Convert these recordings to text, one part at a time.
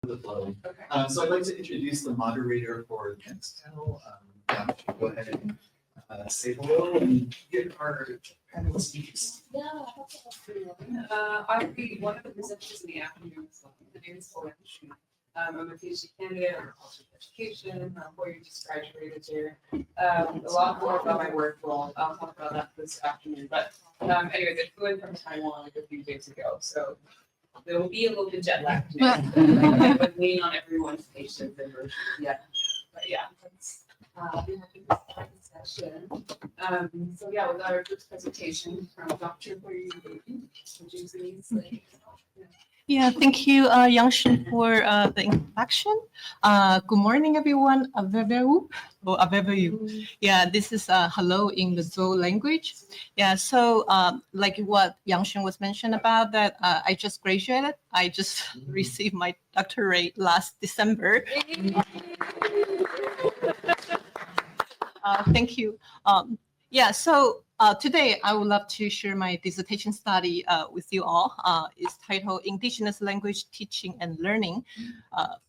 the flow. Okay. So I'd like to introduce the moderator for the next panel. Go ahead and say hello and get our panel speakers. Yeah, I'll be one of the presenters in the afternoon as well. The name is Yang-Hsun. I'm a PhD candidate in culture education. Huiyu just graduated here. A lot more about my work. Well, I'll talk about that this afternoon. But anyways, I flew in from Taiwan like a few days ago, so there will be a little bit jet lag today. I would lean on everyone's patience and version. Yeah, but yeah, let's be happy to start the session. So yeah, with our first presentation from Dr. Huiyu Lin, Indigenous-led. Yeah, thank you, Yang-Hsun, for the introduction. Good morning, everyone. Avevu or Avevu. Yeah, this is hello in the Zou language. Yeah, so like what Yang-Hsun was mentioned about that, I just graduated. I just received my doctorate last December. Thank you. Yeah, so today I would love to share my dissertation study with you all. It's titled Indigenous Language Teaching and Learning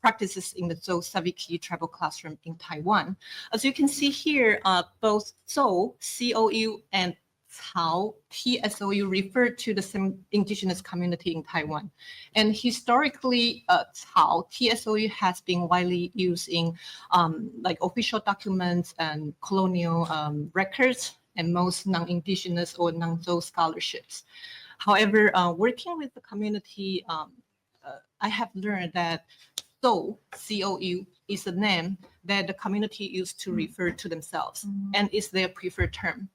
Practices in the Zou Saviki Tribal Classroom in Taiwan. As you can see here, both Zou, C-O-U, and Cao, T-S-O-U, refer to the same indigenous community in Taiwan. And historically, Cao, T-S-O-U, has been widely used in like official documents and colonial records and most non-indigenous or non-Zou scholarships. However, working with the community, I have learned that Zou, C-O-U, is a name that the community used to refer to themselves and is their preferred term.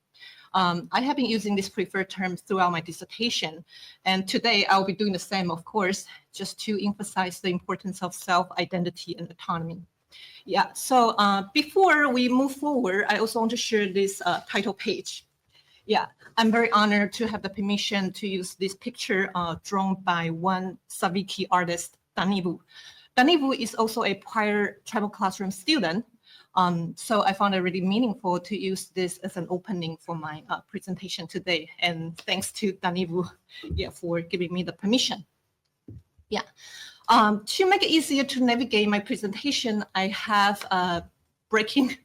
I have been using this preferred term throughout my dissertation, and today I'll be doing the same, of course, just to emphasize the importance of self-identity and autonomy. Yeah, so before we move forward, I also want to share this title page. Yeah, I'm very honored to have the permission to use this picture drawn by one Saviki artist, Danivu. Danivu is also a prior tribal classroom student, so I found it really meaningful to use this as an opening for my presentation today. And thanks to Danivu, yeah, for giving me the permission. Yeah. To make it easier to navigate my presentation, I have I'm breaking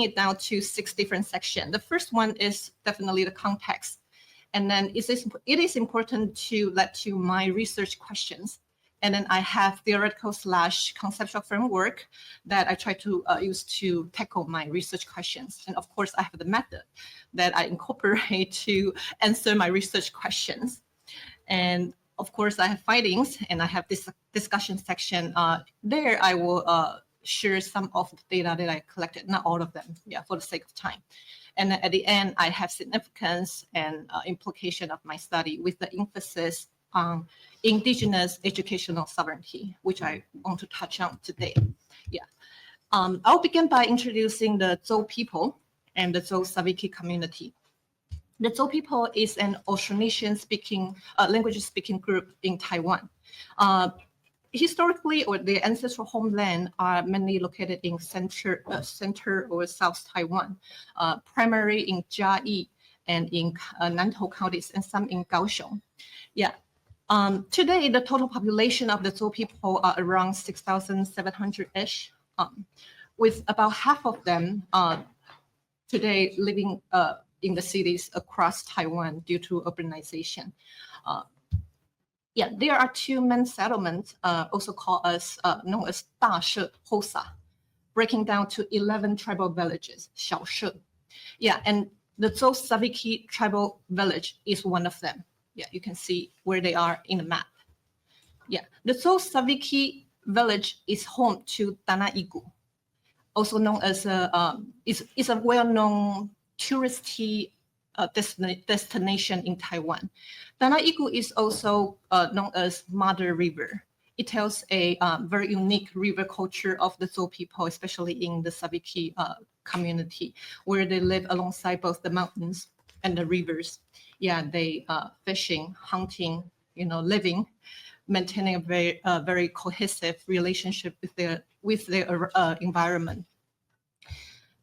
it down to 6 different sections. The first one is definitely the context. And then it is important to let you my research questions. And then I have theoretical / conceptual framework that I try to use to tackle my research questions. And of course, I have the method that I incorporate to answer my research questions. And of course, I have findings and I have this discussion section. There, I will share some of the data that I collected, not all of them, yeah, for the sake of time. And at the end, I have significance and implication of my study with the emphasis on indigenous educational sovereignty, which I want to touch on today. Yeah, I'll begin by introducing the Zou people and the Zou Saviki community. The Zou people is an Austronesian language speaking group in Taiwan. Historically, or their ancestral homeland are mainly located in center or South Taiwan, primarily in Jiayi and in Nantou counties, and some in Kaohsiung. Yeah. Today, the total population of the Zou people are around 6,700-ish, with about half of them today living in the cities across Taiwan due to urbanization. Yeah, there are 2 main settlements, also called known as 大社 Hosa, breaking down to 11 tribal villages, 小社. Yeah, and the Zou Saviki tribal village is one of them. Yeah, you can see where they are in the map. Yeah, the Zou Saviki village is home to Danaigu, also known as is a well-known touristy destination in Taiwan. Danaigu is also known as Mother River. It tells a very unique river culture of the Zou people, especially in the Saviki community, where they live alongside both the mountains and the rivers. Yeah, they fishing, hunting, living, maintaining a very cohesive relationship with their environment.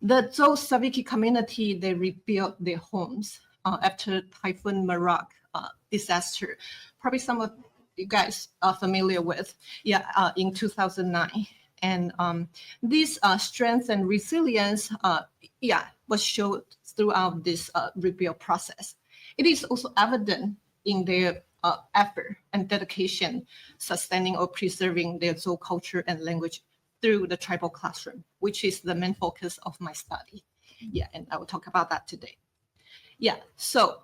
The Zou Saviki community, they rebuilt their homes after Typhoon Marak disaster. Probably some of you guys are familiar with, in 2009. And this strength and resilience, was shown throughout this rebuild process. It is also evident in their effort and dedication, sustaining or preserving their Zou culture and language through the tribal classroom, which is the main focus of my study. Yeah, and I will talk about that today. Yeah, so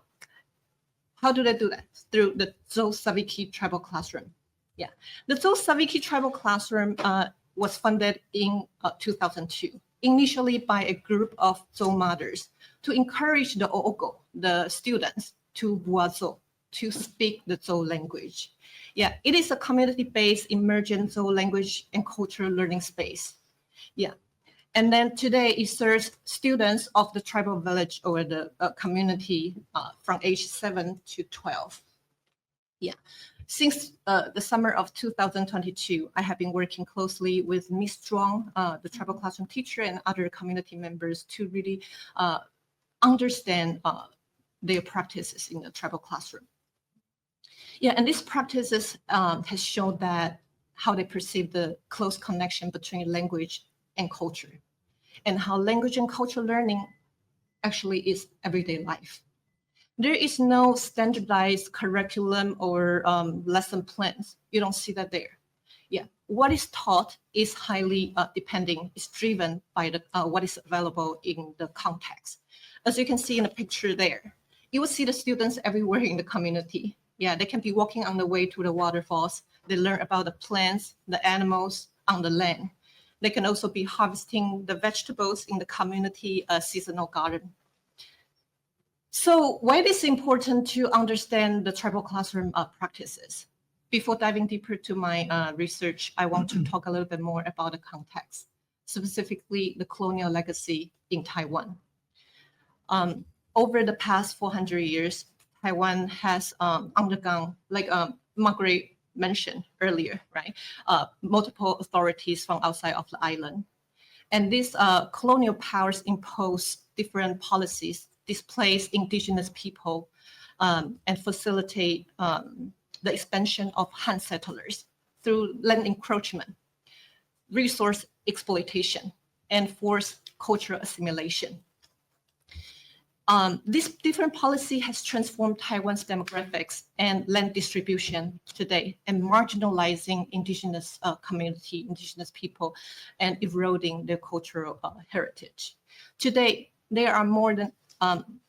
how do they do that? Through the Zou Saviki tribal classroom. Yeah, the Zou Saviki tribal classroom was funded in 2002, initially by a group of Zou mothers to encourage the Oogo, the students, to Buazo, to speak the Zou language. Yeah, it is a community-based emergent Zou language and cultural learning space. Yeah, and then today it serves students of the tribal village or the community from age 7 to 12. Yeah, since the summer of 2022, I have been working closely with Ms. Zhuang, the tribal classroom teacher, and other community members to really understand their practices in the tribal classroom. Yeah, and these practices has shown that how they perceive the close connection between language and culture, and how language and cultural learning actually is everyday life. There is no standardized curriculum or lesson plans. You don't see that there. Yeah, what is taught is highly is driven by the what is available in the context. As you can see in the picture there, you will see the students everywhere in the community. Yeah, they can be walking on the way to the waterfalls. They learn about the plants, the animals on the land. They can also be harvesting the vegetables in the community seasonal garden. So why it is important to understand the tribal classroom practices? Before diving deeper to my research, I want to talk a little bit more about the context, specifically the colonial legacy in Taiwan. Over the past 400 years, Taiwan has undergone, like Margaret mentioned earlier, right? Multiple authorities from outside of the island. And these colonial powers impose different policies, displace indigenous people, and facilitate the expansion of Han settlers through land encroachment, resource exploitation, and forced cultural assimilation. This different policy has transformed Taiwan's demographics and land distribution today, and marginalizing indigenous community, indigenous people, and eroding their cultural heritage. Today, there are more than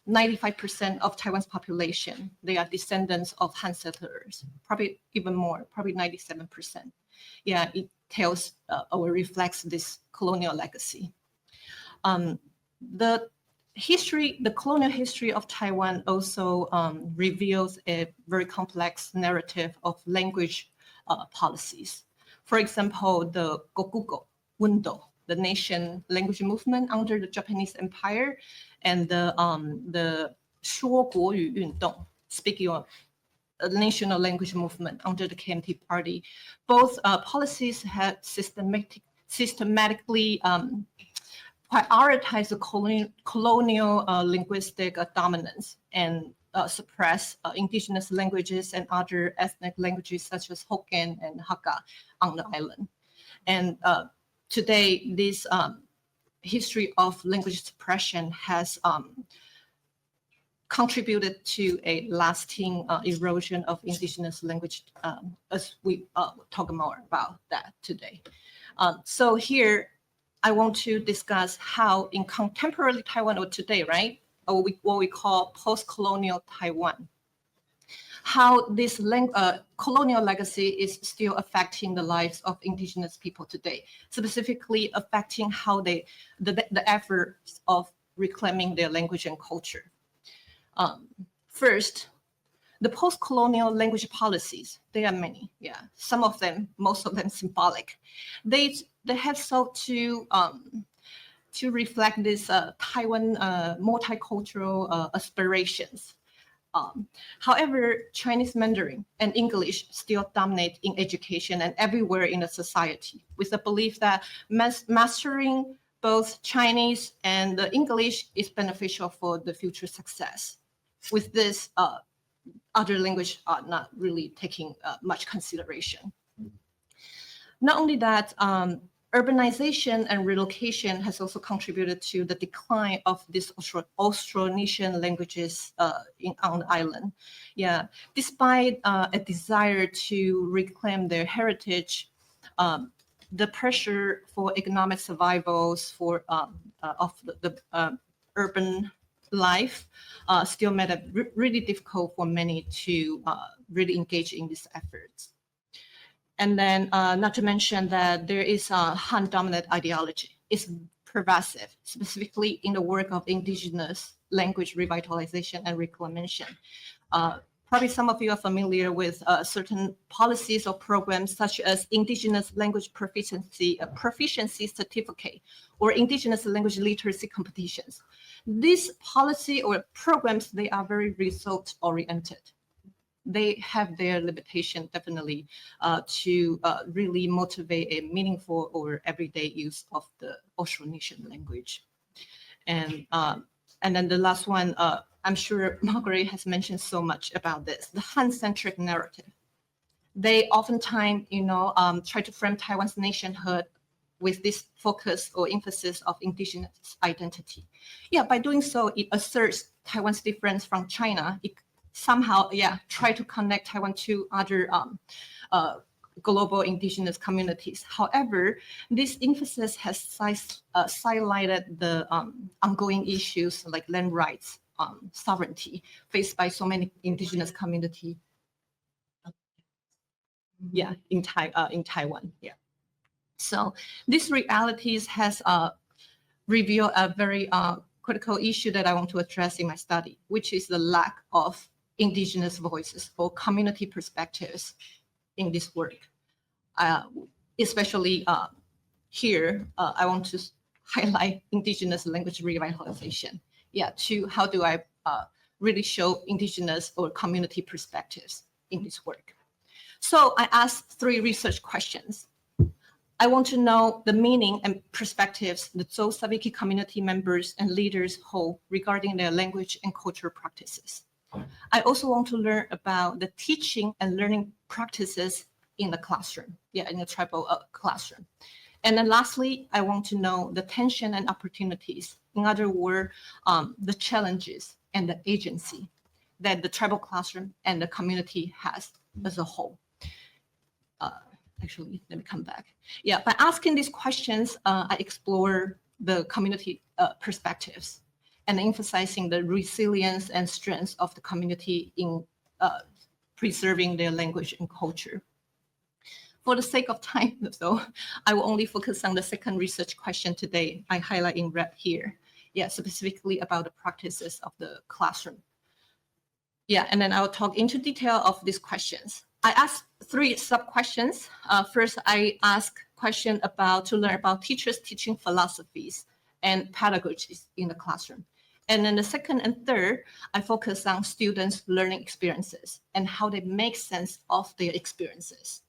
95% of Taiwan's population. They are descendants of Han settlers, probably even more, probably 97%. Yeah, it tells or reflects this colonial legacy. The colonial history of Taiwan also reveals a very complex narrative of language policies. For example, the Gokugo, Wundo, the nation language movement under the Japanese Empire, and the Shuoguoyu Yundong, speaking of a national language movement under the KMT party. Both policies had systematically prioritize the colonial linguistic dominance and suppress indigenous languages and other ethnic languages such as Hokkien and Hakka on the island. And today, this history of language suppression has contributed to a lasting erosion of indigenous language, as we talk more about that today. So here, I want to discuss how in contemporary Taiwan, or today, right, or what we call post-colonial Taiwan, how this colonial legacy is still affecting the lives of indigenous people today, specifically affecting how the efforts of reclaiming their language and culture. First, the post-colonial language policies, there are many, yeah. Some of them, most of them symbolic. They have sought to reflect this Taiwan multicultural aspirations. However, Chinese Mandarin and English still dominate in education and everywhere in the society, with the belief that mastering both Chinese and English is beneficial for the future success. With this, other language are not really taking much consideration. Not only that, urbanization and relocation has also contributed to the decline of these Austronesian languages on the island. Yeah, despite a desire to reclaim their heritage, the pressure for economic survivals of the urban life still made it really difficult for many to really engage in these efforts. And then not to mention that there is a Han-dominant ideology. It's pervasive, specifically in the work of indigenous language revitalization and reclamation. Probably some of you are familiar with certain policies or programs such as Indigenous Language Proficiency Certificate or Indigenous Language Literacy Competitions. These policy or programs, they are very result-oriented. They have their limitation definitely to really motivate a meaningful or everyday use of the Austronesian language. And then the last one, I'm sure Margaret has mentioned so much about this, the Han-centric narrative. They oftentimes, try to frame Taiwan's nationhood with this focus or emphasis of indigenous identity. Yeah, by doing so, it asserts Taiwan's difference from China. It somehow, try to connect Taiwan to other global indigenous communities. However, this emphasis has highlighted the ongoing issues like land rights, sovereignty faced by so many indigenous communities. Yeah, in Taiwan. Yeah. So these realities has revealed a very critical issue that I want to address in my study, which is the lack of indigenous voices or community perspectives in this work. Especially here, I want to highlight indigenous language revitalization. Yeah, to how do I really show indigenous or community perspectives in this work? So I asked 3 research questions. I want to know the meaning and perspectives the Saviki community members and leaders hold regarding their language and cultural practices. I also want to learn about the teaching and learning practices in the classroom, in the tribal classroom. And then lastly, I want to know the tension and opportunities, in other words, the challenges and the agency that the tribal classroom and the community has as a whole. Actually, let me come back. Yeah, by asking these questions, I explore the community perspectives and emphasizing the resilience and strengths of the community in preserving their language and culture. For the sake of time, though, I will only focus on the second research question today. I highlight in red here. Yeah, specifically about the practices of the classroom. Yeah, and then I will talk into detail of these questions. I asked 3 sub-questions. First, I ask question to learn about teachers' teaching philosophies and pedagogies in the classroom. And then the second and third, I focus on students' learning experiences and how they make sense of their experiences.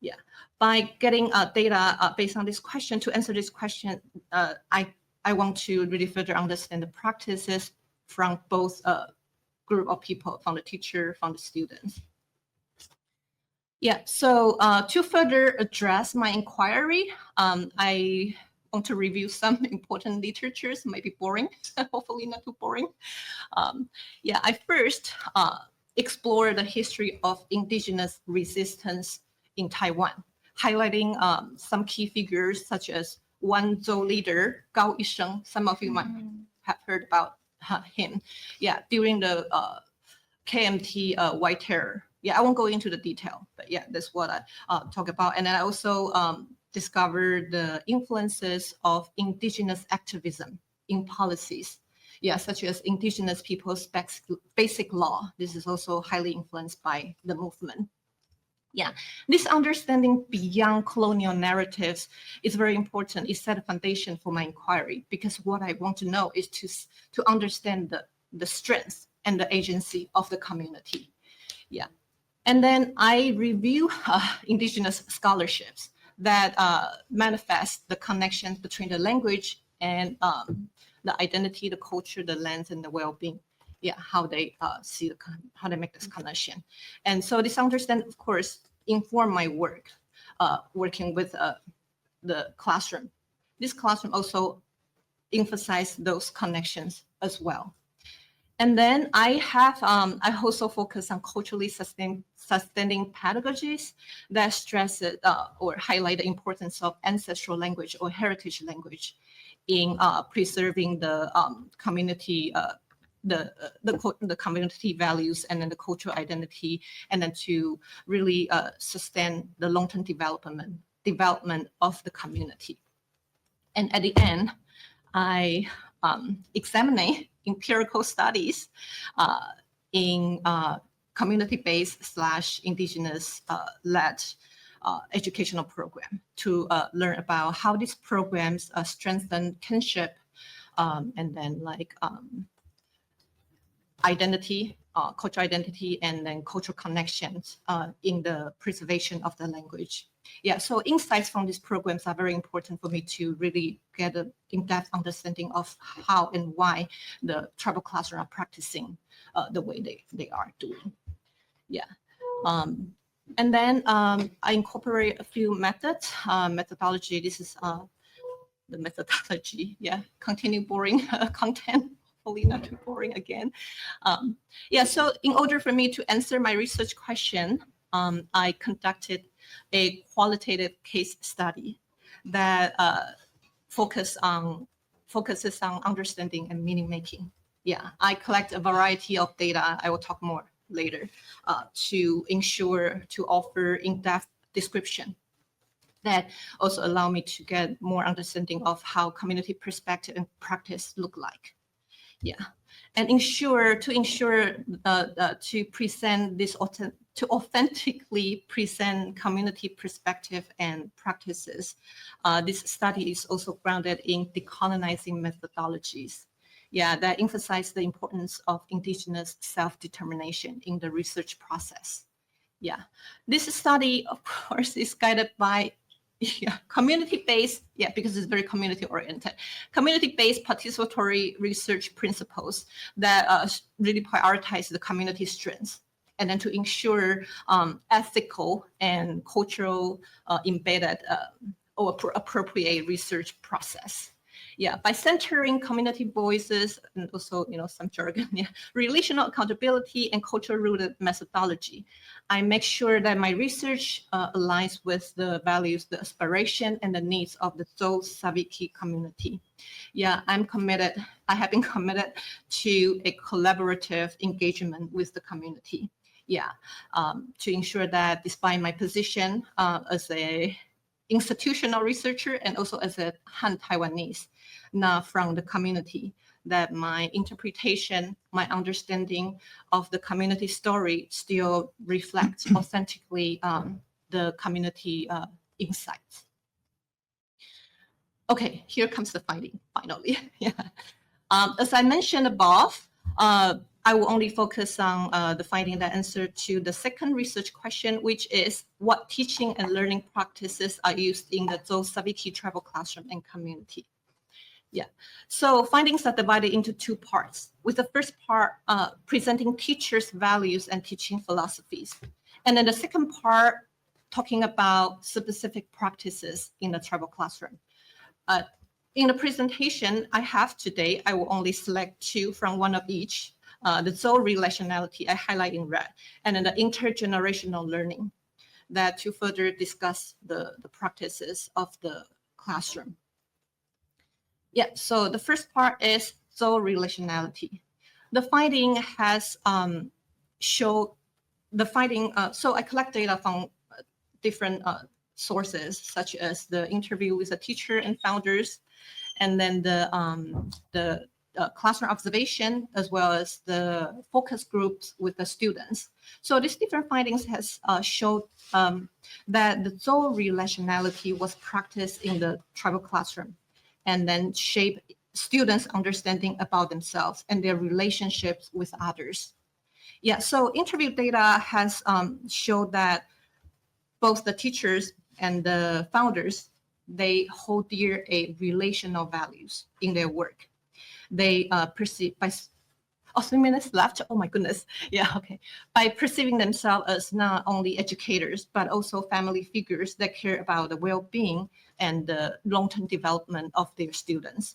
Yeah, by getting data based on this question, to answer this question, I want to really further understand the practices from both group of people, from the teacher, from the students. Yeah, so to further address my inquiry, I want to review some important literatures, might be boring, hopefully not too boring. I first explore the history of indigenous resistance in Taiwan, highlighting some key figures such as one Zhou leader, Gao Yisheng. Some of you might have heard about him. Yeah, during the KMT White Terror. Yeah, I won't go into the detail, but yeah, that's what I talk about. And then I also discovered the influences of indigenous activism in policies, such as Indigenous People's Basic Law. This is also highly influenced by the movement. Yeah, this understanding beyond colonial narratives is very important. It set a foundation for my inquiry because what I want to know is to understand the strengths and the agency of the community. Yeah, and then I review indigenous scholarships that manifest the connections between the language and the identity, the culture, the lands, and the well-being. yeah, how they see how they make this connection. And so this understanding, of course, inform my work, working with the classroom. This classroom also emphasize those connections as well. And then I also focus on culturally sustaining pedagogies that stress or highlight the importance of ancestral language or heritage language in preserving the community, the community values and then the cultural identity, and then to really sustain the long-term development of the community. And at the end, I examine empirical studies in community-based / indigenous-led educational program to learn about how these programs strengthen kinship and then like identity, cultural identity, and then cultural connections in the preservation of the language. Yeah, so insights from these programs are very important for me to really get an in-depth understanding of how and why the tribal classroom are practicing the way they are doing. Yeah. And then I incorporate a few methods, methodology. This is the methodology. Yeah, continue boring content. Hopefully not too boring again. Yeah, so in order for me to answer my research question, I conducted a qualitative case study that focuses on understanding and meaning making. Yeah, I collect a variety of data. I will talk more later to offer in-depth description that also allow me to get more understanding of how community perspective and practice look like. Yeah, and to present this to authentically present community perspective and practices. This study is also grounded in decolonizing methodologies. Yeah, that emphasize the importance of indigenous self-determination in the research process. Yeah, this study, of course, is guided by community-based, because it's very community-oriented, community-based participatory research principles that really prioritize the community strengths, and then to ensure ethical and cultural embedded or appropriate research process. Yeah, by centering community voices and also, some jargon, relational accountability and culture-rooted methodology, I make sure that my research aligns with the values, the aspiration, and the needs of the Zou Saviki community. Yeah, I have been committed to a collaborative engagement with the community. Yeah, to ensure that despite my position as a institutional researcher and also as a Han Taiwanese, now from the community, that my interpretation, my understanding of the community story still reflects authentically the community insights. Okay, here comes the finding, finally. Yeah. As I mentioned above, I will only focus on the finding that answer to the second research question, which is what teaching and learning practices are used in the Zou Saviki tribal classroom and community. Yeah, so findings are divided into two parts, with the first part presenting teachers' values and teaching philosophies. And then the second part talking about specific practices in the tribal classroom. In the presentation I have today, I will only select two from one of each. The Zou relationality I highlight in red, and then the intergenerational learning, that to further discuss the practices of the classroom. Yeah, so the first part is Zou relationality. The finding has showed the finding, so I collect data from different sources, such as the interview with the teacher and founders, and then the classroom observation, as well as the focus groups with the students. So these different findings has showed that the Zou relationality was practiced in the tribal classroom, and then shape students' understanding about themselves and their relationships with others. Yeah, so interview data has showed that both the teachers and the founders, they hold dear a relational values in their work. They perceive by, Oh, 3 minutes left. Oh my goodness. Yeah, okay. By perceiving themselves as not only educators, but also family figures that care about the well-being and the long-term development of their students.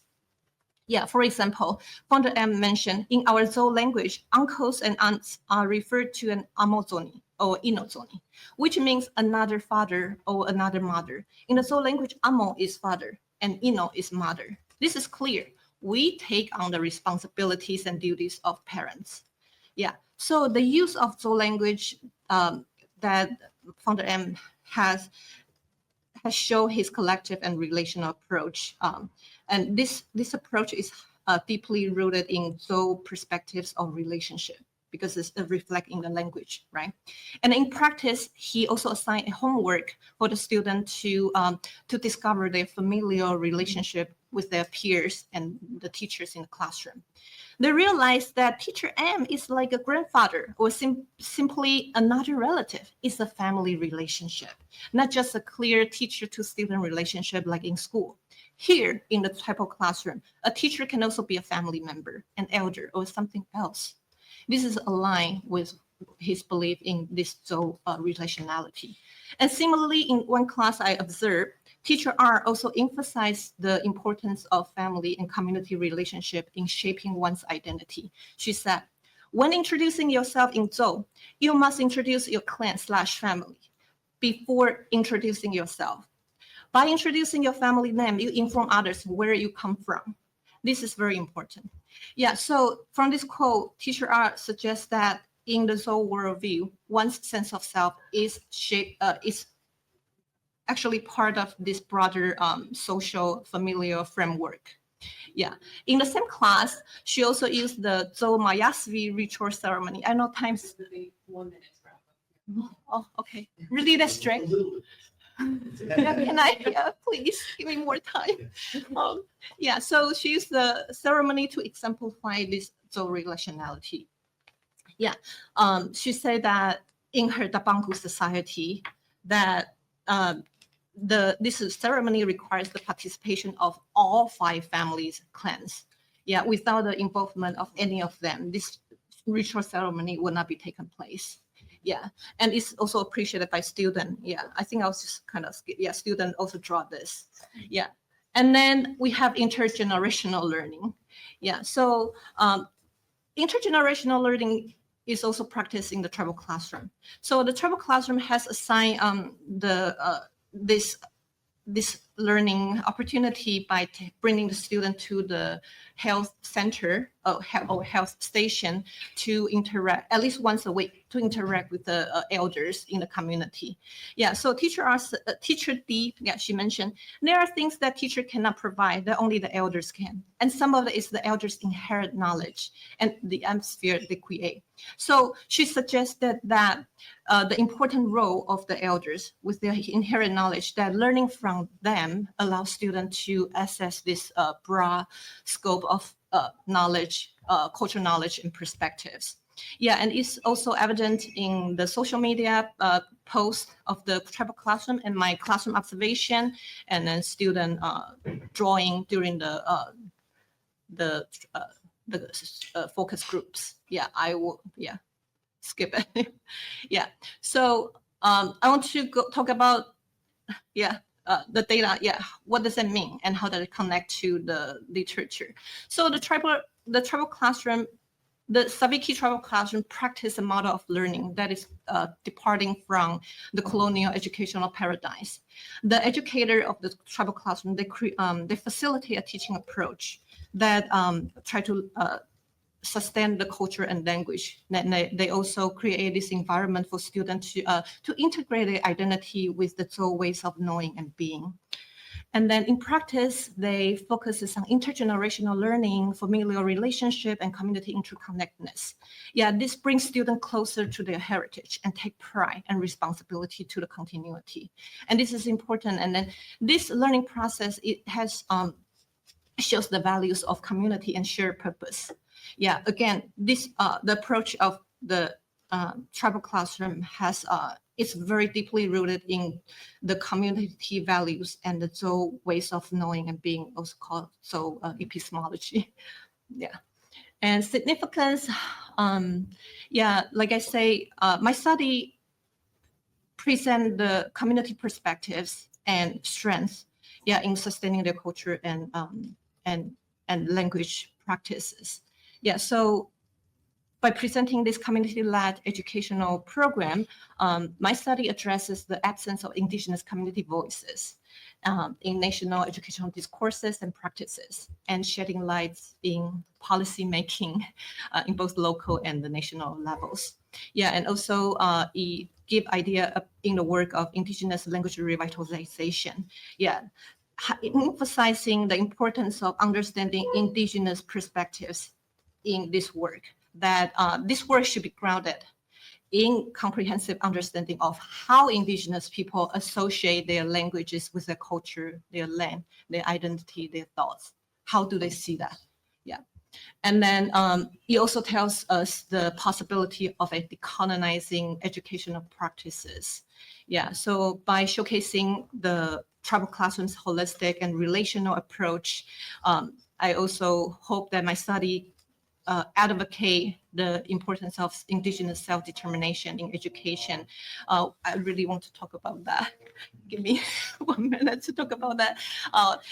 Yeah, for example, Founder M mentioned in our Zou language, uncles and aunts are referred to an amozoni or inozoni, which means another father or another mother. In the Zou language, amo is father and ino is mother. This is clear. We take on the responsibilities and duties of parents. Yeah, so the use of Zou language that Founder M has shown his collective and relational approach. And this approach is deeply rooted in Zou perspectives of relationship because it's reflecting the language, right? And in practice, he also assigned a homework for the student to discover their familial relationship with their peers and the teachers in the classroom. They realized that teacher M is like a grandfather or simply another relative. It's a family relationship, not just a clear teacher to student relationship like in school. Here in the tribal classroom, a teacher can also be a family member, an elder, or something else. This is aligned with his belief in this Zou relationality. And similarly, in one class I observed, Teacher R also emphasized the importance of family and community relationship in shaping one's identity. She said, when introducing yourself in Zou, you must introduce your clan/family before introducing yourself. By introducing your family name, you inform others where you come from. This is very important. Yeah, so from this quote, Teacher R suggests that in the Zou worldview, one's sense of self is actually part of this broader social familial framework. Yeah, in the same class, she also used the Zou Mayasvi ritual ceremony. I know time's 1 minute wrap up. oh, okay. Really that strict? Yeah, can I please give me more time? Yeah, so she used the ceremony to exemplify this Zou relationality. Yeah, she said that in her Dabangu society, that this ceremony requires the participation of all 5 families, clans. Yeah, without the involvement of any of them, this ritual ceremony will not be taken place. Yeah, and it's also appreciated by students. Yeah, I think I was just kind of, yeah, students also draw this. Yeah, and then we have intergenerational learning. Yeah, so intergenerational learning is also practiced in the tribal classroom. So the tribal classroom has assigned this learning opportunity by bringing the student to the health center or health station to interact at least once a week to interact with the elders in the community. Yeah, so teacher D, yeah, she mentioned there are things that teacher cannot provide that only the elders can, and some of it is the elders' inherent knowledge and the atmosphere they create. So she suggested that the important role of the elders with their inherent knowledge, that learning from them allows students to access this broad scope of knowledge, cultural knowledge and perspectives. Yeah, and it's also evident in the social media post of the tribal classroom and my classroom observation, and then student drawing during the focus groups. Yeah, I will, yeah, skip it. Yeah, so I want to talk about, yeah, the data. Yeah, what does that mean and how does it connect to the literature? So the tribal classroom, the Saviki tribal classroom practice a model of learning that is departing from the colonial educational paradigms. The educator of the tribal classroom, they facilitate a teaching approach that try to sustain the culture and language. They also create this environment for students to integrate their identity with the Zou ways of knowing and being. And then in practice, they focus on intergenerational learning, familial relationship, and community interconnectedness. Yeah, this brings students closer to their heritage and take pride and responsibility to the continuity. And this is important. And then this learning process, it has shows the values of community and shared purpose. Yeah, again, this the approach of the tribal classroom has it's very deeply rooted in the community values and the Zou ways of knowing and being, also called Zou epistemology. Yeah, And significance, yeah, like I say, my study present the community perspectives and strengths, yeah, in sustaining their culture and language practices. Yeah, so by presenting this community-led educational program, my study addresses the absence of indigenous community voices in national educational discourses and practices, and shedding light in policy making in both local and the national levels. Yeah, and also it give idea in the work of indigenous language revitalization. Yeah, emphasizing the importance of understanding indigenous perspectives in this work, that this work should be grounded in comprehensive understanding of how indigenous people associate their languages with their culture, their land, their identity, their thoughts. How do they see that? Yeah. And then it also tells us the possibility of a decolonizing educational practices. Yeah, so by showcasing the tribal classroom's holistic and relational approach, I also hope that my study advocate the importance of indigenous self-determination in education. I really want to talk about that. Give me 1 minute to talk about that.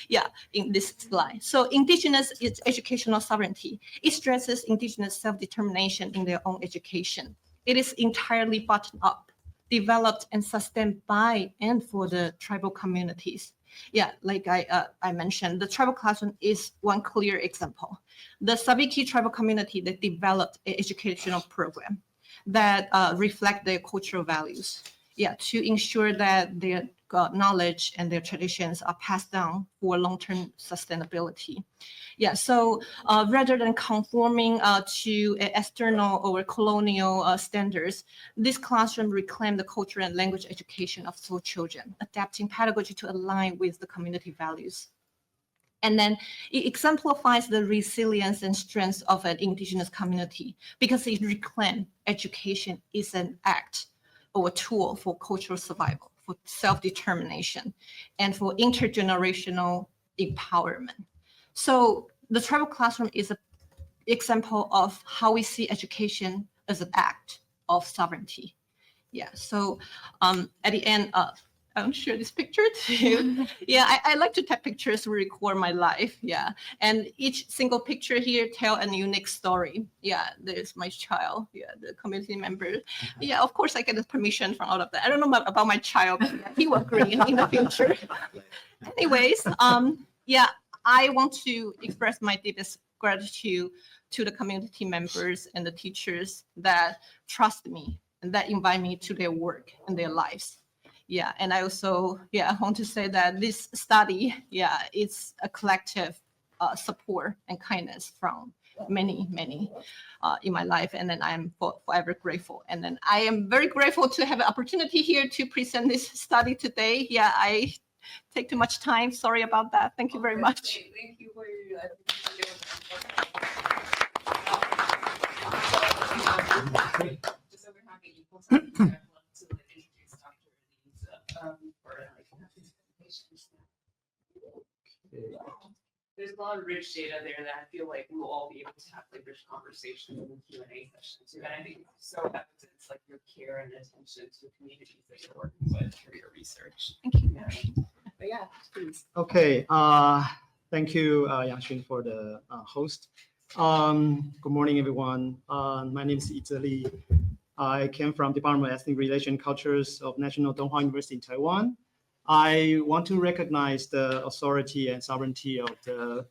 Yeah, in this slide. So indigenous is educational sovereignty. It stresses indigenous self-determination in their own education. It is entirely bottom up, developed and sustained by and for the tribal communities. Yeah, like I mentioned, the tribal classroom is one clear example. The Saviki tribal community that developed an educational program that reflect their cultural values. Yeah, to ensure that their knowledge and their traditions are passed down for long-term sustainability. Yeah, so rather than conforming to external or colonial standards, this classroom reclaimed the culture and language education of school children, adapting pedagogy to align with the community values. And then it exemplifies the resilience and strength of an indigenous community because it reclaims education is an act or a tool for cultural survival, for self-determination, and for intergenerational empowerment. So the tribal classroom is an example of how we see education as an act of sovereignty. Yeah, so at the end, I'll share this picture too. Yeah, I like to take pictures to record my life. Yeah, and each single picture here tell a unique story. Yeah, there's my child. Yeah, the community member. Yeah, of course I get the permission from all of that. I don't know about my child, but he will agree in the future. Anyways, yeah, I want to express my deepest gratitude to the community members and the teachers that trust me and that invite me to their work and their lives. Yeah, and I also, yeah, want to say that this study, yeah, it's a collective support and kindness from many in my life, and then I'm forever grateful. And then I am very grateful to have an opportunity here to present this study today. Yeah, I take too much time. Sorry about that. Thank you very much. Thank you for your just so we're having equal time. I'd love to introduce Dr. Yi-tze for his presentations. There's a lot of rich data there that I feel like we'll all be able to have like rich conversations in the Q&A session too. And I think so evidence like your care and attention to the communities that you're working with through your research. Thank you. Yeah. But yeah, please. Okay, thank you, Yang-Hsun, for the host. Good morning, everyone. My name is Yi-tze Lee. I came from Department of Ethnic Relations and Cultures of National Dong Hwa University in Taiwan. I want to recognize the authority and sovereignty of the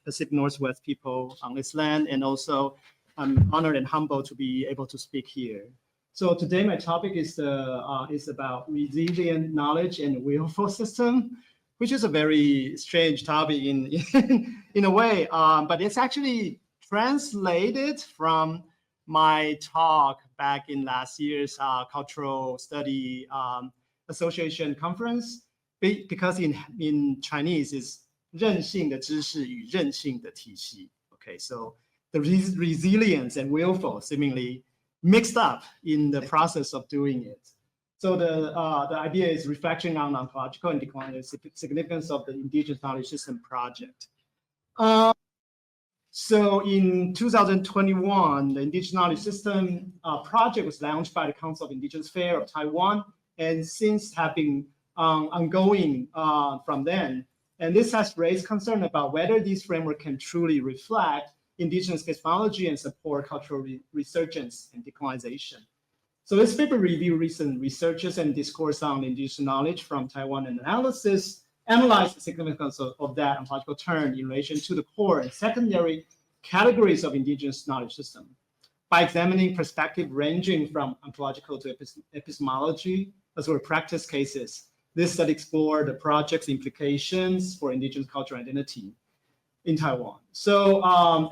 Pacific Northwest people on this land, and also I'm honored and humbled to be able to speak here. So today my topic is about resilient knowledge and willful system, which is a very strange topic in a way, but it's actually translated from my talk back in last year's Cultural Study Association conference, because in Chinese is 韧性的知识与韧性的体系. Okay, so the resilience and willful seemingly mixed up in the process of doing it. So the idea is reflection on ontological and decolonial significance of the Indigenous Knowledge System project. So in 2021, the Indigenous Knowledge System project was launched by the Council of Indigenous Affairs of Taiwan, and since have been ongoing from then. And this has raised concern about whether this framework can truly reflect indigenous cosmology and support cultural resurgence and decolonization. So this paper reviews recent researches and discourse on indigenous knowledge from Taiwan and analyze the significance of that ontological turn in relation to the core and secondary categories of indigenous knowledge system. By examining perspective ranging from ontological to epistemology, as well as practice cases, this study explored the project's implications for indigenous cultural identity in Taiwan. So,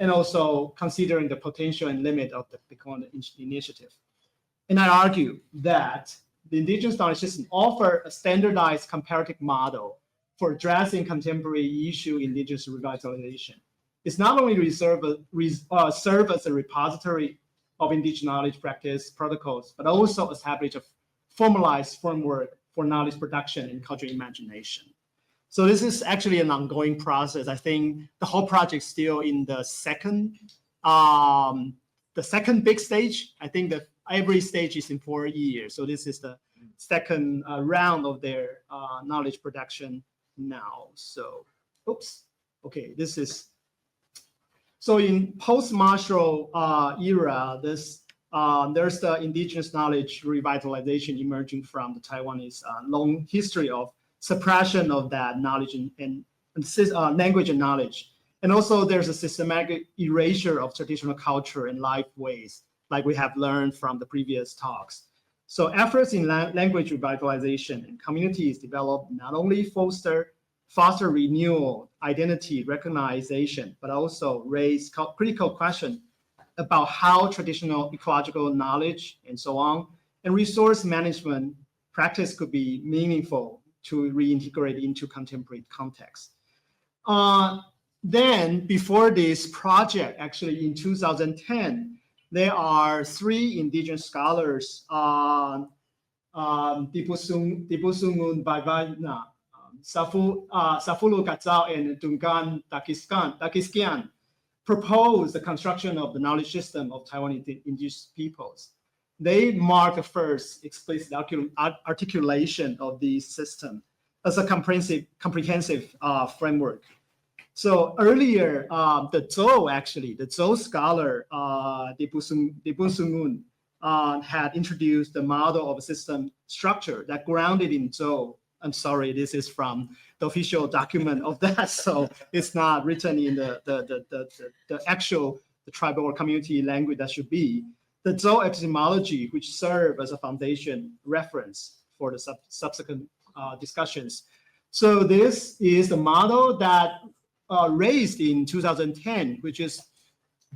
and also considering the potential and limit of the Becon initiative. And I argue that the indigenous knowledge system offers a standardized comparative model for addressing contemporary issue indigenous revitalization. It's not only serve as a repository of indigenous knowledge practice protocols, but also establish a formalized framework for knowledge production and cultural imagination. So this is actually an ongoing process. I think the whole project is still in the second big stage. I think that every stage is in 4 years. So this is the second round of their knowledge production now. So, oops, okay, this is, so in post-Marshall era, there's the indigenous knowledge revitalization emerging from the Taiwanese long history of suppression of that knowledge and language and knowledge. And also there's a systematic erasure of traditional culture and life ways, like we have learned from the previous talks. So efforts in language revitalization and communities developed not only foster renewal, identity, recognition, but also raise critical questions about how traditional ecological knowledge and so on, and resource management practice could be meaningful to reintegrate into contemporary context. Then before this project, actually in 2010, there are 3 indigenous scholars, Dipusungun Baivana, Safulu Katsao, and Dungan Dakiskian, proposed the construction of the knowledge system of Taiwanese indigenous peoples. They mark the first explicit articulation of the system as a comprehensive framework. So earlier, the Zhou scholar, Dipusungun, had introduced the model of a system structure that grounded in Zhou. I'm sorry, this is from the official document of that, so it's not written in the actual tribal or community language that should be. The Zhou epistemology, which served as a foundation reference for the subsequent discussions. So this is the model that raised in 2010, which is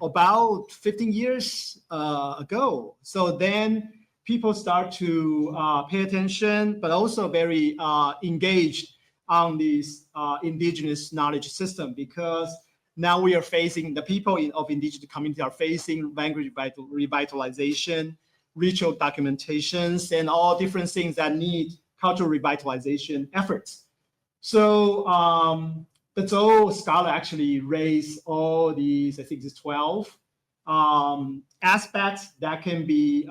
about 15 years ago. So then people start to pay attention, but also very engaged on this indigenous knowledge system, because now we are facing, the people of indigenous community are facing language revitalization, ritual documentations, and all different things that need cultural revitalization efforts. So the Zhou scholar actually raised all these, I think it's 12 aspects that can be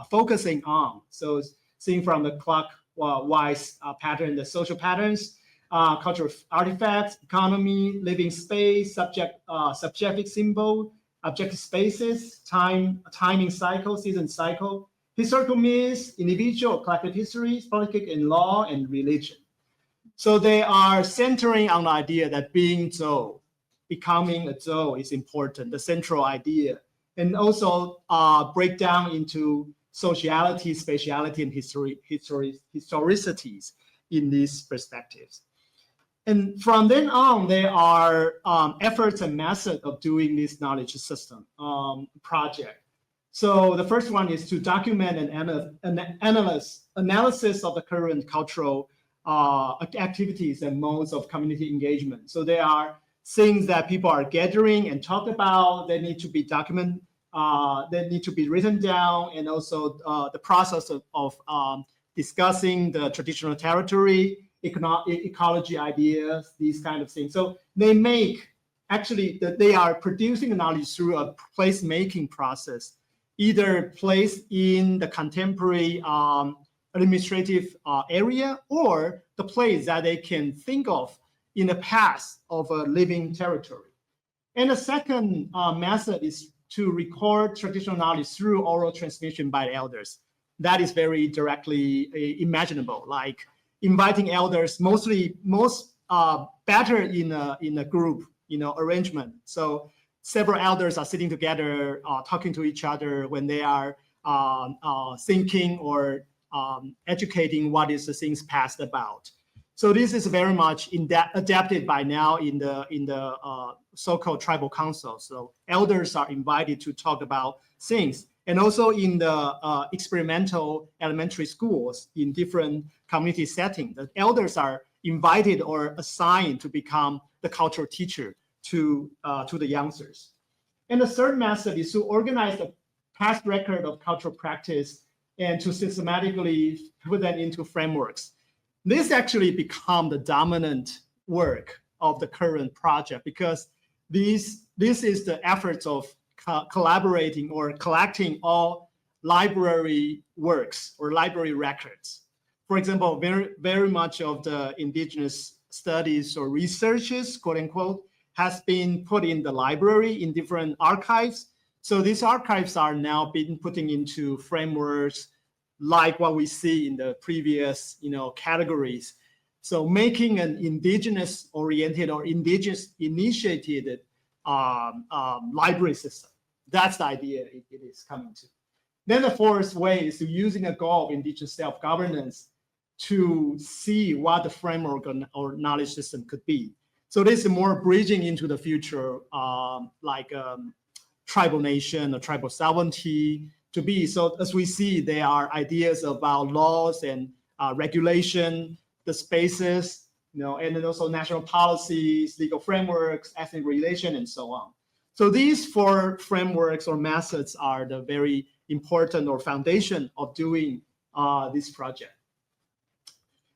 focusing on. So seeing from the clockwise pattern, the social patterns, cultural artifacts, economy, living space, subjective symbol, objective spaces, timing cycle, season cycle, historical myths, individual, collective histories, politics and law, and religion. So they are centering on the idea that being Zhou, becoming a Zhou is important, the central idea, and also break down into sociality, spatiality, and historicities in these perspectives. And from then on, there are efforts and methods of doing this knowledge system project. So the first one is to document and analysis of the current cultural activities and modes of community engagement. So there are things that people are gathering and talk about. They need to be documented. They need to be written down, and also the process of discussing the traditional territory, ecology ideas, these kind of things. So they make actually they are producing the knowledge through a placemaking process, either placed in the contemporary administrative area or the place that they can think of in the past of a living territory. And the second method is to record traditional knowledge through oral transmission by elders. That is very directly imaginable, like inviting elders, most better in a group, arrangement. So several elders are sitting together, talking to each other when they are thinking or educating what is the things past about. So this is very much adapted by now in the so-called tribal council. So elders are invited to talk about things, and also in the experimental elementary schools in different community settings, the elders are invited or assigned to become the cultural teacher to the youngsters. And the third method is to organize the past record of cultural practice and to systematically put that into frameworks. This actually become the dominant work of the current project, because this is the efforts of collaborating or collecting all library works or library records. For example, very much of the indigenous studies or researches, quote unquote, has been put in the library in different archives. So these archives are now being put into frameworks like what we see in the previous, categories. So making an indigenous-oriented or indigenous-initiated library system. That's the idea it is coming to. Then the fourth way is to using a goal of indigenous self-governance to see what the framework or knowledge system could be. So this is more bridging into the future, tribal nation or tribal sovereignty to be. So as we see, there are ideas about laws and regulation, the spaces, and then also national policies, legal frameworks, ethnic relation, and so on. So these four frameworks or methods are the very important or foundation of doing this project.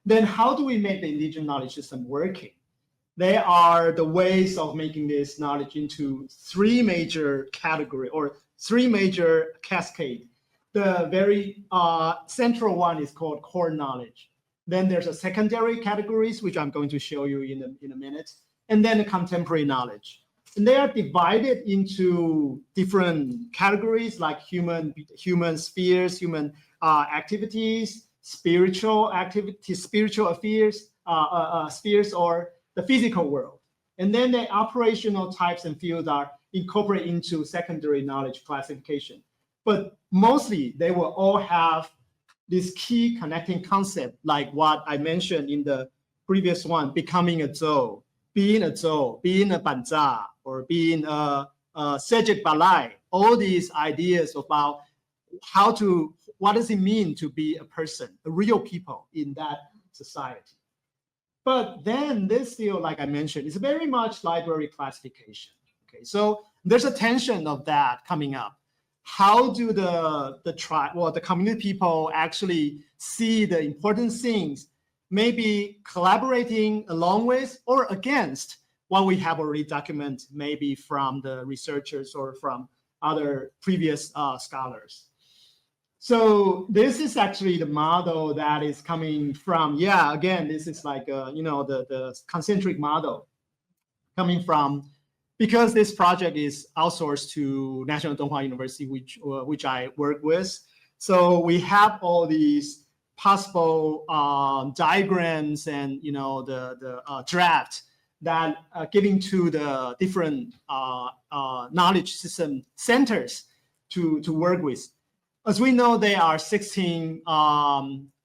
Then how do we make the indigenous knowledge system working? They are the ways of making this knowledge into three major categories or three major cascades. The very central one is called core knowledge. Then there's a secondary categories, which I'm going to show you in a minute, and then the contemporary knowledge. And they are divided into different categories like human spheres, human activities, spiritual activities, spiritual affairs, spheres, or the physical world. And then the operational types and fields are incorporated into secondary knowledge classification. But mostly they will all have this key connecting concept, like what I mentioned in the previous one, becoming a Zhou, being a Banza, or being a Sejik Balai. All these ideas about what does it mean to be a person, a real people in that society. But then this still, like I mentioned, is very much library classification. Okay, so there's a tension of that coming up. How do the community people actually see the important things, maybe collaborating along with or against what we have already documented, maybe from the researchers or from other previous scholars. So this is actually the model that is coming from, again, this is like, the concentric model coming from, because this project is outsourced to National Dong Hwa University, which I work with. So we have all these possible diagrams and, the draft that are giving to the different knowledge system centers to work with. As we know, there are 16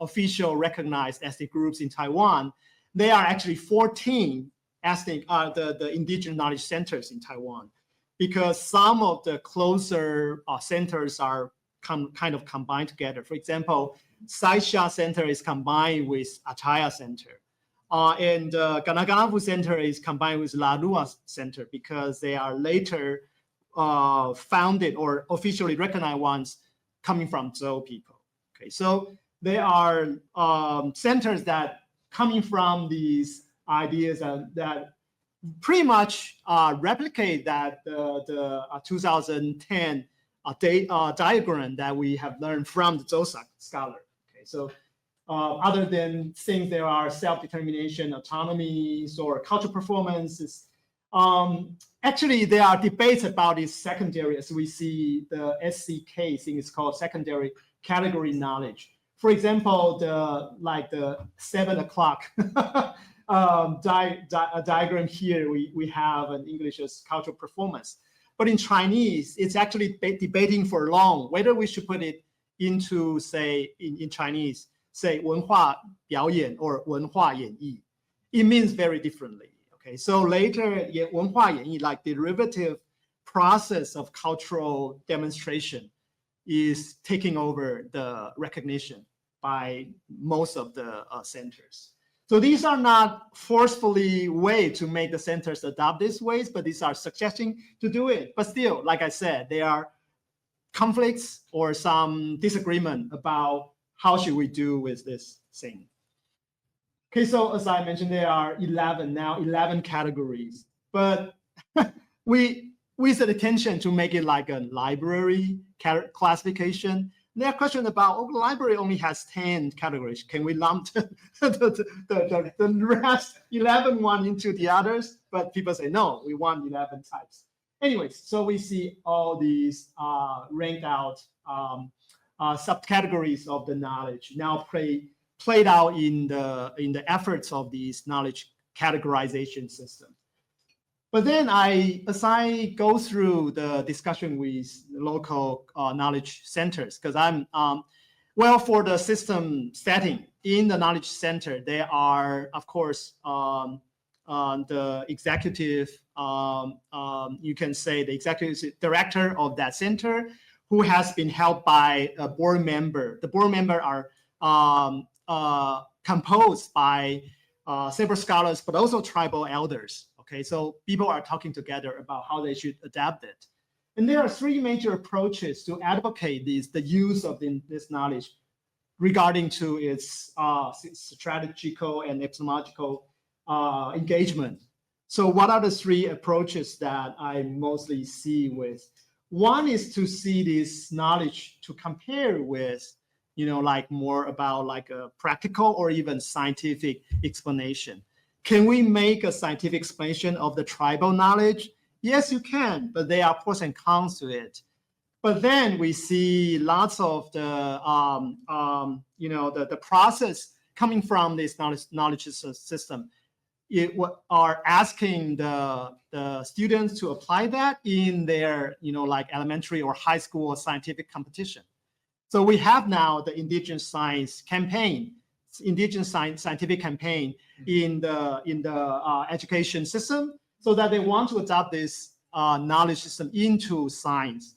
official recognized ethnic groups in Taiwan. There are actually 14 ethnic, the indigenous knowledge centers in Taiwan, because some of the closer centers are kind of combined together. For example, Saisha Center is combined with Achaya Center. And Ganaganavu Center is combined with La Lua Center because they are later founded or officially recognized ones coming from Zhou people. Okay, so there are centers that coming from these ideas that pretty much replicate that the 2010 diagram that we have learned from the Zhou scholar. Okay, so other than things there are self-determination, autonomies, or cultural performances, actually there are debates about this secondary, as we see the SCK thing is called secondary category knowledge. For example, the 7 o'clock diagram here, we have an English as cultural performance. But in Chinese, it's actually debating for long whether we should put it into, say, in Chinese, say, 文化表演 or 文化演绎. It means very differently. Okay, so later, 文化演绎, like derivative process of cultural demonstration, is taking over the recognition by most of the centers. So these are not forcefully way to make the centers adopt these ways, but these are suggesting to do it. But still, like I said, there are conflicts or some disagreement about how should we do with this thing. Okay, so as I mentioned, there are 11 categories, but we set attention to make it like a library classification. There are questions about, the library only has 10 categories. Can we lump the rest 11 one into the others? But people say, no, we want 11 types. Anyways, so we see all these ranked out subcategories of the knowledge now played out in the efforts of these knowledge categorization system. But then as I go through the discussion with local knowledge centers, because I'm, for the system setting in the knowledge center, there are, of course, the executive, you can say the executive director of that center, who has been helped by a board member. The board member are composed by several scholars, but also tribal elders. Okay, so people are talking together about how they should adapt it. And there are three major approaches to advocate the use of this knowledge regarding to its strategical and epistemological engagement. So what are the three approaches that I mostly see with? One is to see this knowledge to compare with, like more about like a practical or even scientific explanation. Can we make a scientific explanation of the tribal knowledge? Yes, you can, but there are pros and cons to it. But then we see lots of the process coming from this knowledge system. Are asking the students to apply that in their, like elementary or high school scientific competition. So we have now the indigenous science campaign, indigenous scientific campaign in the education system, so that they want to adopt this knowledge system into science,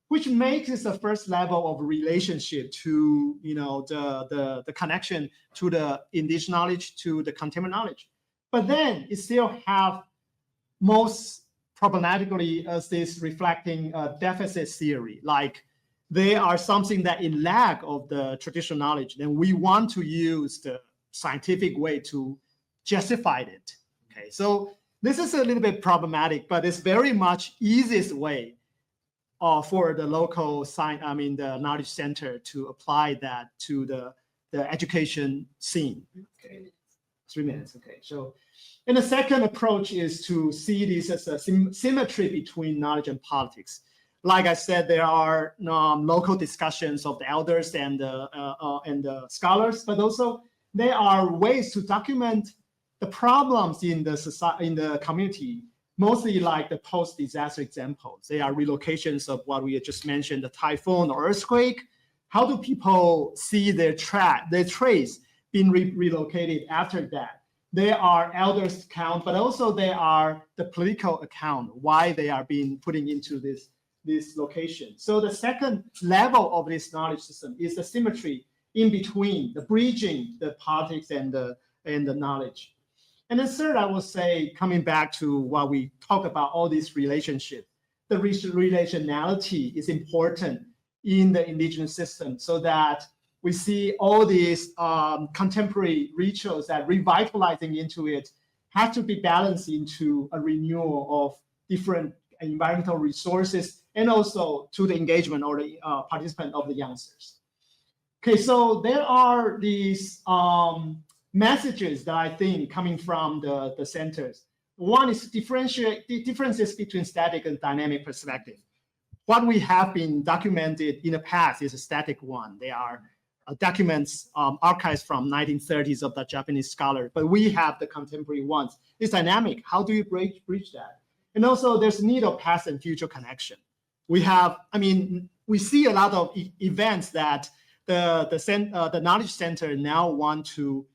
which makes it the first level of relationship to the connection to the indigenous knowledge to the contemporary knowledge. But then it still have most problematically as this reflecting a deficit theory, like they are something that in lack of the traditional knowledge, then we want to use the scientific way to justify it. Okay, so this is a little bit problematic, but it's very much easiest way for the local the knowledge center to apply that to the education scene. Okay. 3 minutes, okay. So, and the second approach is to see this as a symmetry between knowledge and politics. Like I said, there are local discussions of the elders and the scholars, but also there are ways to document the problems in the society, in the community, mostly like the post-disaster examples. They are relocations of what we had just mentioned, the typhoon or earthquake. How do people see their trace being relocated after that? There are elders account, but also there are the political account, why they are being putting into this location. So the second level of this knowledge system is the symmetry in between, the bridging the politics and the knowledge. And then third, I will say, coming back to what we talk about, all these relationships, the relationality is important in the indigenous system, so that we see all these contemporary rituals that revitalizing into it has to be balanced into a renewal of different environmental resources and also to the engagement or the participant of the youngsters. Okay, so there are these messages that I think coming from the centers. One is differentiate the differences between static and dynamic perspective. What we have been documented in the past is a static one. They are documents, archives from 1930s of the Japanese scholar, but we have the contemporary ones. It's dynamic. How do you bridge that? And also there's need of past and future connection. We have, I mean, we see a lot of events that the Knowledge Center now want to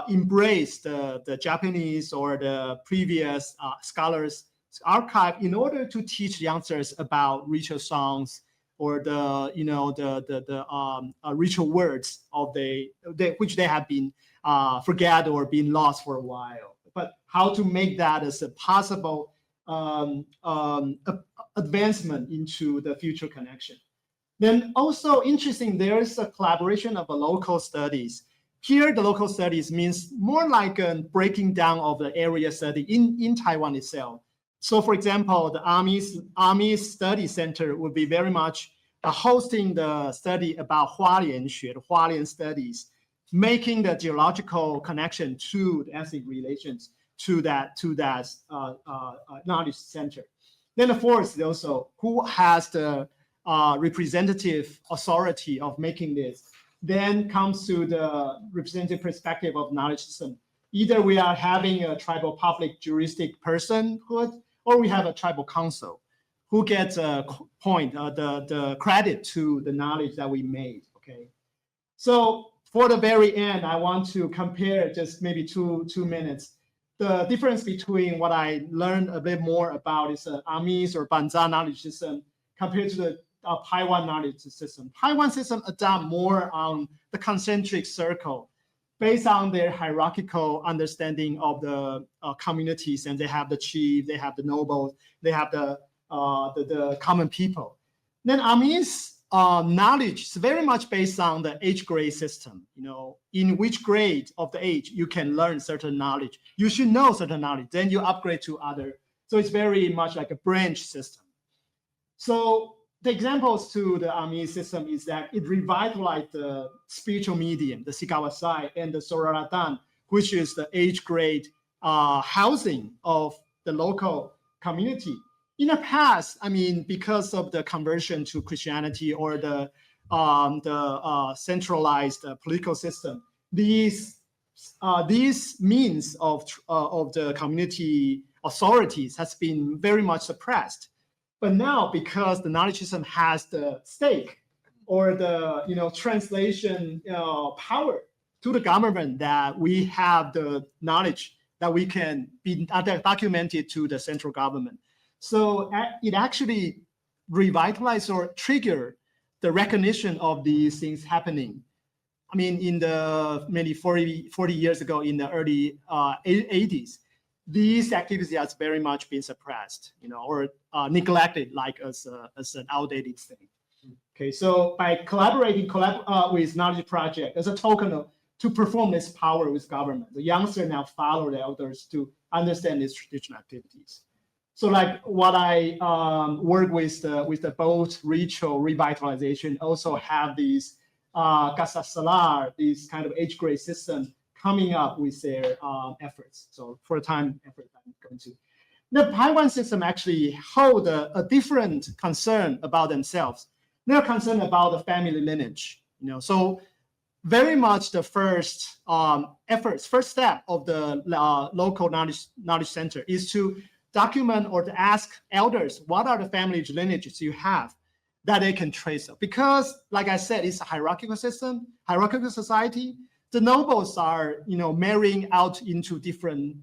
embrace the Japanese or the previous scholars' archive in order to teach youngsters about ritual songs or the ritual words of which they have been forget or been lost for a while. But how to make that as a possible advancement into the future connection. Then also interesting, there is a collaboration of the local studies. Here, the local studies means more like a breaking down of the area study in Taiwan itself. So for example, the Army Study Center would be very much hosting the study about Hualien studies, making the geological connection to the ethnic relations to that knowledge center. Then of course, also who has the representative authority of making this, then comes to the representative perspective of knowledge system. Either we are having a tribal public juristic personhood, or we have a tribal council who gets a point, the credit to the knowledge that we made, okay? So for the very end, I want to compare just maybe two minutes. The difference between what I learned a bit more about is Amis or Banza knowledge system compared to the Taiwan knowledge system. Taiwan system adopt more on the concentric circle based on their hierarchical understanding of the communities, and they have the chief, they have the nobles, they have the common people. Then Amis knowledge is very much based on the age grade system. You know, in which grade of the age you can learn certain knowledge. You should know certain knowledge, then you upgrade to other. So it's very much like a branch system. So the examples to the Ami system is that it revitalized the spiritual medium, the Sikawasai and the Soraratan, which is the age grade housing of the local community. In the past, I mean, because of the conversion to Christianity or the centralized political system, these means of the community authorities has been very much suppressed. But now, because the knowledge system has the stake or the translation power to the government, that we have the knowledge that we can be documented to the central government. So it actually revitalized or triggered the recognition of these things happening. I mean, in the maybe 40 years ago, in the early 80s, these activities has very much been suppressed, or neglected, like as an outdated thing. Okay, so by collaborating with Knowledge Project as a token to perform this power with government, the youngsters now follow the elders to understand these traditional activities. So like what I work with the both ritual revitalization, also have these Gasasalar, these kind of age grade system coming up with their efforts. So for a time effort, I'm going to. The Taiwan system actually hold a different concern about themselves. They're concerned about the family lineage. So very much the first step of the local knowledge center is to document or to ask elders, what are the family lineages you have that they can trace up? Because, like I said, it's a hierarchical system, hierarchical society. The nobles are, marrying out into different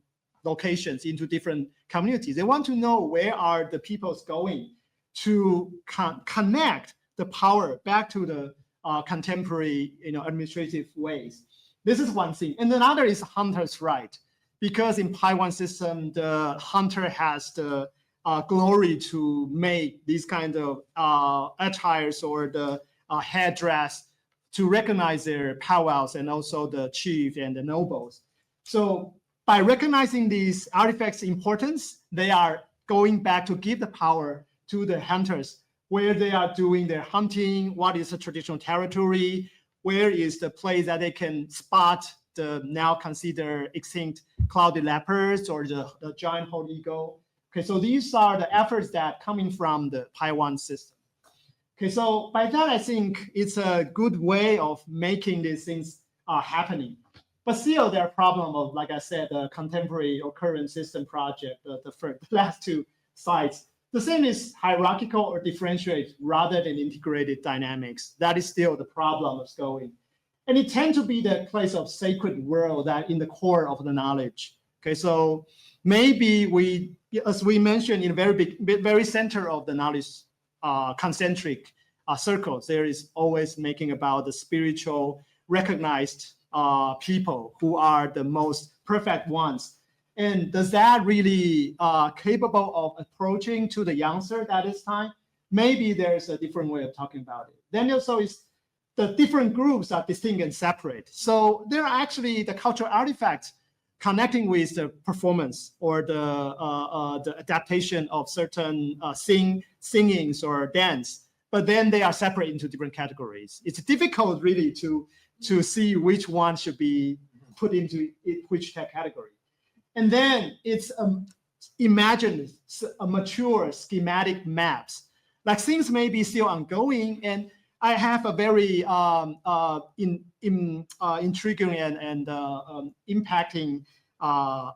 locations, into different communities. They want to know where are the peoples going to connect the power back to the contemporary, administrative ways. This is one thing. And another is hunter's right. Because in Taiwan system, the hunter has the glory to make these kind of attires or the headdress to recognize their powwows and also the chief and the nobles. So by recognizing these artifacts' importance, they are going back to give the power to the hunters, where they are doing their hunting, what is the traditional territory, where is the place that they can spot the now considered extinct clouded leopards or the giant bald eagle. Okay, so these are the efforts that coming from the Taiwan system. Okay, so by that, I think it's a good way of making these things happening. But still, there are problems of, like I said, the contemporary or current system project, the last two sites. The same is hierarchical or differentiate rather than integrated dynamics. That is still the problem that's going. And it tends to be the place of sacred world that in the core of the knowledge. Okay, so maybe we, as we mentioned, in very center of the knowledge concentric circles, there is always making about the spiritual recognized people who are the most perfect ones. And does that really capable of approaching to the youngster at this time? Maybe there's a different way of talking about it. Then also is the different groups are distinct and separate. So there are actually the cultural artifacts connecting with the performance or the adaptation of certain singings or dance, but then they are separate into different categories. It's difficult really to see which one should be put into which category. And then it's imagine a mature schematic maps. Like things may be still ongoing, and I have a very intriguing and impacting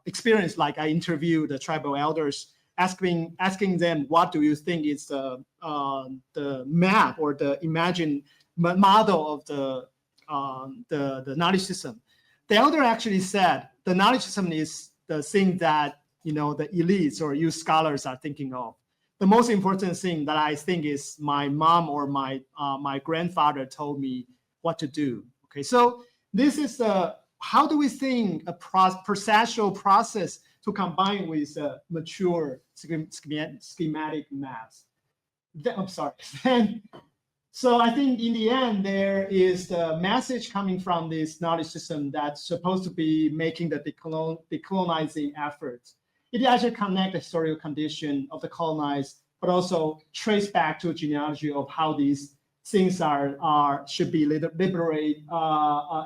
experience. Like I interviewed the tribal elders, asking them, what do you think is the map or the imagined model of the knowledge system? The elder actually said the knowledge system is the thing that the elites or youth scholars are thinking of. The most important thing that I think is my mom or my grandfather told me what to do. Okay, so this is how do we think a processual process to combine with mature schematic maps? I'm sorry. So I think in the end, there is the message coming from this knowledge system that's supposed to be making the decolonizing efforts. It actually connects the historical condition of the colonized, but also trace back to a genealogy of how these things should be elaborated or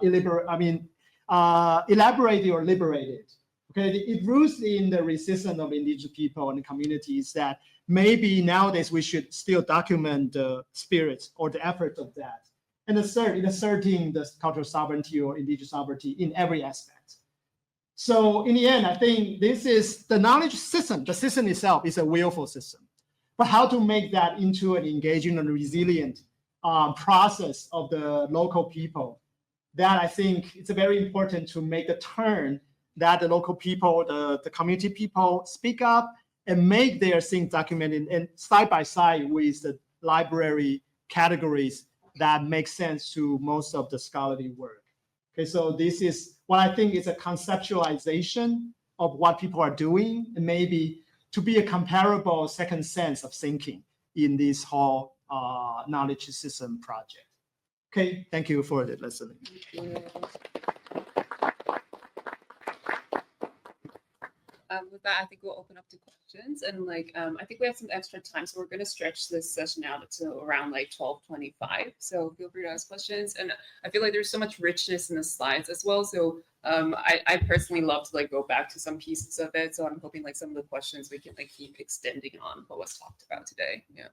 liberated. Okay, it roots in the resistance of indigenous people and communities that maybe nowadays we should still document the spirits or the efforts of that, and asserting the cultural sovereignty or indigenous sovereignty in every aspect. So in the end, I think this is the knowledge system. The system itself is a willful system, but how to make that into an engaging and resilient process of the local people, that I think it's very important to make the turn that the local people, the community people speak up and make their things documented and side by side with the library categories that make sense to most of the scholarly work. Okay, so this is what I think is a conceptualization of what people are doing, and maybe to be a comparable second sense of thinking in this whole knowledge system project. Okay, thank you for the listening. With that, I think we'll open up to questions, and I think we have some extra time, so we're going to stretch this session out to around 12:25. So feel free to ask questions, and I feel like there's so much richness in the slides as well. So I personally love to go back to some pieces of it. So I'm hoping some of the questions we can keep extending on what was talked about today. Yeah.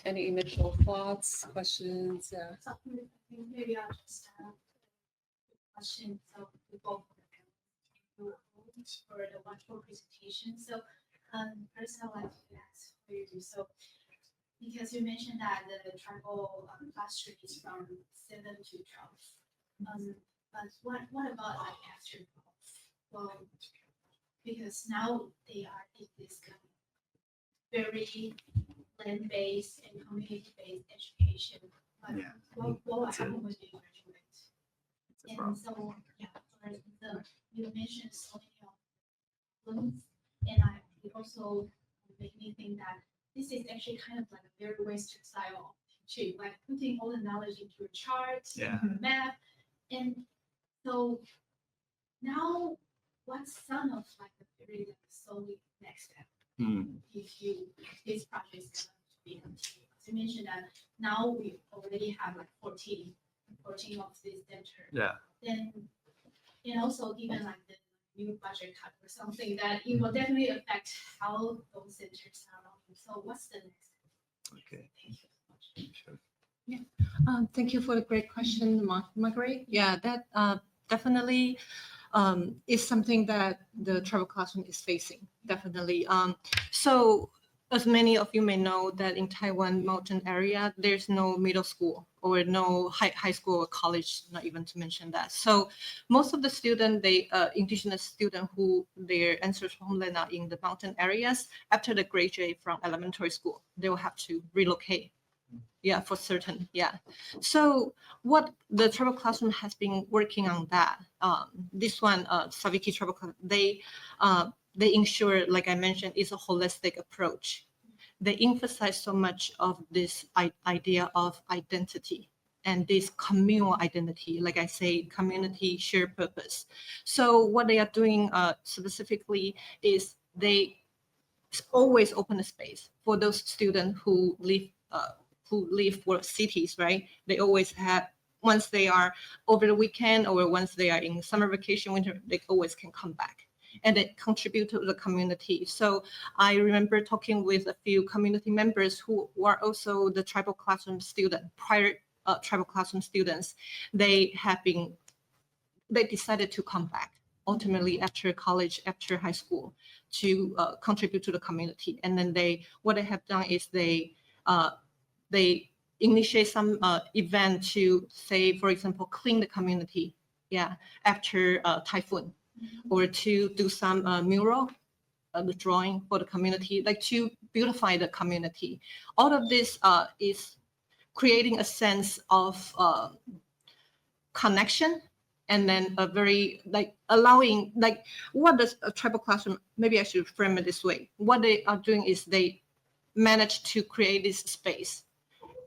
Any initial thoughts, questions? Yeah. So maybe I'll just question. So we both for the wonderful presentation. So first I'd like to ask for you. So because you mentioned that the tribal cluster is from 7 to 12. But what about after 12? Well, because now they are in this kind of very land-based and community-based education. But what will happen when they graduate? And so, you mentioned so many of problems, and it also made me think that this is actually kind of a very Western style of cheap, like putting all the knowledge into a chart, Yeah. map. And so now what's some of like the very like, solid next step if this project is going to be continued? You mentioned that now we already have like 14 of these centers. Yeah. Then, and also given like the new budget cut or something that it will definitely affect how those centers are running. So what's the next step? Okay. Thank you so much. Sure. Thank you for the great question, Margaret. Yeah, that definitely is something that the tribal classroom is facing, definitely. So as many of you may know that in Taiwan mountain area, there's no middle school or no high school or college, not even to mention that. So most of the students, indigenous students who their ancestral homeland are in the mountain areas, after they graduate from elementary school, they will have to relocate. Yeah, for certain. Yeah. So what the tribal classroom has been working on that. This one, Saviki tribal classroom, they ensure, like I mentioned, it's a holistic approach. They emphasize so much of this idea of identity and this communal identity, like I say, community shared purpose. So what they are doing specifically is they always open a space for those students who live for cities, right? They always have, once they are over the weekend or once they are in summer vacation, winter, they always can come back and they contribute to the community. So I remember talking with a few community members who were also the tribal classroom student, prior tribal classroom students. They decided to come back ultimately after college, after high school, to contribute to the community. And then what they have done is they initiate some event to say, for example, clean the community, after typhoon, or to do some mural, the drawing for the community, like to beautify the community. All of this is creating a sense of connection, and then a very allowing, what does a tribal classroom, maybe I should frame it this way. What they are doing is they manage to create this space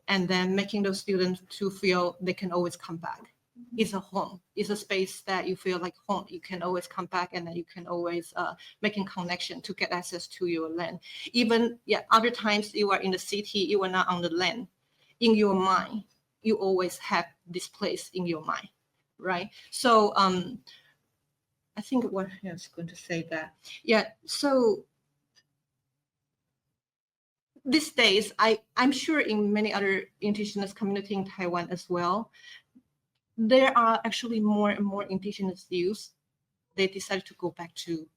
and then making those students to feel they can always come back. It's a home. It's a space that you feel like home. You can always come back, and then you can always making connection to get access to your land. Even other times you are in the city, you are not on the land. In your mind, you always have this place in your mind, right? So I think what I was going to say that, so these days, I'm sure in many other indigenous community in Taiwan as well, there are actually more and more indigenous youth. They decided to go back to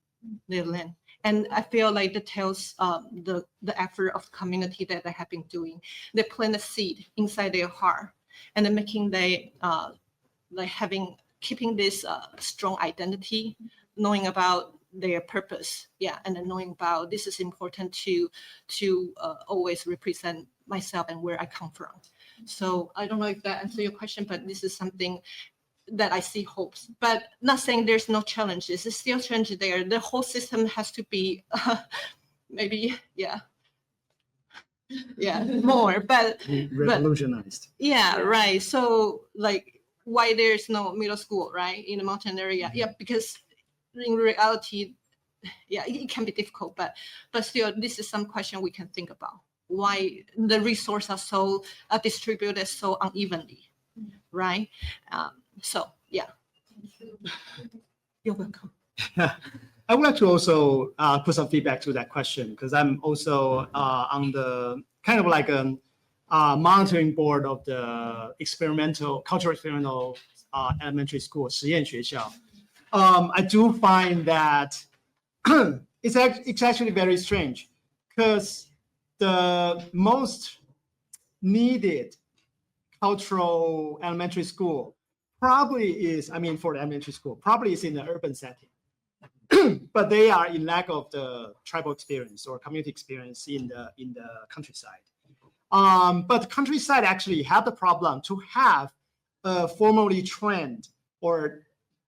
their land. And I feel like that tells the effort of the community that they have been doing. They plant a seed inside their heart, and then making keeping this strong identity, knowing about their purpose, and then knowing about this is important to always represent myself and where I come from. So I don't know if that answers your question, but this is something that I see hopes, but not saying there's no challenges. There's still challenges there. The whole system has to be maybe more, but revolutionized. Right. So why there's no middle school, right, in the mountain area? Because in reality, it can be difficult, but still, this is some question we can think about. Why the resources are so distributed so unevenly, right? So you're welcome. I would like to also put some feedback to that question, because I'm also on the kind of like a monitoring board of the cultural experimental elementary school, 实验学校. I do find that it's actually very strange, because the most needed cultural elementary school probably is, for the elementary school, probably is in the urban setting. But they are in lack of the tribal experience or community experience in the countryside. But the countryside actually have the problem to have a formally trained or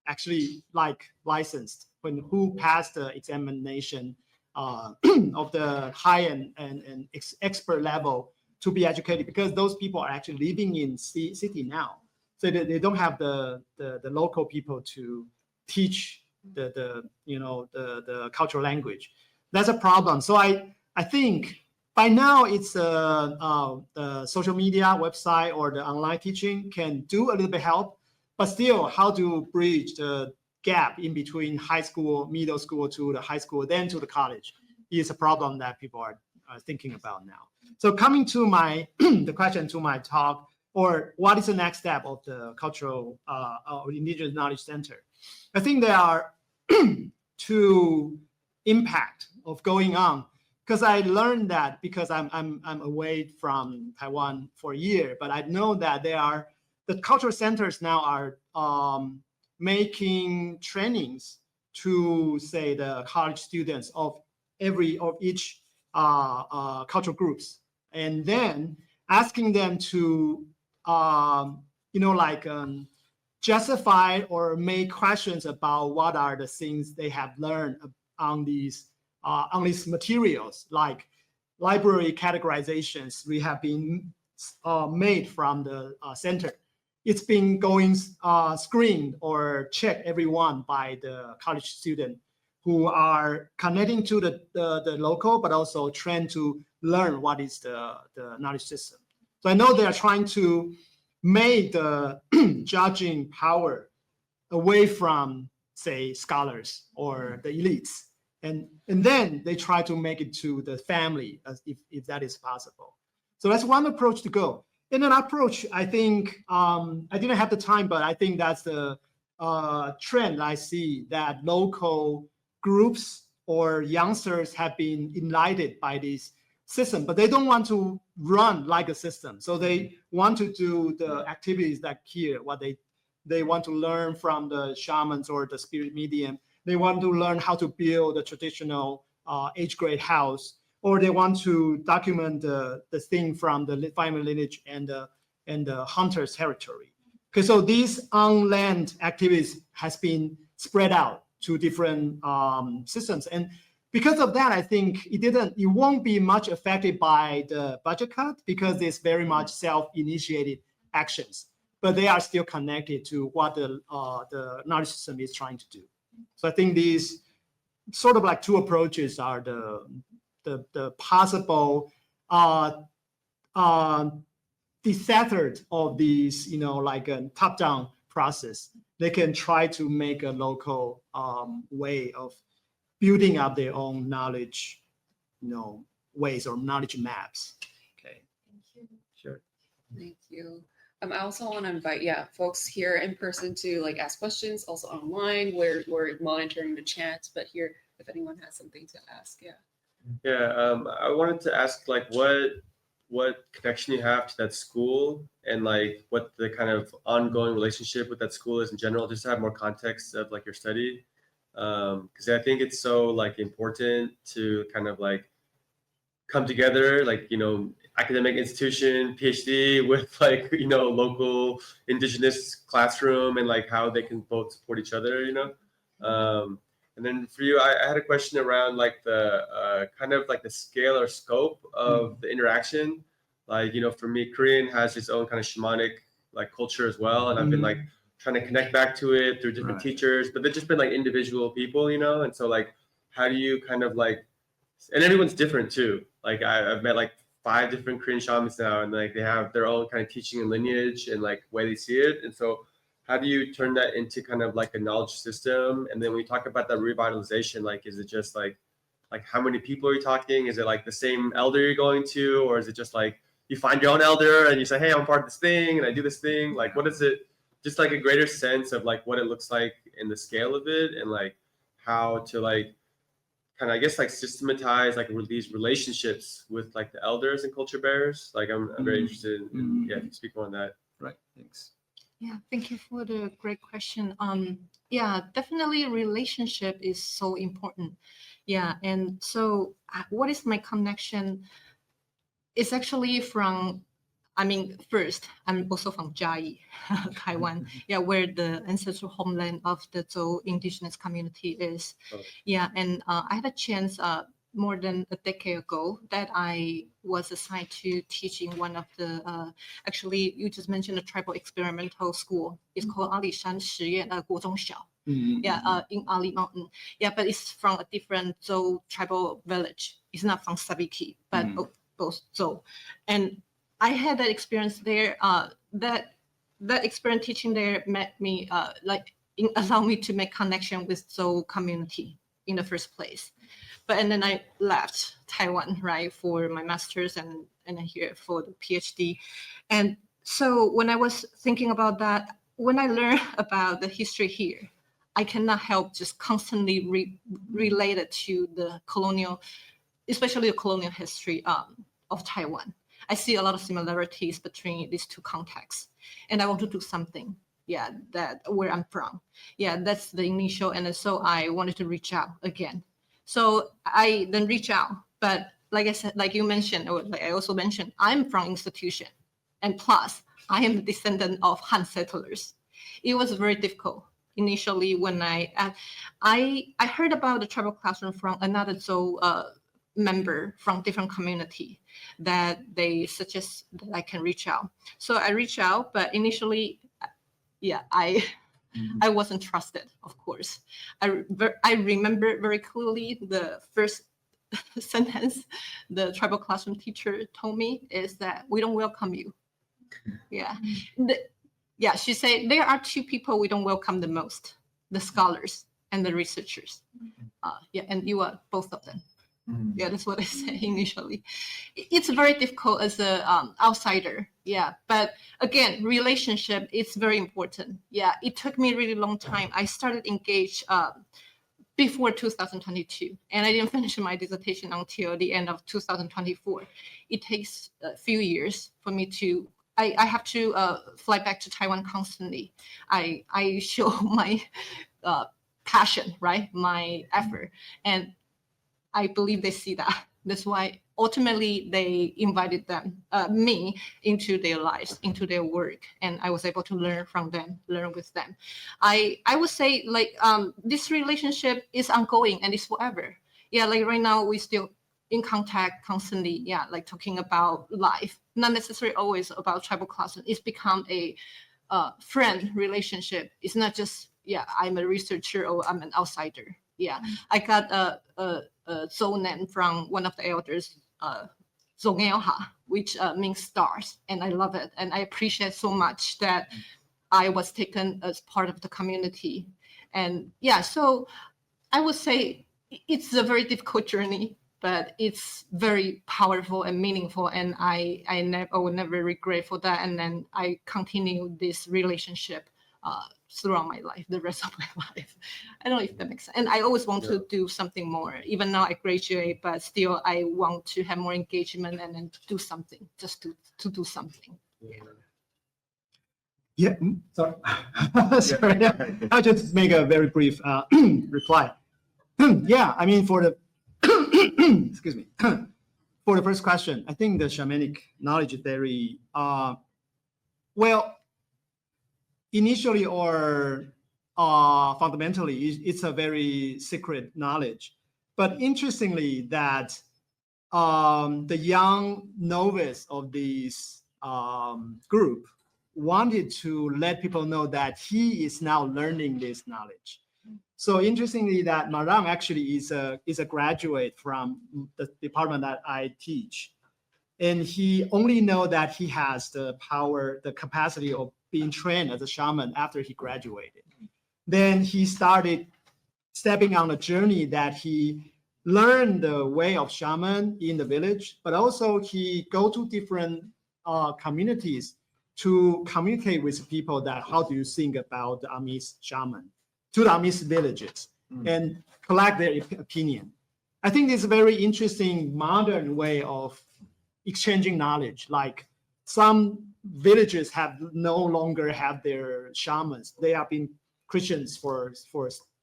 actually licensed who passed the examination of the high and expert level to be educated because those people are actually living in city now. So they don't have the local people to teach the cultural language. That's a problem. So I think by now it's the social media website or the online teaching can do a little bit help, but still how to bridge the gap in between high school, middle school to the high school, then to the college is a problem that people are thinking about now. So coming to the question to my talk, or what is the next step of the cultural Indigenous Knowledge Center? I think there are two impact of going on, because I learned that because I'm away from Taiwan for a year, but I know that the cultural centers now are making trainings to say the college students of each cultural groups, and then asking them to justify or make questions about what are the things they have learned on these materials, like library categorizations we have been made from the center. It's been going screened or checked every one by the college student who are connecting to the local, but also trained to learn what is the knowledge system. So I know they are trying to make the judging power away from, say, scholars or the elites. And then they try to make it to the family, if that is possible. So that's one approach to go. And an approach, I think, I didn't have the time, but I think that's the trend I see, that local groups or youngsters have been enlightened by this system, but they don't want to run like a system. So they want to do the activities that here, what they want to learn from the shamans or the spirit medium. They want to learn how to build a traditional age grade house, or they want to document the thing from the family lineage and the hunter's territory. Okay, so these on-land activities has been spread out to different systems, and because of that, I think it won't be much affected by the budget cut, because it's very much self-initiated actions, but they are still connected to what the knowledge system is trying to do. So I think these sort of like two approaches are the possible decethod of these, like a top-down process. They can try to make a local way of building up their own knowledge, ways or knowledge maps. Okay. Thank you. Sure. Thank you. I also want to invite, folks here in person to ask questions, also online. We're monitoring the chat, but here, if anyone has something to ask, I wanted to ask what connection you have to that school, and what the kind of ongoing relationship with that school is in general, just to have more context of your study. Because I think it's so important to kind of come together, academic institution, PhD with local indigenous classroom, and how they can both support each other, And then for you, I had a question around the kind of the scale or scope of the interaction. For me, Korean has its own kind of shamanic culture as well, and I've been trying to connect back to it through different teachers, but they've just been individual people, and so how do you kind of and everyone's different too. I've met 5 different Korean shamans now, and they have their own kind of teaching and lineage and way they see it. And so how do you turn that into kind of a knowledge system? And then when you talk about that revitalization, is it just how many people are you talking? Is it the same elder you're going to, or is it just you find your own elder and you say, hey, I'm part of this thing and I do this thing? What is it? Just a greater sense of what it looks like in the scale of it, and how to kind of, I guess, systematize these relationships with the elders and culture bearers. I'm very interested in if you speak more on that. Right. Thanks. Yeah, thank you for the great question. Yeah, definitely relationship is so important. Yeah, and so what is my connection? It's actually from, first, I'm also from Jiu-Yu, Taiwan, where the ancestral homeland of the Zhou indigenous community is. Oh. Yeah, and I had a chance more than a decade ago that I was assigned to teaching one of the, actually, you just mentioned a tribal experimental school. It's called Alishan 实验国中小. Yeah, in Ali Mountain. Yeah, but it's from a different Zhou tribal village. It's not from Sabiki, but both Zhou. And I had that experience there. That experience teaching there made me allow me to make connection with Zhou community in the first place. And then I left Taiwan, right, for my master's and here for the PhD. And so when I was thinking about that, when I learned about the history here, I cannot help just constantly relate it to the colonial, especially the colonial history of Taiwan. I see a lot of similarities between these two contexts, and I want to do something. Yeah, that where I'm from. Yeah, that's the initial, and so I wanted to reach out again. So I then reach out, but like I said, like you mentioned, or like I also mentioned, I'm from institution, and plus I am the descendant of Han settlers. It was very difficult initially when I heard about the tribal classroom from another Zhou member from different community that they suggest that I can reach out. So I reached out, but initially, yeah, I wasn't trusted, of course. I remember very clearly the first sentence the tribal classroom teacher told me is that we don't welcome you. Yeah. Yeah, she said there are two people we don't welcome the most, the scholars and the researchers. Yeah, and you are both of them. Yeah, that's what I said initially. It's very difficult as an outsider. Yeah, but again, relationship is very important. Yeah, it took me a really long time. I started engaged before 2022, and I didn't finish my dissertation until the end of 2024. It takes a few years for me to. I have to fly back to Taiwan constantly. I show my passion, right, my effort, and I believe they see that. That's why ultimately they invited me into their lives, into their work, and I was able to learn from them, learn with them. I would say like this relationship is ongoing and it's forever. Yeah, like right now we still in contact constantly. Yeah, like talking about life, not necessarily always about tribal classroom. It's become a friend relationship. It's not just I'm a researcher or I'm an outsider. Yeah, I got a Zhou name from one of the elders, Zongelha, which means stars, and I love it, and I appreciate so much that I was taken as part of the community, and yeah, so I would say it's a very difficult journey, but it's very powerful and meaningful, and I will never regret for that, and then I continue this relationship throughout my life, the rest of my life. I don't know if that makes sense. And I always want to do something more. Even now I graduate, but still I want to have more engagement and then do something, just to do something. Yeah, sorry. Sorry, I'll just make a very brief reply. Yeah, I mean, for the, excuse me, for the first question, I think the shamanic knowledge theory, well, initially or fundamentally, it's a very secret knowledge. But interestingly, that the young novice of this group wanted to let people know that he is now learning this knowledge. So interestingly, that Maram actually is a graduate from the department that I teach. And he only know that he has the power, the capacity of being trained as a shaman after he graduated. Then he started stepping on a journey that he learned the way of shaman in the village, but also he go to different communities to communicate with people that how do you think about the Amis shaman, to the Amis villages and collect their opinion. I think it's a very interesting modern way of exchanging knowledge. Like some villages have no longer have their shamans. They have been Christians for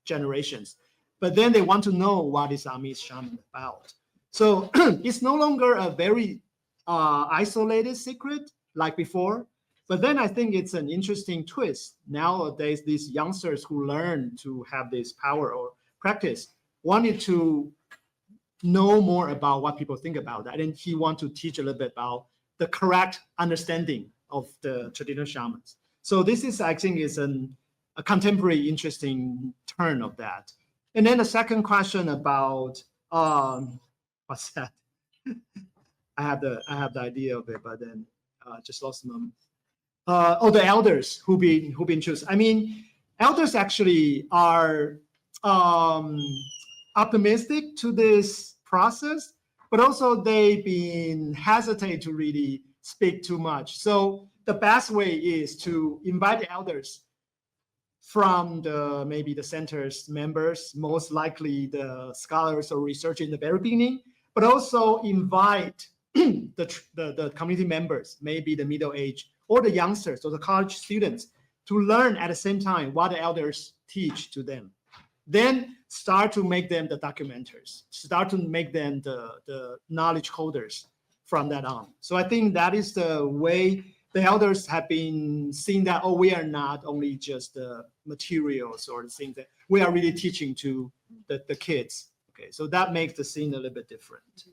generations, but then they want to know what is Amis shaman about. So it's no longer a very isolated secret like before. But then I think it's an interesting twist. Nowadays, these youngsters who learn to have this power or practice wanted to know more about what people think about that. And he wants to teach a little bit about the correct understanding of the traditional shamans. So this is, I think, is a contemporary interesting turn of that. And then the second question about what's that? I have the idea of it, but then just lost the moment. The elders who been chosen. I mean, elders actually are optimistic to this process, but also they've been hesitant to really speak too much. So the best way is to invite the elders from maybe the center's members, most likely the scholars or researchers in the very beginning, but also invite the community members, maybe the middle age or the youngsters or the college students, to learn at the same time what the elders teach to them. Then start to make them the documenters, start to make them the knowledge holders from that on. So I think that is the way the elders have been seeing that, oh, we are not only just the materials or the things that we are really teaching to the kids. Okay, so that makes the scene a little bit different.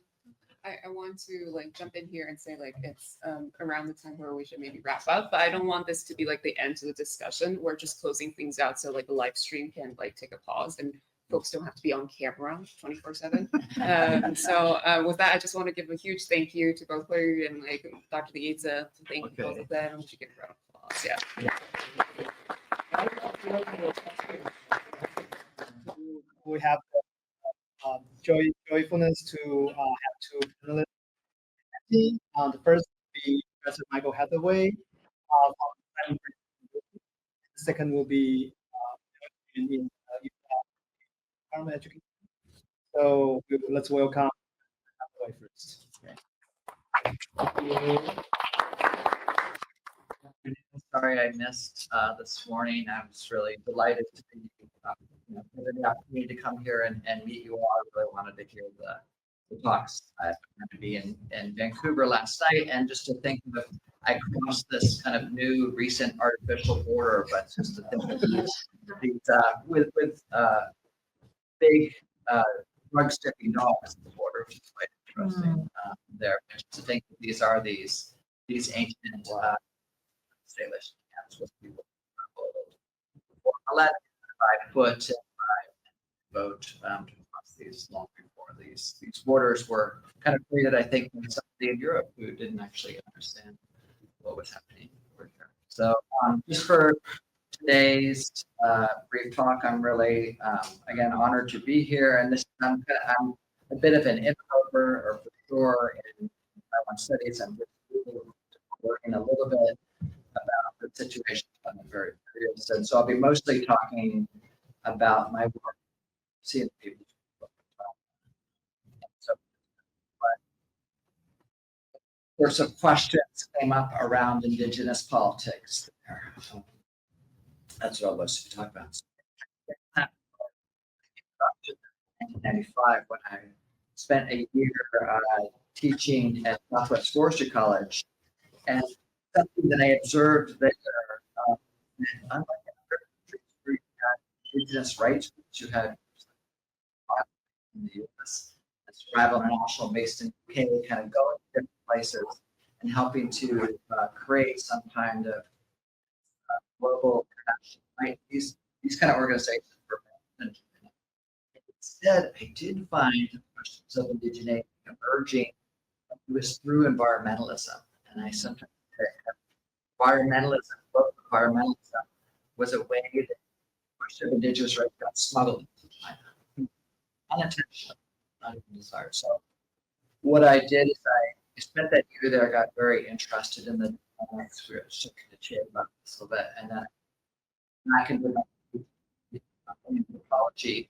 I want to like jump in here and say like it's around the time where we should maybe wrap up, but I don't want this to be like the end to the discussion. We're just closing things out so like the live stream can like take a pause and folks don't have to be on camera 24/7. So with that, I just want to give a huge thank you to both Huiyu and like Dr. Yi-tze. Thank both of them. We should give a round of applause. Yeah. We have joyfulness to have two panelists. The first will be Professor Michael Hathaway. The second will be in Department of Education. So let's welcome Hathaway first. Sorry I missed this morning. I was really delighted to be given the opportunity to come here and meet you all. I really wanted to hear the talks. I happened to be in Vancouver last night, and just to think that I crossed this kind of new recent artificial border, but just to think of these with big drug-sniffing dogs at the border, which is quite interesting there. And just to think that these are these ancient Salish camps with people 11 5 foot and 5 boat to cross these long before these borders were kind of created, I think, by somebody in Europe who didn't actually understand what was happening over here. So just for today's brief talk, I'm really again honored to be here, and this I'm a bit of an interloper or for sure in Taiwan studies. I'm just working a little bit about the situation on the very periods. And so I'll be mostly talking about my work, seeing people. So, there's some questions came up around Indigenous politics there. That's what I'll mostly talk about. In 1995, when I spent a year teaching at Northwest Forestry College, and something that I observed there, unlike other countries where you had Indigenous rights groups, you had in the U.S. as tribal and national based in the UK, kind of going to different places and helping to create some kind of global international right. These kind of organizations were mentioned. Instead, I did find questions of indigeneity emerging. It was through environmentalism, and I sometimes environmentalism was a way that question of Indigenous rights got smuggled into China, unintentionally, not even desired. So what I did is I spent that year there. I got very interested in the dynamics. We were talking to Jay about this a little bit, and then I can do my anthropology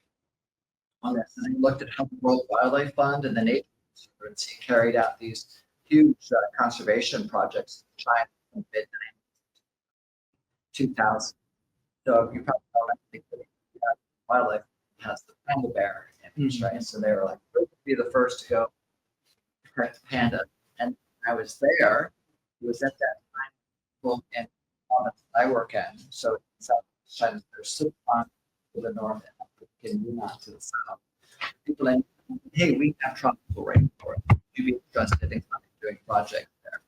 on this, and I looked at how the World Wildlife Fund and the Nature Conservancy carried out these huge conservation projects in China in the mid-2000s. So you probably know that wildlife has the panda bear image, right? So they were like, we're going to be the first to go protect the panda. And I was there. It was at that time in province I work in. So in South China, there's Sichuan to the north and Yunnan to the south. People in hey, we have tropical rainforest. Would you be interested in doing projects there?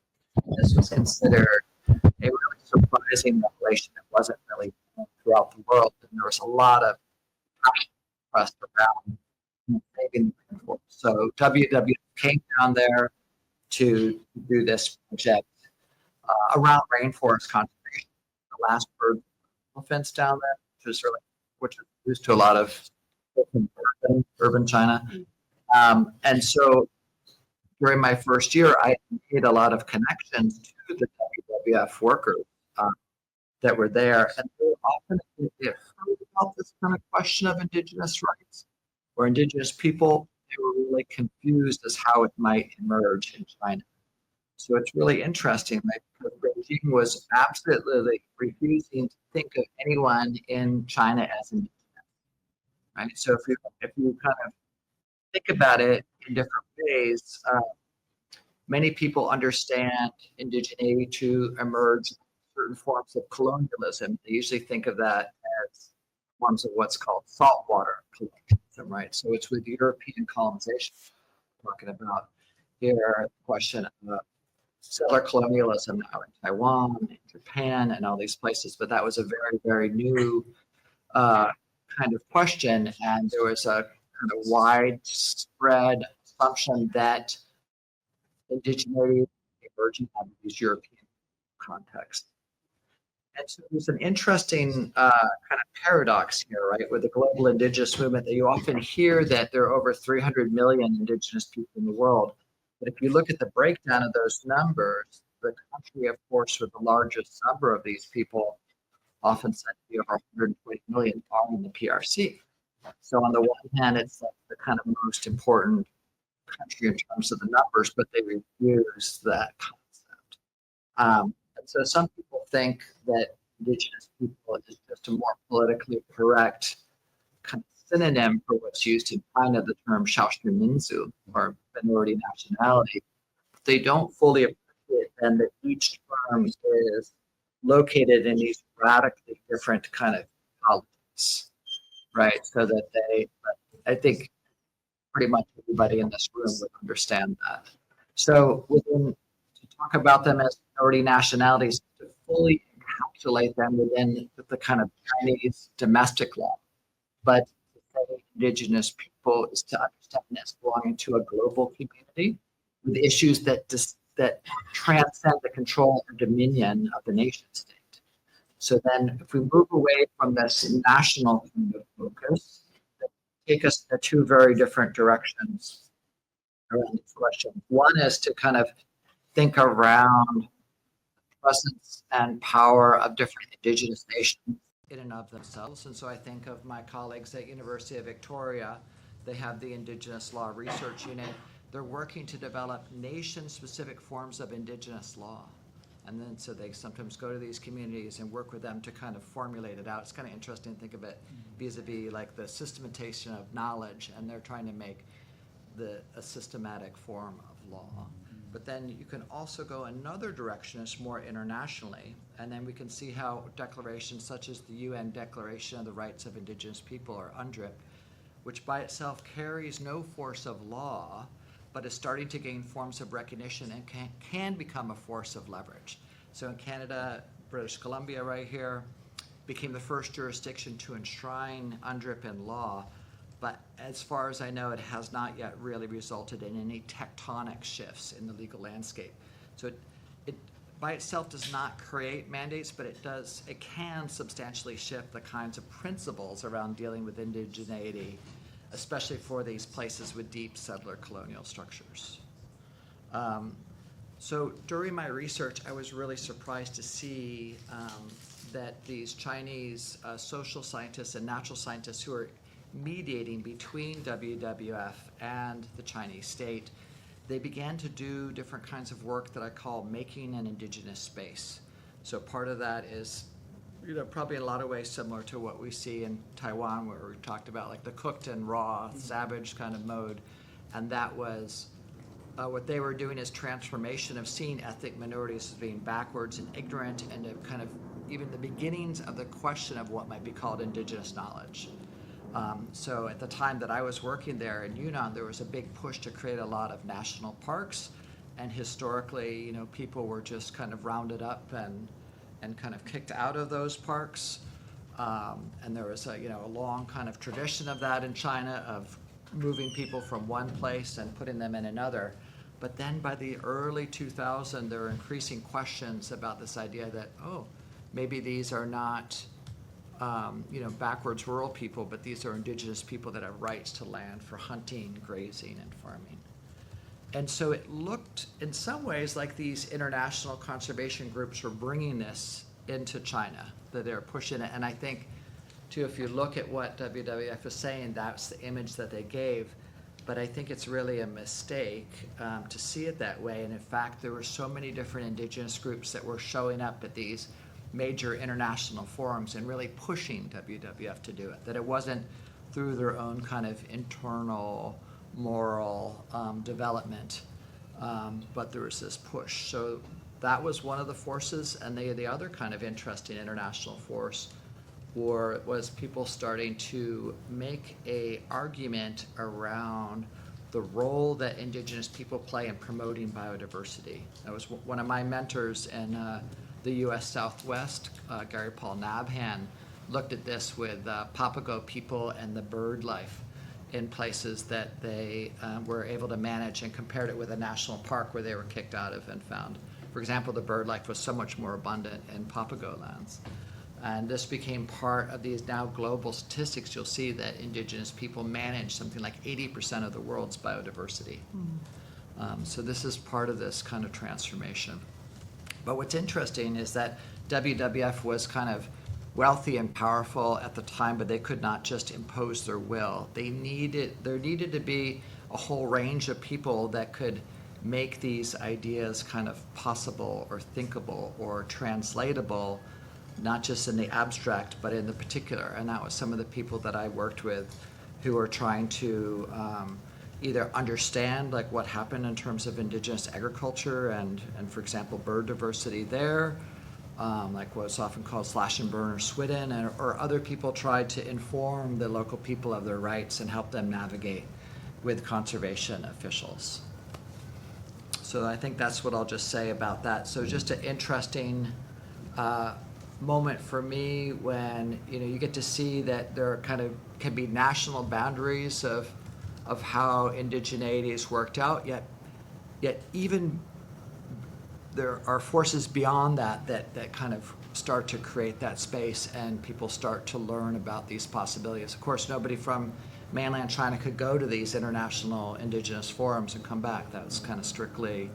And this was considered a really surprising revelation that wasn't really known throughout the world. And there was a lot of passion pressed around saving the rainforest. So WW came down there to do this project around rainforest conservation. The last bird fence down there, which is used to a lot of urban China. And so during my first year, I made a lot of connections to the WWF workers that were there. And they often heard about this kind of question of Indigenous rights or Indigenous people. They were really confused as how it might emerge in China. So it's really interesting, right? Because Beijing was absolutely refusing to think of anyone in China as Indigenous, right? So if you kind of think about it in different ways, many people understand indigeneity to emerge certain forms of colonialism. They usually think of that as forms of what's called saltwater colonialism, right? So it's with European colonization, talking about here the question of settler colonialism now in Taiwan, in Japan, and all these places. But that was a very, very new kind of question, and there was a kind of widespread assumption that indigeneity emerging out of these European contexts. And so there's an interesting kind of paradox here, right, with the global indigenous movement, that you often hear that there are over 300 million indigenous people in the world. But if you look at the breakdown of those numbers, the country, of course, with the largest number of these people, often said to be over 120 million, are in the PRC. So on the one hand, it's like the kind of most important country in terms of the numbers, but they refuse that concept. And so some people think that indigenous people is just a more politically correct kind of synonym for what's used in China, the term 少数民族, or minority nationality. They don't fully appreciate then that each term is located in these radically different kind of politics, right? So that I think pretty much everybody in this room would understand that. So to talk about them as minority nationalities, to fully encapsulate them within the kind of Chinese domestic law, but to say indigenous people is to understand as belonging to a global community with issues that transcend the control or dominion of the nation state. So then if we move away from this national kind of focus, take us in two very different directions around this question. One is to kind of think around the presence and power of different indigenous nations in and of themselves. And so I think of my colleagues at University of Victoria. They have the Indigenous Law Research Unit. They're working to develop nation-specific forms of indigenous law. And then so they sometimes go to these communities and work with them to kind of formulate it out. It's kind of interesting to think of it vis-a-vis like the systematization of knowledge, and they're trying to make a systematic form of law. But then you can also go another direction, it's more internationally, and then we can see how declarations such as the UN Declaration of the Rights of Indigenous People, or UNDRIP, which by itself carries no force of law, but is starting to gain forms of recognition and can become a force of leverage. So in Canada, British Columbia right here became the first jurisdiction to enshrine UNDRIP in law, but as far as I know, it has not yet really resulted in any tectonic shifts in the legal landscape. So it by itself does not create mandates, but it can substantially shift the kinds of principles around dealing with indigeneity, especially for these places with deep settler colonial structures. So during my research, I was really surprised to see that these Chinese social scientists and natural scientists who are mediating between WWF and the Chinese state, they began to do different kinds of work that I call making an indigenous space. So part of that is, probably in a lot of ways similar to what we see in Taiwan, where we talked about like the cooked and raw, savage kind of mode. And that was, what they were doing is transformation of seeing ethnic minorities as being backwards and ignorant, and kind of even the beginnings of the question of what might be called indigenous knowledge. So at the time that I was working there in Yunnan, there was a big push to create a lot of national parks. And historically, you know, people were just kind of rounded up and kind of kicked out of those parks. And there was a, you know, a long kind of tradition of that in China, of moving people from one place and putting them in another. But then by the early 2000s, there were increasing questions about this idea that, oh, maybe these are not, you know, backwards rural people, but these are indigenous people that have rights to land for hunting, grazing, and farming. And so it looked in some ways like these international conservation groups were bringing this into China, that they're pushing it. And I think, too, if you look at what WWF is saying, that's the image that they gave. But I think it's really a mistake to see it that way. And in fact, there were so many different indigenous groups that were showing up at these major international forums and really pushing WWF to do it, that it wasn't through their own kind of internal moral development, but there was this push. So that was one of the forces, and the other kind of interesting international force was people starting to make a argument around the role that indigenous people play in promoting biodiversity. That was one of my mentors in the U.S. Southwest, Gary Paul Nabhan, looked at this with Papago people and the bird life in places that they were able to manage, and compared it with a national park where they were kicked out of, and found, for example, the bird life was so much more abundant in Papago lands. And this became part of these now global statistics. You'll see that indigenous people manage something like 80% of the world's biodiversity. So this is part of this kind of transformation. But what's interesting is that WWF was kind of wealthy and powerful at the time, but they could not just impose their will. There needed to be a whole range of people that could make these ideas kind of possible or thinkable or translatable, not just in the abstract, but in the particular. And that was some of the people that I worked with who were trying to either understand like what happened in terms of indigenous agriculture and for example, bird diversity there, like what's often called slash and burn or swidden, or other people tried to inform the local people of their rights and help them navigate with conservation officials. So I think that's what I'll just say about that. So just an interesting moment for me when, you know, you get to see that there kind of can be national boundaries of how indigeneities worked out, yet even there are forces beyond that kind of start to create that space, and people start to learn about these possibilities. Of course, nobody from mainland China could go to these international indigenous forums and come back. That was kind of strictly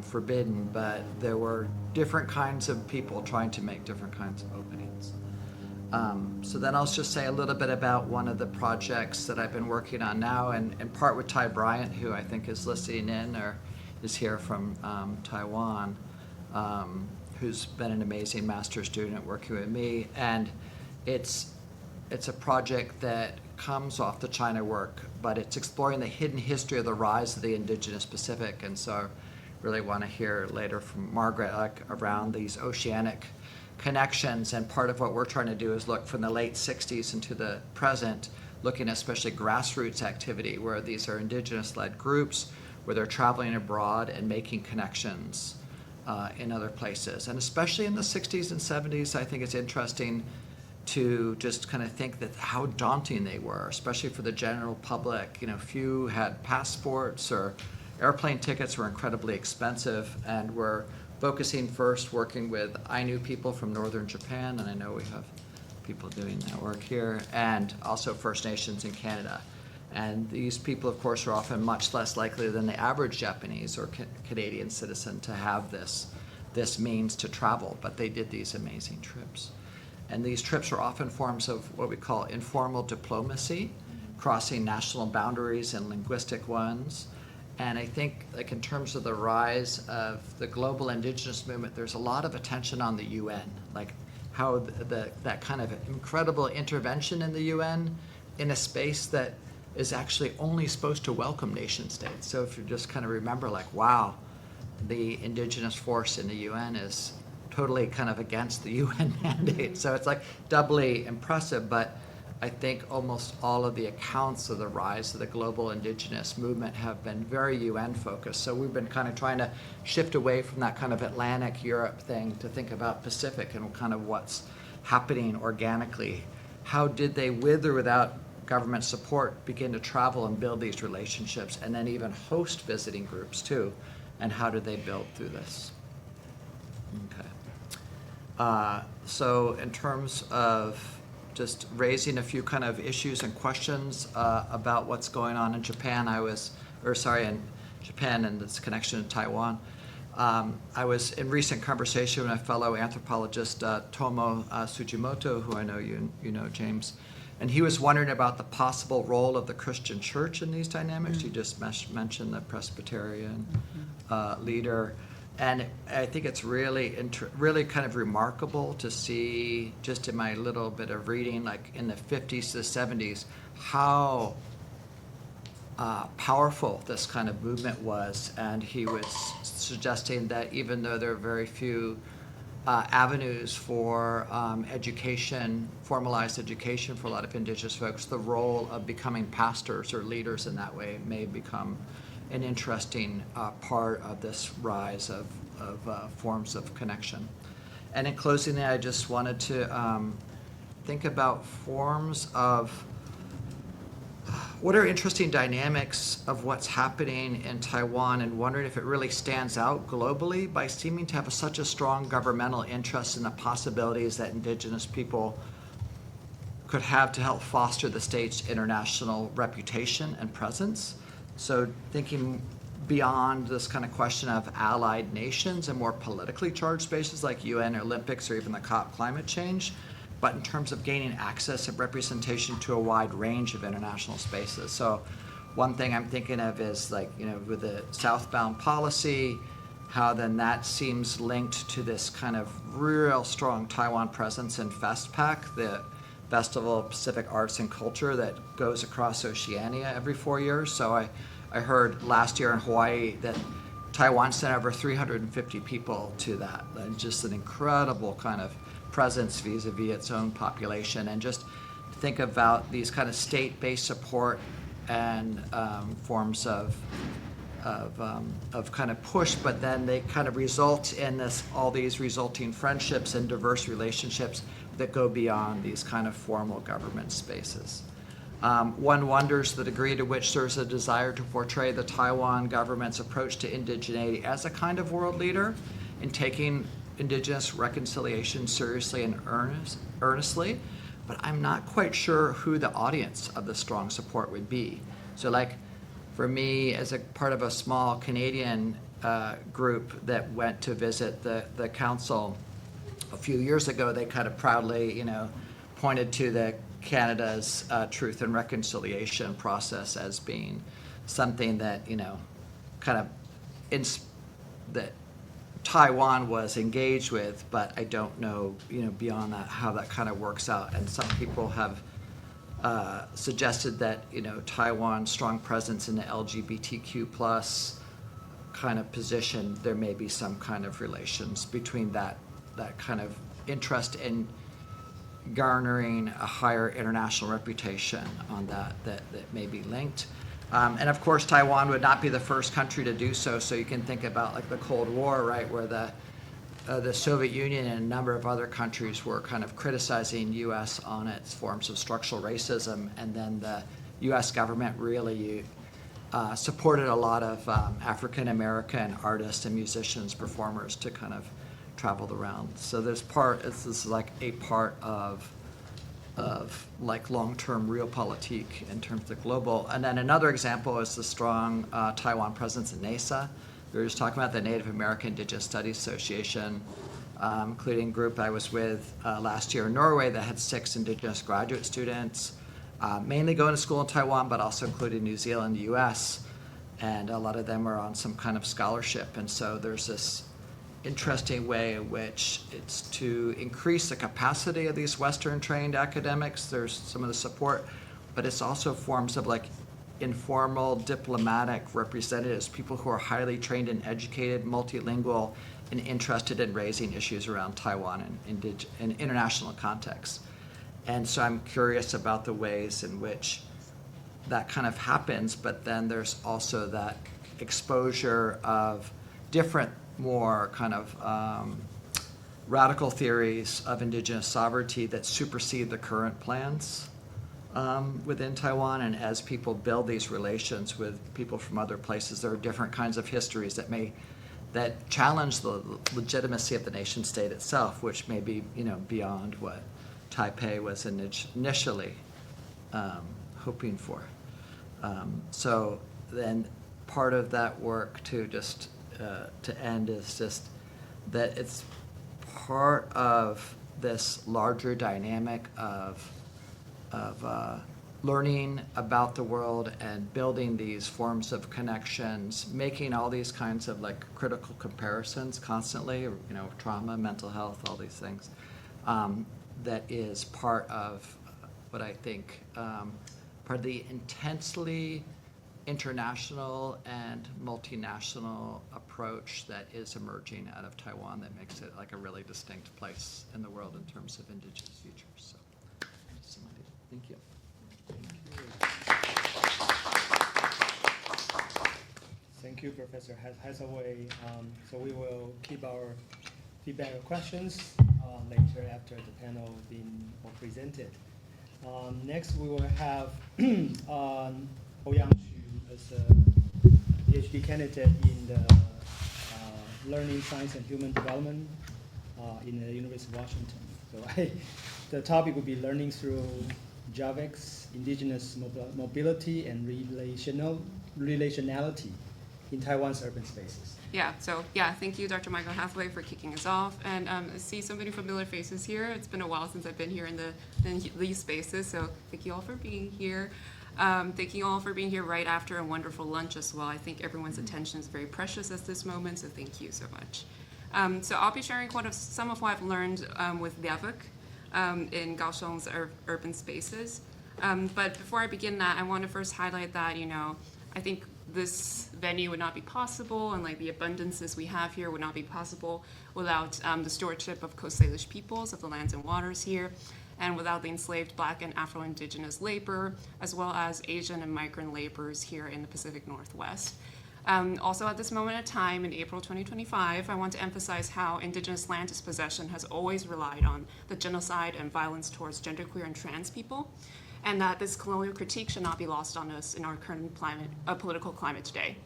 forbidden, but there were different kinds of people trying to make different kinds of openings. So then I'll just say a little bit about one of the projects that I've been working on now, and in part with Ty Bryant, who I think is listening in or is here from Taiwan, who's been an amazing master's student working with me. And it's a project that comes off the China work, but it's exploring the hidden history of the rise of the indigenous Pacific. And so I really want to hear later from Margaret around these oceanic connections. And part of what we're trying to do is look from the late 60s into the present, looking at especially grassroots activity, where these are indigenous-led groups, where they're traveling abroad and making connections in other places. And especially in the 60s and 70s, I think it's interesting to just kind of think that how daunting they were, especially for the general public. You know, few had passports, or airplane tickets were incredibly expensive, and we're focusing first working with Ainu people from northern Japan, and I know we have people doing that work here, and also First Nations in Canada. And these people, of course, are often much less likely than the average Japanese or Canadian citizen to have this means to travel, but they did these amazing trips. And these trips are often forms of what we call informal diplomacy, crossing national boundaries and linguistic ones. And I think, like, in terms of the rise of the global indigenous movement, there's a lot of attention on the UN, like how that kind of incredible intervention in the UN in a space that is actually only supposed to welcome nation states. So if you just kind of remember, like, wow, the indigenous force in the UN is totally kind of against the UN mandate. So it's like doubly impressive, but I think almost all of the accounts of the rise of the global indigenous movement have been very UN focused. So we've been kind of trying to shift away from that kind of Atlantic Europe thing to think about Pacific and kind of what's happening organically. How did they, with or without government support, begin to travel and build these relationships and then even host visiting groups too? And how did they build through this? Okay. So in terms of just raising a few kind of issues and questions about what's going on in Japan, in Japan and its connection to Taiwan. I was in recent conversation with a fellow anthropologist, Tomo Tsujimoto, who I know you know, James, and he was wondering about the possible role of the Christian church in these dynamics. You just mentioned the Presbyterian leader. And I think it's really kind of remarkable to see, just in my little bit of reading, like in the 50s to the 70s, how powerful this kind of movement was. And he was suggesting that even though there are very few avenues for education, formalized education for a lot of indigenous folks, the role of becoming pastors or leaders in that way may become an interesting part of this rise of forms of connection. And in closing, I just wanted to think about forms of what are interesting dynamics of what's happening in Taiwan, and wondering if it really stands out globally by seeming to have such a strong governmental interest in the possibilities that indigenous people could have to help foster the state's international reputation and presence. So thinking beyond this kind of question of allied nations and more politically charged spaces like UN Olympics or even the COP climate change, but in terms of gaining access and representation to a wide range of international spaces. So one thing I'm thinking of is, like, you know, with the southbound policy, how then that seems linked to this kind of real strong Taiwan presence in FestPac, the Festival of Pacific Arts and Culture that goes across Oceania every 4 years. So I heard last year in Hawaii that Taiwan sent over 350 people to that. And just an incredible kind of presence vis-a-vis its own population. And just think about these kind of state-based support and forms of kind of push, but then they kind of result in all these resulting friendships and diverse relationships that go beyond these kind of formal government spaces. One wonders the degree to which there's a desire to portray the Taiwan government's approach to indigeneity as a kind of world leader in taking indigenous reconciliation seriously and earnestly, but I'm not quite sure who the audience of the strong support would be. So, like, for me, as a part of a small Canadian group that went to visit the council a few years ago, they kind of proudly, you know, pointed to the Canada's Truth and Reconciliation process as being something that, you know, kind of that Taiwan was engaged with, but I don't know, you know, beyond that how that kind of works out. And some people have suggested that, you know, Taiwan's strong presence in the LGBTQ plus kind of position, there may be some kind of relations between that kind of interest in garnering a higher international reputation on that may be linked. And of course, Taiwan would not be the first country to do so. So you can think about, like, the Cold War, right, where the Soviet Union and a number of other countries were kind of criticizing U.S. on its forms of structural racism, and then the U.S. government really supported a lot of African American artists and musicians, performers, to kind of travel around. So this is like a part of like long-term realpolitik in terms of global. And then another example is the strong Taiwan presence in NASA. We were just talking about the Native American Indigenous Studies Association, including a group I was with last year in Norway that had 6 Indigenous graduate students, mainly going to school in Taiwan, but also including New Zealand, the US, and a lot of them are on some kind of scholarship. And so there's this interesting way in which it's to increase the capacity of these Western trained academics. There's some of the support, but it's also forms of, like, informal diplomatic representatives, people who are highly trained and educated, multilingual, and interested in raising issues around Taiwan in international contexts. And so I'm curious about the ways in which that kind of happens, but then there's also that exposure of different, more kind of radical theories of indigenous sovereignty that supersede the current plans within Taiwan. And as people build these relations with people from other places, there are different kinds of histories that challenge the legitimacy of the nation state itself, which may be, beyond what Taipei was initially hoping for. So then part of that work to end is just that it's part of this larger dynamic of learning about the world and building these forms of connections, making all these kinds of like critical comparisons constantly, trauma, mental health, all these things, that is part of what I think, part of the intensely international and multinational approach that is emerging out of Taiwan that makes it like a really distinct place in the world in terms of indigenous futures. So, thank you. Thank you, Professor Hathaway. So we will keep our feedback or questions later after the panel being presented. Next, we will have Yang-Hsun as a PhD candidate in the Learning, Science, and Human Development in the University of Washington. So the topic will be learning through JAVEX, indigenous mobility and relationality in Taiwan's urban spaces. Thank you, Dr. Michael Hathaway, for kicking us off. And I see so many familiar faces here. It's been a while since I've been here in these spaces, so thank you all for being here. Thank you all for being here right after a wonderful lunch as well. I think everyone's attention is very precious at this moment, so thank you so much. So I'll be sharing some of what I've learned with Liavuk in Kaohsiung's urban spaces. But before I begin that, I want to first highlight that, I think this venue would not be possible, and like the abundances we have here would not be possible without the stewardship of Coast Salish peoples of the lands and waters here, and without the enslaved Black and Afro-Indigenous labor, as well as Asian and migrant laborers here in the Pacific Northwest. Also at this moment in time, in April 2025, I want to emphasize how Indigenous land dispossession has always relied on the genocide and violence towards genderqueer and trans people, and that this colonial critique should not be lost on us in our current political climate today.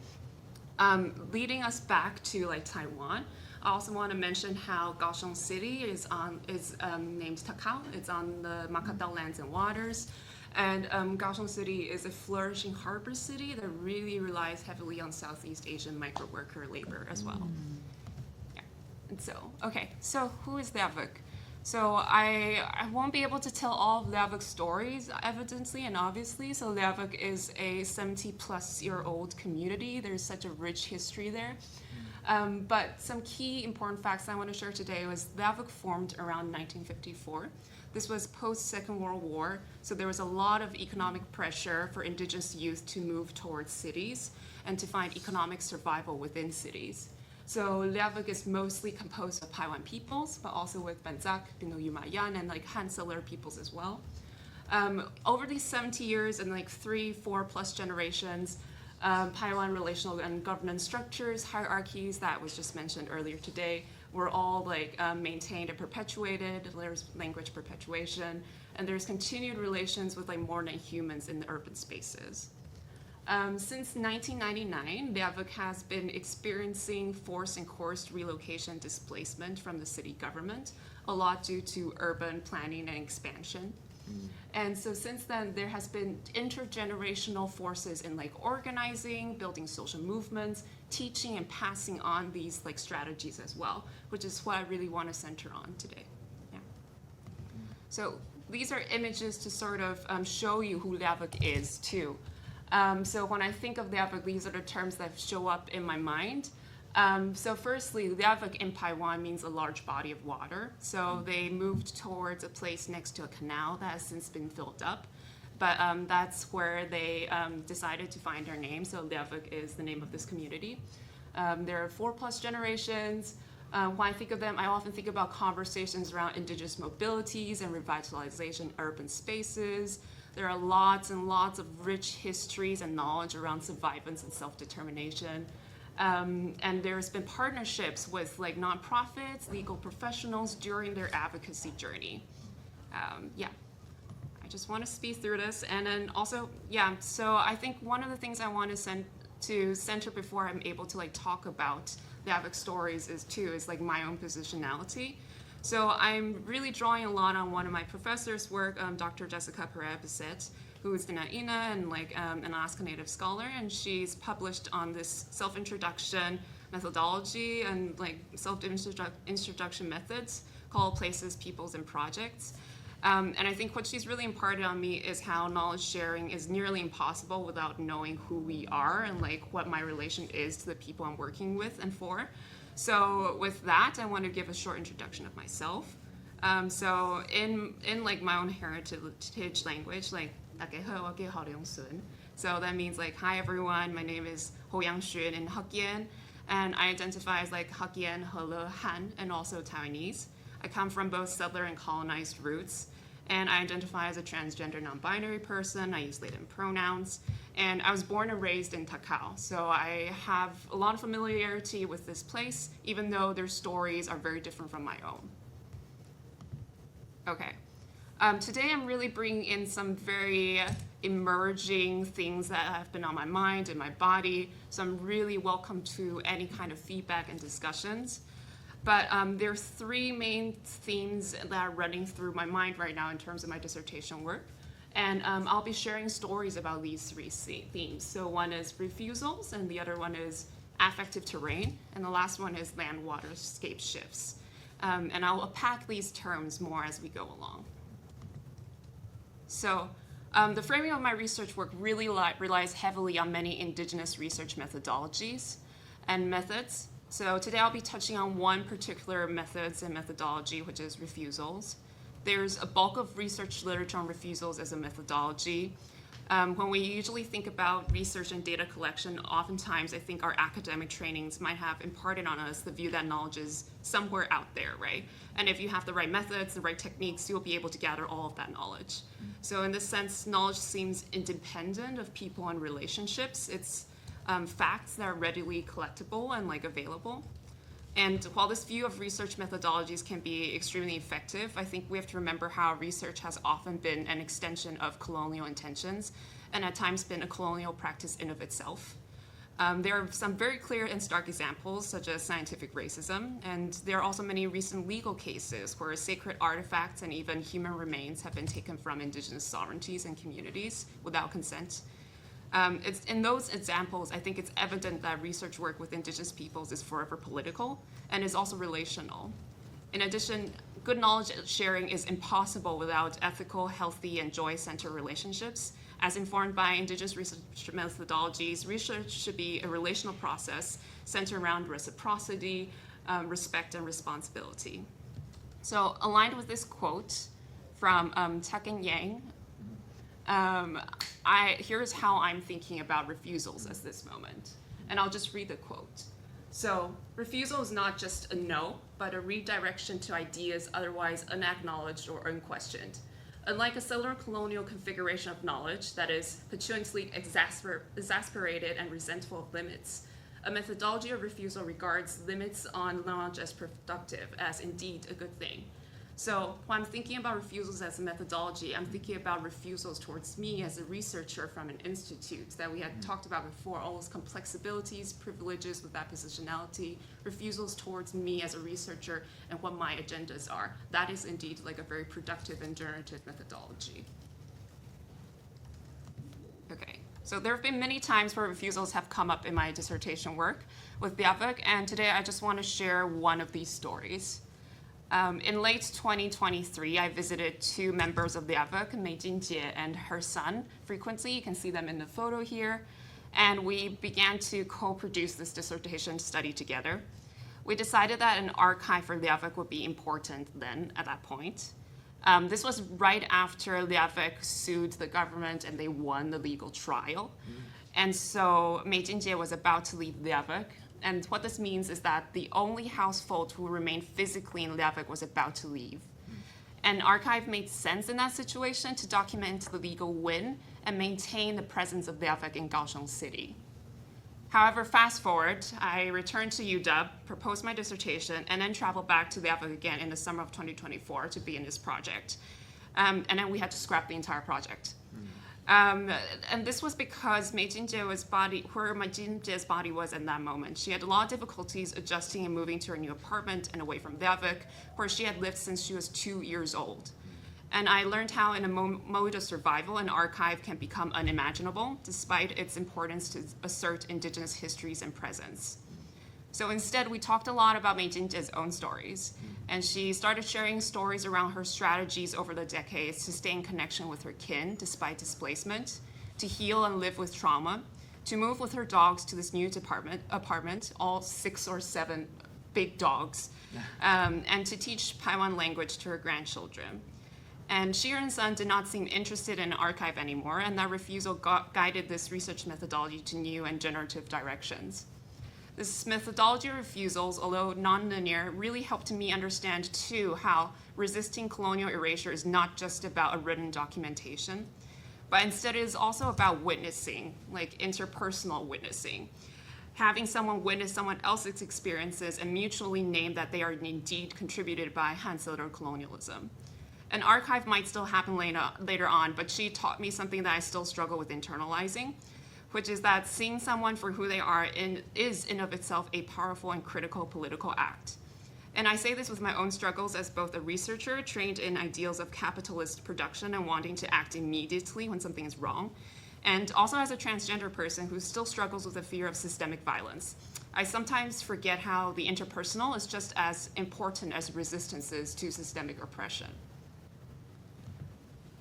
Leading us back to Taiwan, I also want to mention how Kaohsiung City is named Takao. It's on the Makatao lands and waters. And Kaohsiung City is a flourishing harbor city that really relies heavily on Southeast Asian migrant worker labor as well. Yeah. And so who is Liavuk? So I won't be able to tell all of Liavuk's stories, evidently and obviously. So Liavuk is a 70-plus-year-old community. There's such a rich history there. But some key important facts I want to share today was Liavuk formed around 1954. This was post-Second World War, so there was a lot of economic pressure for indigenous youth to move towards cities and to find economic survival within cities. So Liavuk is mostly composed of Paiwan peoples, but also with Banzak, Bino Yumayan, and Han Settler peoples as well. Over these 70 years and 3-4+ generations, Paiwan relational and governance structures, hierarchies that was just mentioned earlier today, were all maintained and perpetuated. There's language perpetuation, and there's continued relations with more than humans in the urban spaces. Since 1999, Liavuk has been experiencing forced and coerced relocation displacement from the city government, a lot due to urban planning and expansion. And so since then, there has been intergenerational forces in organizing, building social movements, teaching and passing on these strategies as well, which is what I really want to center on today. Yeah. So these are images to sort of show you who Liavuk is too. So when I think of Liavuk, these are the terms that show up in my mind. So firstly, Liavuk in Paiwan means a large body of water. So they moved towards a place next to a canal that has since been filled up. But that's where they decided to find their name. So Liavuk is the name of this community. There are 4+ generations. When I think of them, I often think about conversations around indigenous mobilities and revitalization urban spaces. There are lots and lots of rich histories and knowledge around survivance and self-determination. And there's been partnerships with like nonprofits, legal professionals during their advocacy journey. Yeah, I just want to speed through this. And then also, yeah, so I think one of the things I want to center before I'm able to like talk about the AVIC stories is like my own positionality. So I'm really drawing a lot on one of my professors' work, Dr. Jessica Perea-Bissett, who is the Naina and like an Alaska Native scholar, and she's published on this self-introduction methodology and like self-introduction methods called Places, Peoples, and Projects. And I think what she's really imparted on me is how knowledge sharing is nearly impossible without knowing who we are and like what my relation is to the people I'm working with and for. So with that, I want to give a short introduction of myself. So in like my own heritage language, like so that means like, hi everyone, my name is Yang-Hsun in Hokkien, and I identify as like Hokkien, Hele, Han, and also Taiwanese. I come from both settler and colonized roots, and I identify as a transgender non-binary person. I use latent pronouns, and I was born and raised in Takao, so I have a lot of familiarity with this place, even though their stories are very different from my own. Okay, today I'm really bringing in some very emerging things that have been on my mind and my body, so I'm really welcome to any kind of feedback and discussions. But there are three main themes that are running through my mind right now in terms of my dissertation work. And I'll be sharing stories about these three themes. So one is refusals, and the other one is affective terrain, and the last one is land-waterscape shifts. And I'll unpack these terms more as we go along. So the framing of my research work really relies heavily on many indigenous research methodologies and methods. So today I'll be touching on one particular methods and methodology, which is refusals. There's a bulk of research literature on refusals as a methodology. When we usually think about research and data collection, oftentimes I think our academic trainings might have imparted on us the view that knowledge is somewhere out there, right? And if you have the right methods, the right techniques, you'll be able to gather all of that knowledge. So in this sense, knowledge seems independent of people and relationships. It's facts that are readily collectible and like available. And while this view of research methodologies can be extremely effective, I think we have to remember how research has often been an extension of colonial intentions and at times been a colonial practice in of itself. There are some very clear and stark examples, such as scientific racism, and there are also many recent legal cases where sacred artifacts and even human remains have been taken from indigenous sovereignties and communities without consent. It's in those examples, I think it's evident that research work with indigenous peoples is forever political and is also relational. In addition, good knowledge sharing is impossible without ethical, healthy, and joy-centered relationships. As informed by indigenous research methodologies, research should be a relational process centered around reciprocity, respect, and responsibility. So aligned with this quote from Tuck and Yang, here's how I'm thinking about refusals at this moment. And I'll just read the quote. So, refusal is not just a no, but a redirection to ideas otherwise unacknowledged or unquestioned. Unlike a settler colonial configuration of knowledge that is petulantly exasperated and resentful of limits, a methodology of refusal regards limits on knowledge as productive, as indeed a good thing. So when I'm thinking about refusals as a methodology, I'm thinking about refusals towards me as a researcher from an institute that we had talked about before, all those complexibilities, privileges with that positionality, refusals towards me as a researcher and what my agendas are. That is indeed like a very productive and generative methodology. Okay, so there have been many times where refusals have come up in my dissertation work with Biavik, and today I just want to share one of these stories. In late 2023, I visited two members of the AVIC, Jie and her son, frequently. You can see them in the photo here. And we began to co-produce this dissertation study together. We decided that an archive for the AVIC would be important then, at that point. This was right after the AVIC sued the government and they won the legal trial. And so Jie was about to leave the AVIC. And what this means is that the only household who remained physically in Liavik was about to leave. An archive made sense in that situation to document the legal win and maintain the presence of Liavik in Kaohsiung City. However, fast forward, I returned to UW, proposed my dissertation, and then traveled back to Liavik again in the summer of 2024 to be in this project. And then we had to scrap the entire project. And this was because where Ma Jin-jae's body was in that moment. She had a lot of difficulties adjusting and moving to her new apartment and away from Liavik, where she had lived since she was 2 years old. And I learned how in a mode of survival, an archive can become unimaginable, despite its importance to assert Indigenous histories and presence. So instead, we talked a lot about Ma Jin-jae's own stories. And she started sharing stories around her strategies over the decades to stay in connection with her kin despite displacement, to heal and live with trauma, to move with her dogs to this new apartment, all 6 or 7 big dogs, and to teach Taiwan language to her grandchildren. And she and son did not seem interested in an archive anymore, and that refusal guided this research methodology to new and generative directions. This methodology of refusals, although non-linear, really helped me understand too how resisting colonial erasure is not just about a written documentation, but instead it is also about witnessing, like interpersonal witnessing. Having someone witness someone else's experiences and mutually name that they are indeed contributed by Han settler colonialism. An archive might still happen later on, but she taught me something that I still struggle with internalizing, which is that seeing someone for who they are is in of itself a powerful and critical political act. And I say this with my own struggles as both a researcher trained in ideals of capitalist production and wanting to act immediately when something is wrong, and also as a transgender person who still struggles with the fear of systemic violence. I sometimes forget how the interpersonal is just as important as resistances to systemic oppression.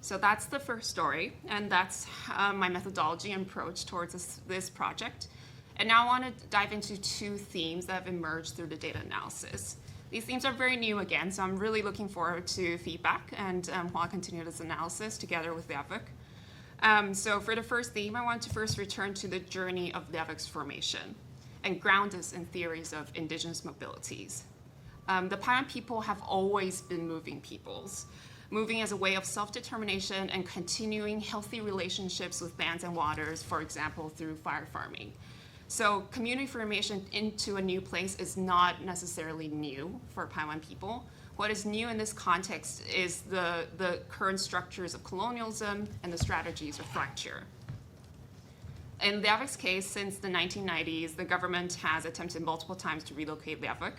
So that's the first story, and that's my methodology and approach towards this project. And now I want to dive into 2 themes that have emerged through the data analysis. These themes are very new again, so I'm really looking forward to feedback and while I continue this analysis together with Liavik. So for the first theme, I want to first return to the journey of Liavik's formation and ground us in theories of indigenous mobilities. The Paiwan people have always been moving peoples, moving as a way of self-determination and continuing healthy relationships with lands and waters, for example, through fire farming. So community formation into a new place is not necessarily new for Paiwan people. What is new in this context is the current structures of colonialism and the strategies of fracture. In Liavik's case, since the 1990s, the government has attempted multiple times to relocate Liavik.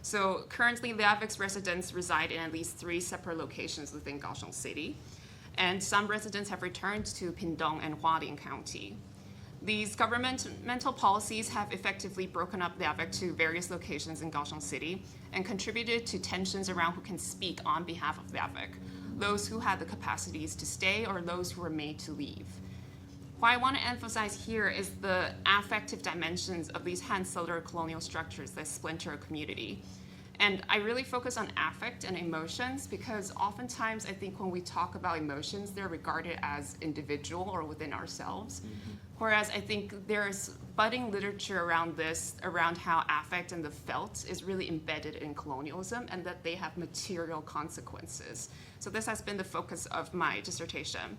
So currently, Liavik's residents reside in at least 3 separate locations within Kaohsiung City, and some residents have returned to Pindong and Hualien County. These governmental policies have effectively broken up Liavik to various locations in Kaohsiung City and contributed to tensions around who can speak on behalf of Liavik, those who had the capacities to stay or those who were made to leave. What I want to emphasize here is the affective dimensions of these Han settler colonial structures that splinter a community. And I really focus on affect and emotions because oftentimes I think when we talk about emotions, they're regarded as individual or within ourselves. Whereas I think there's budding literature around this, around how affect and the felt is really embedded in colonialism and that they have material consequences. So this has been the focus of my dissertation.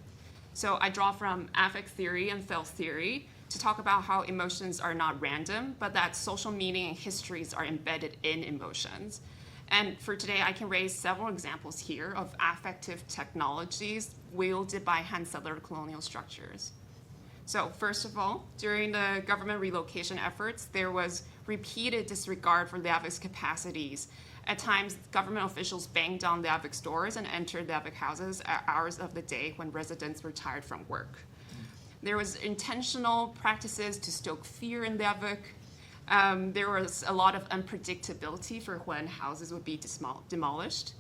So I draw from affect theory and felt theory to talk about how emotions are not random, but that social meaning and histories are embedded in emotions. And for today, I can raise several examples here of affective technologies wielded by Han settler colonial structures. So first of all, during the government relocation efforts, there was repeated disregard for Liavik's capacities. At times, government officials banged on Liavik's doors and entered Liavik houses at hours of the day when residents were tired from work. There was intentional practices to stoke fear in Liavik. There was a lot of unpredictability for when houses would be demolished.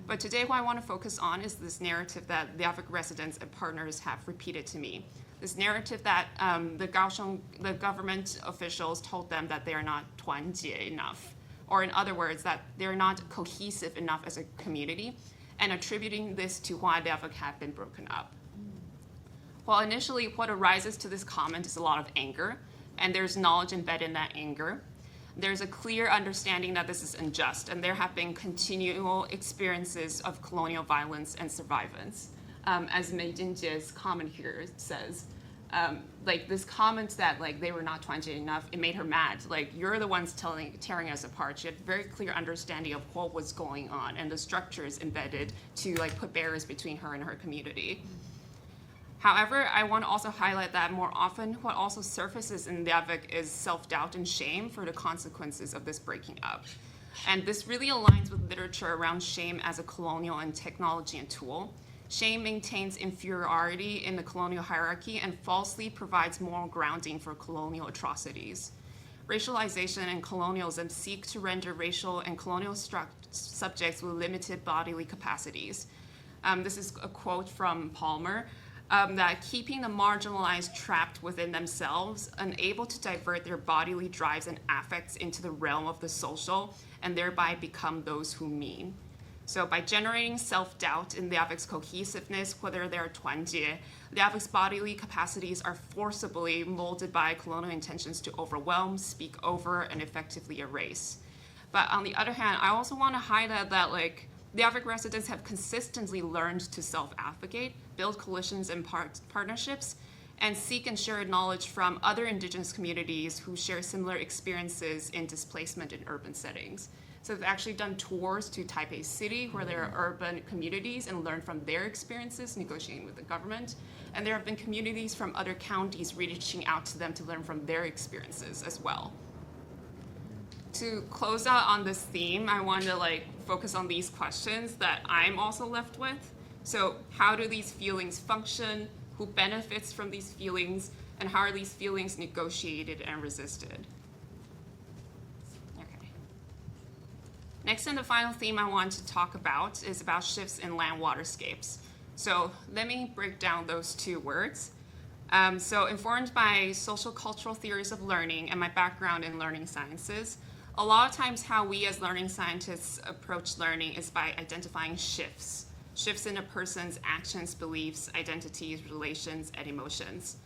But today what I want to focus on is this narrative that Liavik residents and partners have repeated to me. This narrative that the government officials told them that they are not 团结 enough, or in other words, that they're not cohesive enough as a community, and attributing this to why Liavik had been broken up. Well, initially, what arises to this comment is a lot of anger, and there's knowledge embedded in that anger. there's a clear understanding that this is unjust, and there have been continual experiences of colonial violence and survivance. As Mei Jinjie's comment here says, like this comment that like they were not 20 enough, it made her mad. Like, you're the ones tearing us apart. She had very clear understanding of what was going on and the structures embedded to like put barriers between her and her community. However, I want to also highlight that more often what also surfaces in Liavik is self-doubt and shame for the consequences of this breaking up. And this really aligns with literature around shame as a colonial and technology and tool. Shame maintains inferiority in the colonial hierarchy and falsely provides moral grounding for colonial atrocities. Racialization and colonialism seek to render racial and colonial subjects with limited bodily capacities. This is a quote from Palmer, that keeping the marginalized trapped within themselves, unable to divert their bodily drives and affects into the realm of the social, and thereby become those who mean. So by generating self-doubt in Liavik's cohesiveness, whether they're tuanjie, Liavik's bodily capacities are forcibly molded by colonial intentions to overwhelm, speak over, and effectively erase. But on the other hand, I also want to highlight that like Liavik residents have consistently learned to self-advocate, build coalitions and partnerships, and seek and share knowledge from other indigenous communities who share similar experiences in displacement in urban settings. So they've actually done tours to Taipei City where there are urban communities and learned from their experiences negotiating with the government. And there have been communities from other counties reaching out to them to learn from their experiences as well. To close out on this theme, I want to focus on these questions that I'm also left with. So how do these feelings function? Who benefits from these feelings? And how are these feelings negotiated and resisted? Okay. Next, and the final theme I want to talk about is about shifts in land waterscapes. So let me break down those two words. So informed by social cultural theories of learning and my background in learning sciences, a lot of times how we as learning scientists approach learning is by identifying shifts in a person's actions, beliefs, identities, relations, and emotions.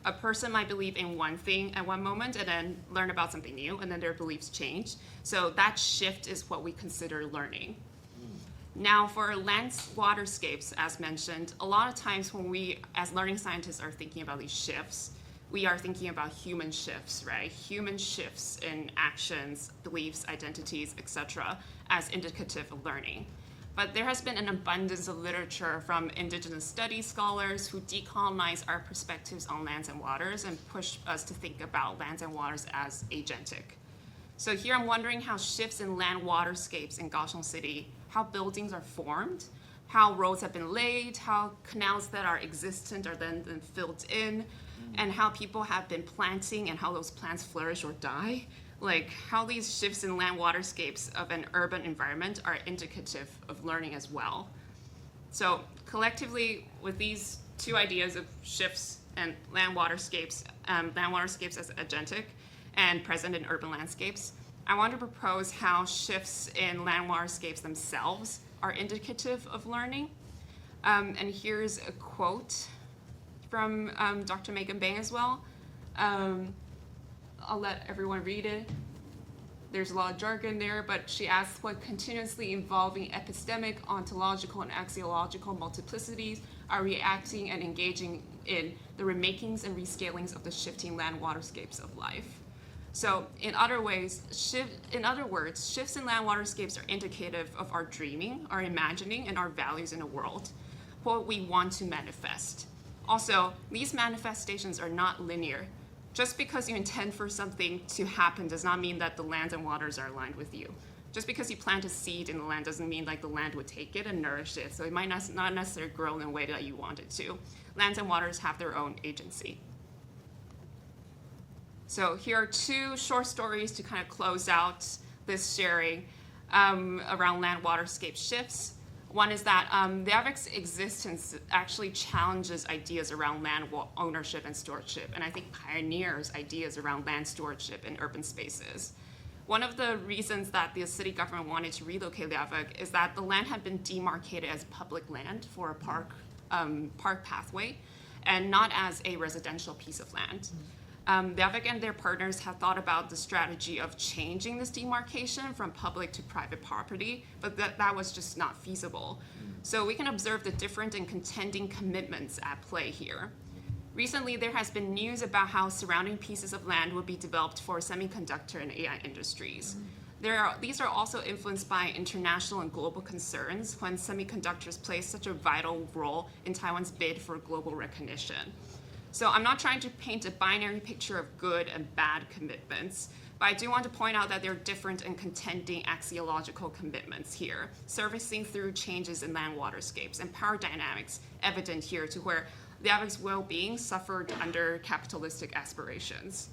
A person might believe in one thing at one moment and then learn about something new, and then their beliefs change. So that shift is what we consider learning. Now, for land waterscapes, as mentioned, a lot of times when we, as learning scientists, are thinking about these shifts, we are thinking about human shifts, right? Human shifts in actions, beliefs, identities, etc., as indicative of learning. But there has been an abundance of literature from indigenous studies scholars who decolonize our perspectives on lands and waters and push us to think about lands and waters as agentic. So here I'm wondering how shifts in land waterscapes in Kaohsiung City, how buildings are formed, how roads have been laid, how canals that are existent are then filled in, and how people have been planting and how those plants flourish or die. Like how these shifts in land waterscapes of an urban environment are indicative of learning as well. So collectively, with these two ideas of shifts and land waterscapes as agentic and present in urban landscapes, I want to propose how shifts in land waterscapes themselves are indicative of learning. And here's a quote from Dr. Megan Bang as well. I'll let everyone read it. There's a lot of jargon there, but she asks what continuously evolving epistemic, ontological, and axiological multiplicities are reacting and engaging in the remakings and rescalings of the shifting land waterscapes of life. So in other words, shifts in land waterscapes are indicative of our dreaming, our imagining, and our values in the world, what we want to manifest. Also, these manifestations are not linear. Just because you intend for something to happen does not mean that the lands and waters are aligned with you. Just because you plant a seed in the land doesn't mean the land would take it and nourish it, so it might not necessarily grow in the way that you want it to. Lands and waters have their own agency. So here are two short stories to kind of close out this sharing around land waterscape shifts. One is that Liavik's existence actually challenges ideas around land ownership and stewardship, and I think pioneers ideas around land stewardship in urban spaces. One of the reasons that the city government wanted to relocate Liavik is that the land had been demarcated as public land for a park pathway, and not as a residential piece of land. Liavik and their partners have thought about the strategy of changing this demarcation from public to private property, but that was just not feasible. So we can observe the different and contending commitments at play here. Recently, there has been news about how surrounding pieces of land will be developed for semiconductor and AI industries. These are also influenced by international and global concerns when semiconductors play such a vital role in Taiwan's bid for global recognition. So I'm not trying to paint a binary picture of good and bad commitments, but I do want to point out that there are different and contending axiological commitments here, surfacing through changes in land waterscapes and power dynamics evident here to where Liavik's well-being suffered under capitalistic aspirations.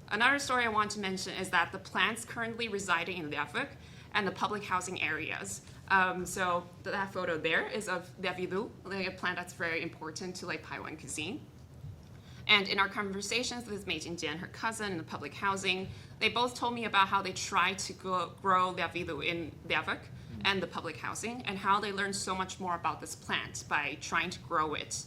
Another story I want to mention is that the plants currently residing in Liavik and the public housing areas. So that photo there is of Liavilu, a plant that's very important to like Taiwan cuisine. And in our conversations with Mei Jingjie and her cousin in the public housing, they both told me about how they tried to grow Liavilu in Liavik and the public housing, and how they learned so much more about this plant by trying to grow it.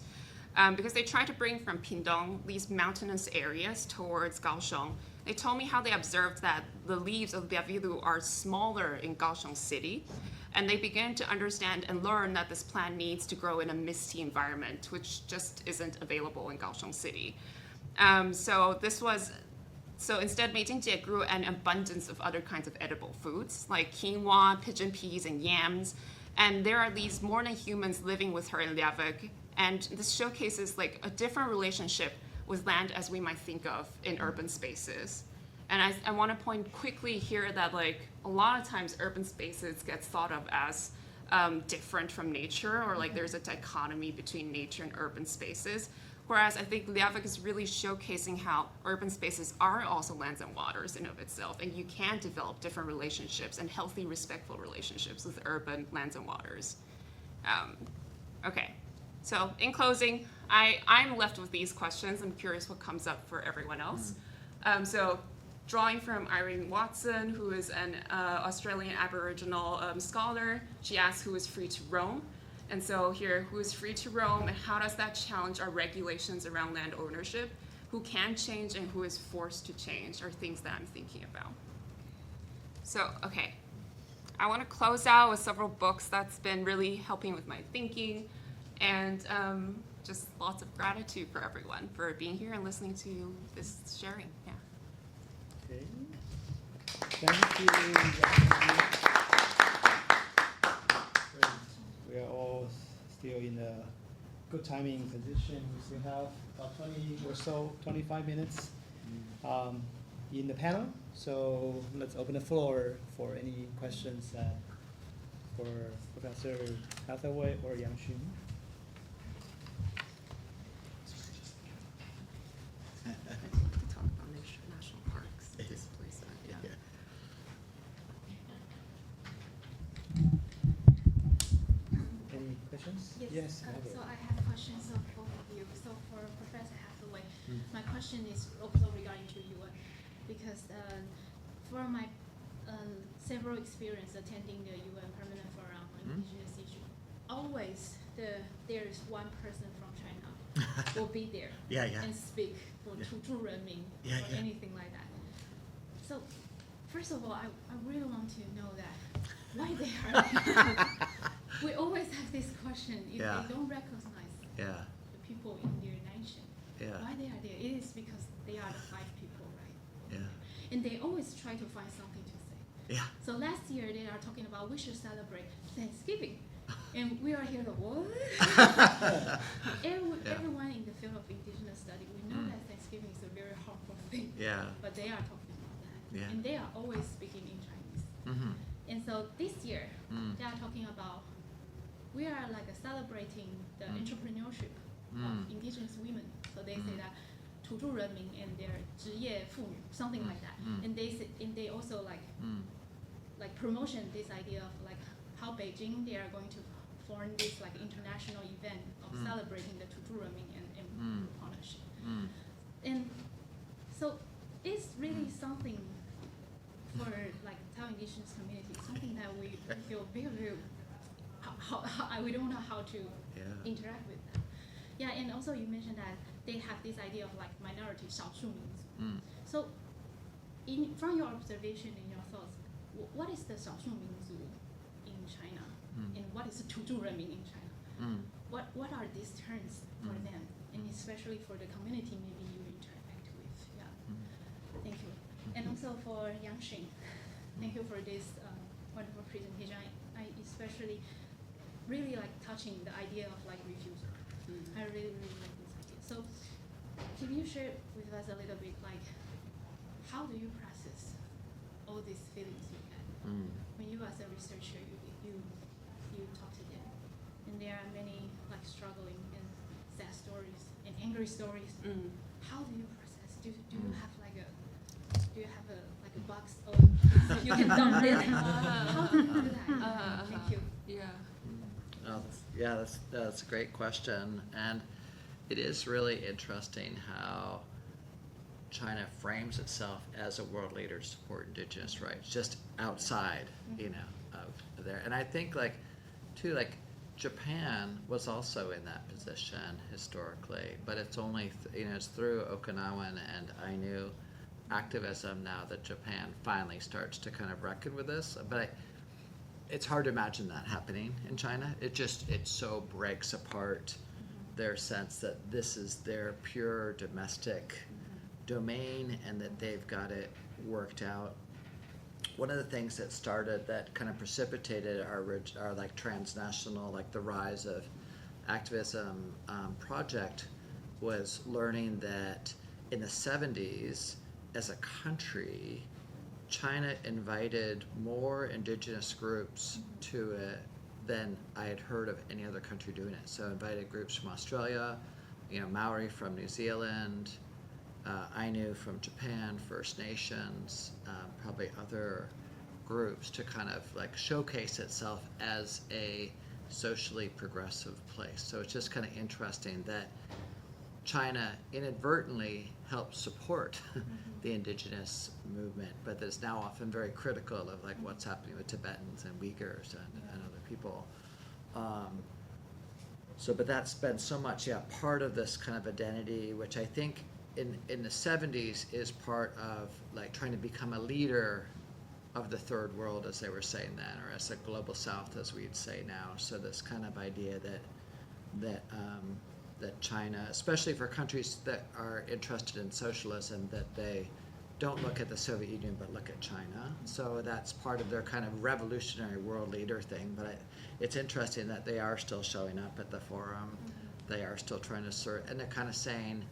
Because they tried to bring from Pingdong, these mountainous areas, towards Kaohsiung. They told me how they observed that the leaves of Liavilu are smaller in Kaohsiung City, and they began to understand and learn that this plant needs to grow in a misty environment, which just isn't available in Kaohsiung City. So instead, Mei Jingjie grew an abundance of other kinds of edible foods, like quinoa, pigeon peas, and yams. And there are these more than humans living with her in Liavik. And this showcases like a different relationship with land as we might think of in urban spaces. And I want to point quickly here that like a lot of times urban spaces gets thought of as different from nature, or like there's a dichotomy between nature and urban spaces. Whereas I think Liavik is really showcasing how urban spaces are also lands and waters in of itself, and you can develop different relationships and healthy, respectful relationships with urban lands and waters. Okay. So in closing, I'm left with these questions. I'm curious what comes up for everyone else. So drawing from Irene Watson, who is an Australian Aboriginal scholar, she asks who is free to roam. And so here, who is free to roam, and how does that challenge our regulations around land ownership? Who can change and who is forced to change are things that I'm thinking about. So, okay. I want to close out with several books that's been really helping with my thinking. And just lots of gratitude for everyone for being here and listening to this sharing. Yeah. Okay. Thank you. We are all still in a good timing position. We still have about 20 or so, 25 minutes in the panel. So let's open the floor for any questions for Professor Hathaway or Yang-Hsun. To talk about national parks. This place, yeah. Any questions? Yes. Margaret. So I have questions of both of you. So for Professor Hathaway, my question is also regarding to UN, because for my several experience attending the UN Permanent Forum on Indigenous issues, always there is one person from China will be there and speak for 土著人民 or anything like that. So first of all, I really want to know that why they are there. We always have this question, if they don't recognize the people in their nation, why they are there? It is because they are the 5 people, right? And they always try to find something to say. So last year they are talking about we should celebrate Thanksgiving. And we are here to what? Everyone in the field of indigenous study, we know that Thanksgiving is a very harmful thing. But they are talking about that. And they are always speaking in Chinese. And so this year, they are talking about, we are like celebrating the entrepreneurship of indigenous women. So they say that 土著人民 and their 职业妇女, something like that. And they also like promotion this idea of like how Beijing, they are going to form this like international event of celebrating the 土著人民and partnership. And so it's really something for like Taiwan indigenous community, something that we feel very, we don't know how to interact with them. And also you mentioned that they have this idea of like minority 少数民族. So, from your observation and your thoughts, what is the 少数民族 in China, and what is 土著人民 in China? What are these terms for them, and especially for the community maybe you interact with? Yeah, thank you. And also for Yang-Hsun, thank you for this wonderful presentation. I especially really like touching the idea of like refusal. I really like this idea. So, can you share with us a little bit like how do you process all these feelings you get when you as a researcher you talk to them, and there are many like struggling and sad stories and angry stories. How do you process? Do you have like a box of you can dump it? How do you do that? Thank you. Yeah, that's a great question, and it is really interesting how China frames itself as a world leader to support indigenous rights, just outside, of there. And I think Japan was also in that position historically, but it's only, it's through Okinawan and Ainu activism now that Japan finally starts to kind of reckon with this. But it's hard to imagine that happening in China. It so breaks apart their sense that this is their pure domestic domain and that they've got it worked out. One of the things that started, that kind of precipitated our like transnational, like the rise of activism project, was learning that in the 70s, as a country, China invited more indigenous groups to it than I had heard of any other country doing it. So invited groups from Australia, Maori from New Zealand, Ainu from Japan, First Nations, probably other groups, to kind of like showcase itself as a socially progressive place. So it's just kind of interesting that China inadvertently helped support the indigenous movement, but that's now often very critical of like what's happening with Tibetans and Uyghurs and other people. But that's been so much, part of this kind of identity, which I think in the 70s is part of like trying to become a leader of the third world, as they were saying then, or as a global south, as we'd say now. So this kind of idea that China, especially for countries that are interested in socialism, that they don't look at the Soviet Union but look at China. So that's part of their kind of revolutionary world leader thing. But it's interesting that they are still showing up at the forum. They are still trying to assert, and they're kind of saying,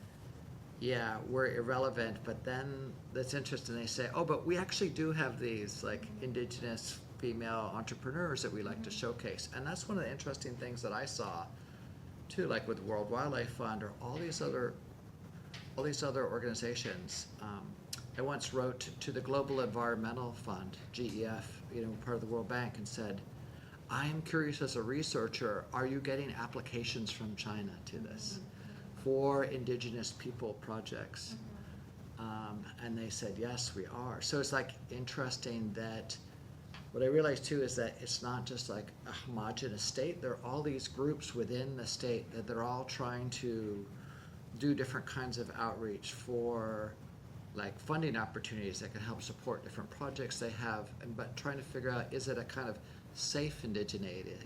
yeah, we're irrelevant, but then that's interesting. They say, oh, but we actually do have these like indigenous female entrepreneurs that we like to showcase. And that's one of the interesting things that I saw too, like with World Wildlife Fund or all these other organizations. I once wrote to the Global Environmental Fund, GEF, part of the World Bank, and said, I am curious as a researcher, are you getting applications from China to this for indigenous people projects? And they said, yes, we are. So it's like interesting that what I realized too is that it's not just like a homogenous state. There are all these groups within the state that they're all trying to do different kinds of outreach for like funding opportunities that can help support different projects they have, but trying to figure out, is it a kind of safe indigeneity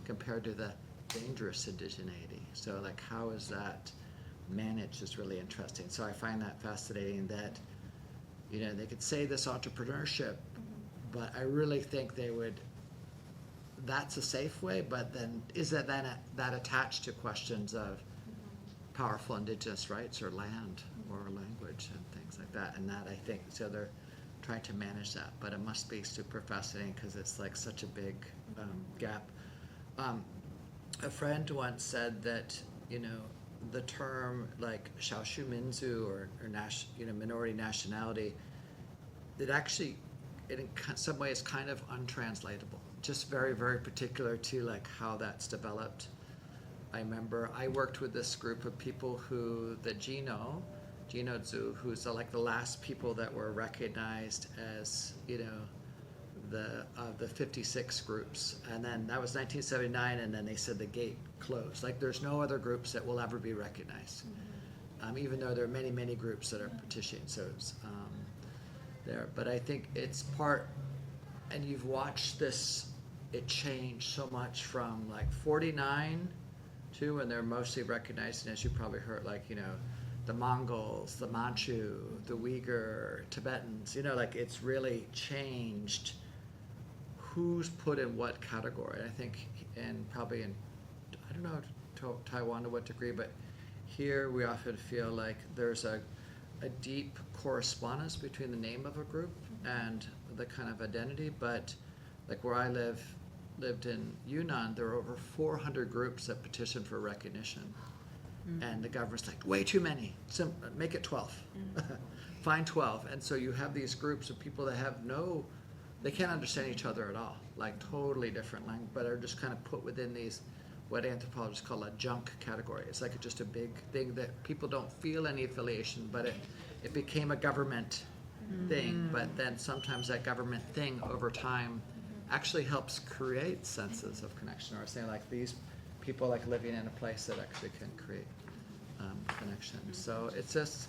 compared to the dangerous indigeneity? So like how is that managed is really interesting. So I find that fascinating that, they could say this entrepreneurship, but I really think that's a safe way, but then is that then that attached to questions of powerful indigenous rights or land or language and things like that? And that I think, so they're trying to manage that, but it must be super fascinating because it's like such a big gap. A friend once said that, the term like 少数民族 or minority nationality, it actually, in some ways, kind of untranslatable. Just very, very particular to like how that's developed. I remember I worked with this group of people who, the Jiun-Yu, who's like the last people that were recognized as, the 56 groups. And then that was 1979, and then they said the gate closed. Like there's no other groups that will ever be recognized. even though there are many, many groups that are petitioning, so it's there. But I think it's part, and you've watched this, it change so much from like 49 to, and they're mostly recognized, and as you probably heard, like, you know, the Mongols, the Manchu, the Uyghur, Tibetans, you know, like it's really changed who's put in what category. I think, and probably in, I don't know, Taiwan to what degree, but here we often feel like there's a deep correspondence between the name of a group and the kind of identity. But like where I lived in Yunnan, there are over 400 groups that petitioned for recognition. And the government's like, way too many, make it 12, find 12. And so you have these groups of people that have they can't understand each other at all, like totally different language, but are just kind of put within these, what anthropologists call a junk category. It's like just a big thing that people don't feel any affiliation, but it became a government thing. But then sometimes that government thing over time actually helps create senses of connection, or saying like these people like living in a place that actually can create connection. So it's just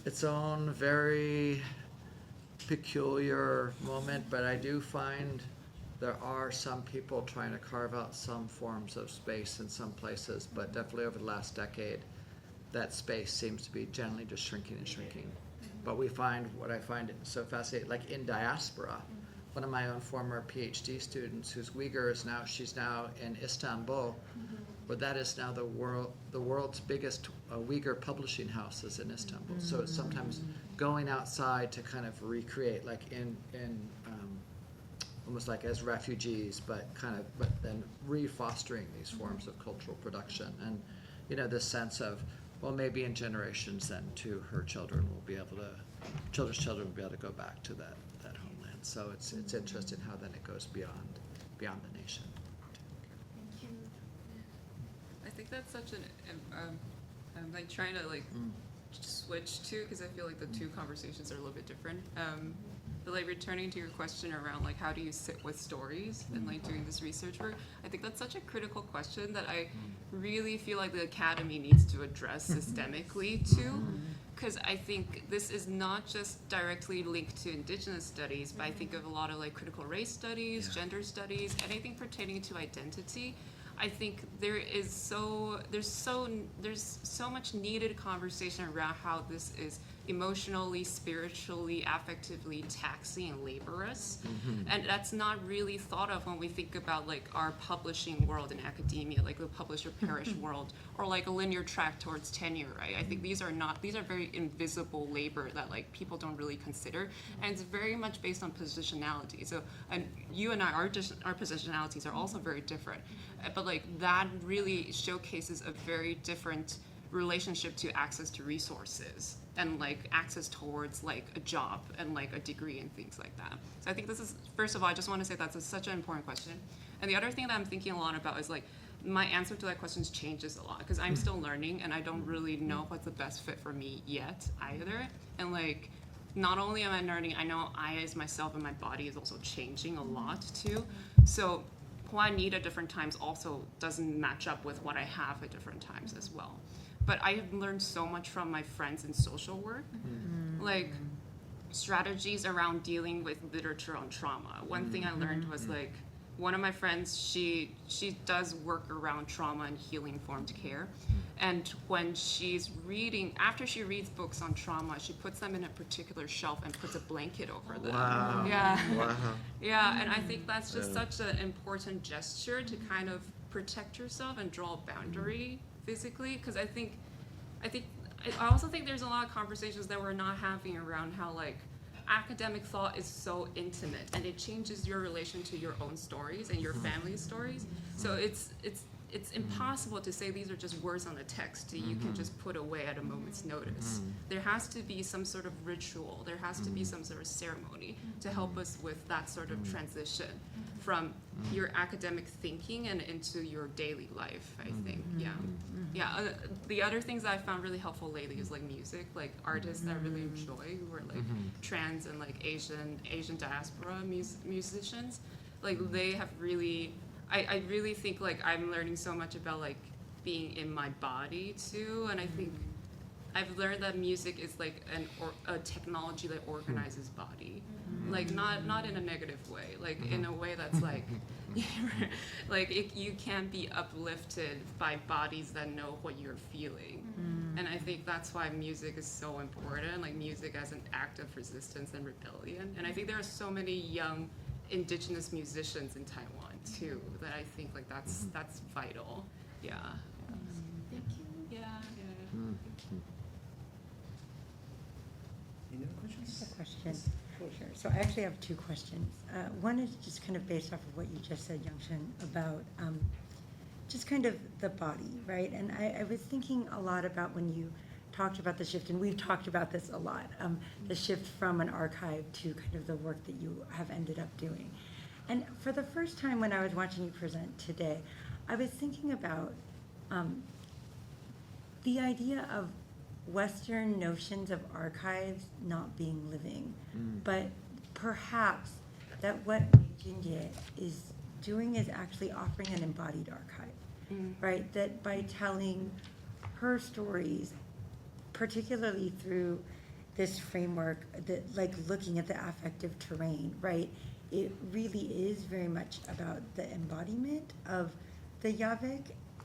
its own very peculiar moment, but I do find there are some people trying to carve out some forms of space in some places, but definitely over the last decade, that space seems to be generally just shrinking and shrinking. But we find, what I find so fascinating, like in diaspora, one of my own former PhD students who's Uyghur she's now in Istanbul, where that is now the world's biggest Uyghur publishing house is in Istanbul. So it's sometimes going outside to kind of recreate, like in almost like as refugees, but then refostering these forms of cultural production. And, you know, this sense of, well, maybe in generations then too, her children's children will be able to go back to that homeland. So it's interesting how then it goes beyond the nation. I think that's such an I'm like trying to like switch to, because I feel like the two conversations are a little bit different. But like returning to your question around like how do you sit with stories and like doing this research work, I think that's such a critical question that I really feel like the academy needs to address systemically too. Because I think this is not just directly linked to Indigenous studies, but I think of a lot of like critical race studies, gender studies, anything pertaining to identity. I think there's so much needed conversation around how this is emotionally, spiritually, affectively taxing and laborious. And that's not really thought of when we think about like our publishing world in academia, like the publish or perish world, or like a linear track towards tenure, right? I think these are very invisible labor that like people don't really consider. And it's very much based on positionality. So, and you and I, our positionalities are also very different. But like that really showcases a very different relationship to access to resources and like access towards like a job and like a degree and things like that. So I think this is, first of all, I just want to say that's such an important question. And the other thing that I'm thinking a lot about is like my answer to that question changes a lot because I'm still learning and I don't really know what's the best fit for me yet either. And like not only am I learning, I know I as myself and my body is also changing a lot too. So what I need at different times also doesn't match up with what I have at different times as well. But I have learned so much from my friends in social work, like strategies around dealing with literature on trauma. One thing I learned was like, one of my friends, she does work around trauma and healing-informed care. And when she's reading, after she reads books on trauma, she puts them in a particular shelf and puts a blanket over them. Wow. Yeah. Wow. Yeah, and I think that's just such an important gesture to kind of protect yourself and draw a boundary physically, because I also think there's a lot of conversations that we're not having around how like academic thought is so intimate and it changes your relation to your own stories and your family's stories. So it's impossible to say these are just words on a text that you can just put away at a moment's notice. There has to be some sort of ritual, there has to be some sort of ceremony to help us with that sort of transition from your academic thinking and into your daily life, I think. The other things that I found really helpful lately is like music, like artists that I really enjoy who are like trans and like Asian diaspora musicians. Like they have really, I really think like I'm learning so much about like being in my body too, and I think I've learned that music is like a technology that organizes body, like not in a negative way, like in a way that's like, you can be uplifted by bodies that know what you're feeling, and I think that's why music is so important, like music as an act of resistance and rebellion, and I think there are so many young Indigenous musicians in Taiwan too that I think like that's vital. Yeah. Thank you. Yeah. Any other questions? A question. Sure. So I actually have two questions. One is just kind of based off of what you just said, Yang-Hsun, about just kind of the body, right? And I was thinking a lot about when you talked about the shift, and we've talked about this a lot, the shift from an archive to kind of the work that you have ended up doing. And for the first time when I was watching you present today, I was thinking about the idea of Western notions of archives not being living, but perhaps that what Jiun-Yu is doing is actually offering an embodied archive, right? That by telling her stories, particularly through this framework, that like looking at the affective terrain, right? It really is very much about the embodiment of the Yavik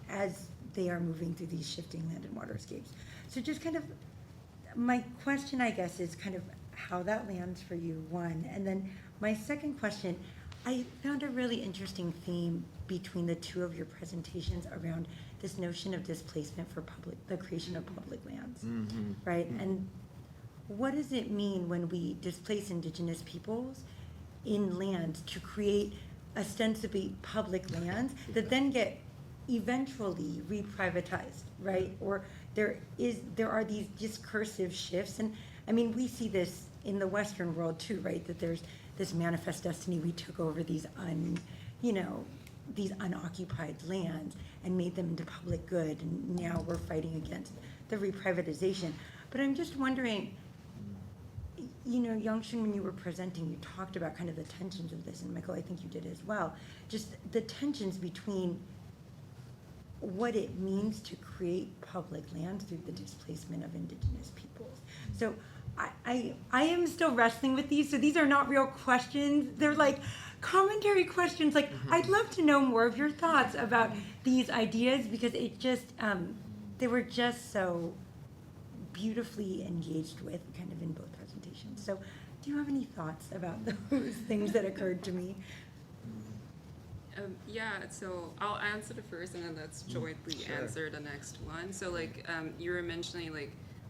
as they are moving through these shifting land and waterscapes. So just kind of, my question, I guess, is kind of how that lands for you, one. And then my second question, I found a really interesting theme between the two of your presentations around this notion of displacement for the creation of public lands, right? And what does it mean when we displace Indigenous peoples in lands to create ostensibly public lands that then get eventually reprivatized, right? Or there are these discursive shifts, and I mean we see this in the Western world too, right? That there's this manifest destiny. We took over these these unoccupied lands and made them into public good, and now we're fighting against the reprivatization. But I'm just wondering, Yang-Hsun, when you were presenting, you talked about kind of the tensions of this, and Michael, I think you did as well. Just the tensions between what it means to create public lands through the displacement of Indigenous peoples. So I am still wrestling with these. So these are not real questions. They're like commentary questions. Like I'd love to know more of your thoughts about these ideas, because it just they were just so beautifully engaged with kind of in both presentations. So do you have any thoughts about those things that occurred to me? Yeah, so I'll answer the first, and then let's jointly answer the next one. So like you were mentioning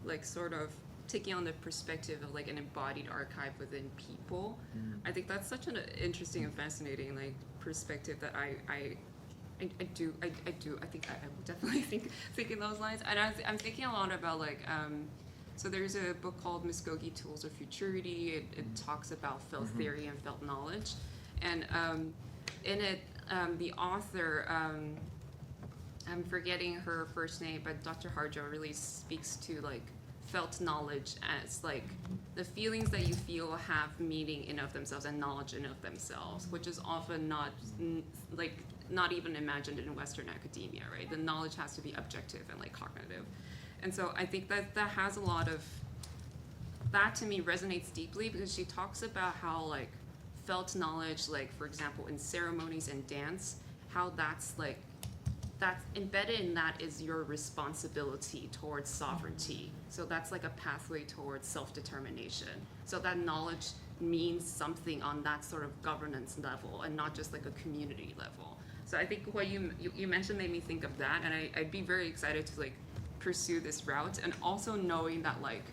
like sort of taking on the perspective of like an embodied archive within people. I think that's such an interesting and fascinating like perspective that I think I would definitely think in those lines. And I'm thinking a lot about like so there's a book called Muskogee Tools of Futurity. It talks about felt theory and felt knowledge, and in it the author, I'm forgetting her first name, but Dr. Harjo really speaks to like felt knowledge as like the feelings that you feel have meaning in of themselves and knowledge in of themselves, which is often not even imagined in Western academia, right? The knowledge has to be objective and like cognitive. And so I think that has a lot of, that to me resonates deeply, because she talks about how like felt knowledge, like for example in ceremonies and dance, how that's embedded in that is your responsibility towards sovereignty. So that's like a pathway towards self-determination. So that knowledge means something on that sort of governance level and not just like a community level. So I think what you mentioned made me think of that, and I'd be very excited to like pursue this route, and also knowing that like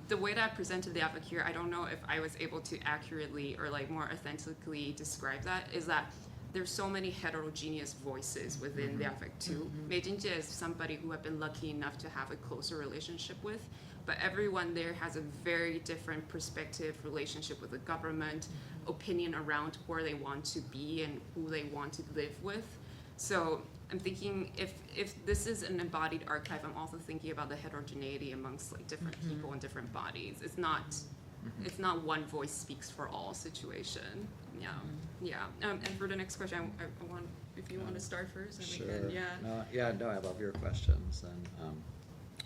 the way that I presented the AFIC here, I don't know if I was able to accurately or like more authentically describe that, is that there's so many heterogeneous voices within the AFIC too. Meijinje is somebody who I've been lucky enough to have a closer relationship with, but everyone there has a very different perspective, relationship with the government, opinion around where they want to be and who they want to live with. So I'm thinking if this is an embodied archive, I'm also thinking about the heterogeneity amongst like different people and different bodies. It's not one voice speaks for all situation. And for the next question, I want, if you want to start first, then we can. No, I love your questions, and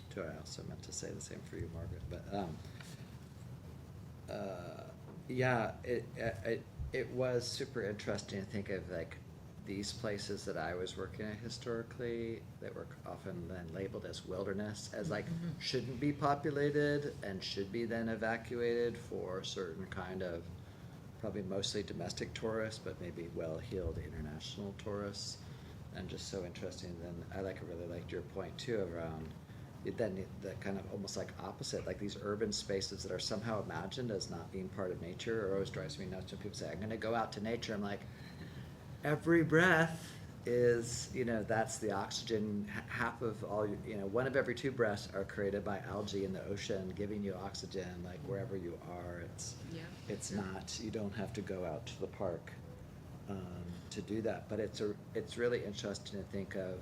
too. I also meant to say the same for you, Margaret. But yeah, it was super interesting to think of like these places that I was working at historically that were often then labeled as wilderness, as like shouldn't be populated and should be then evacuated for certain kind of probably mostly domestic tourists, but maybe well-heeled international tourists. And just so interesting. Then I really liked your point too around then the kind of almost like opposite, like these urban spaces that are somehow imagined as not being part of nature. Or always drives me nuts when people say, I'm going to go out to nature. I'm like, every breath is, that's the oxygen. Half of all, one of every 2 breaths are created by algae in the ocean, giving you oxygen, like wherever you are. It's not, you don't have to go out to the park to do that. But it's really interesting to think of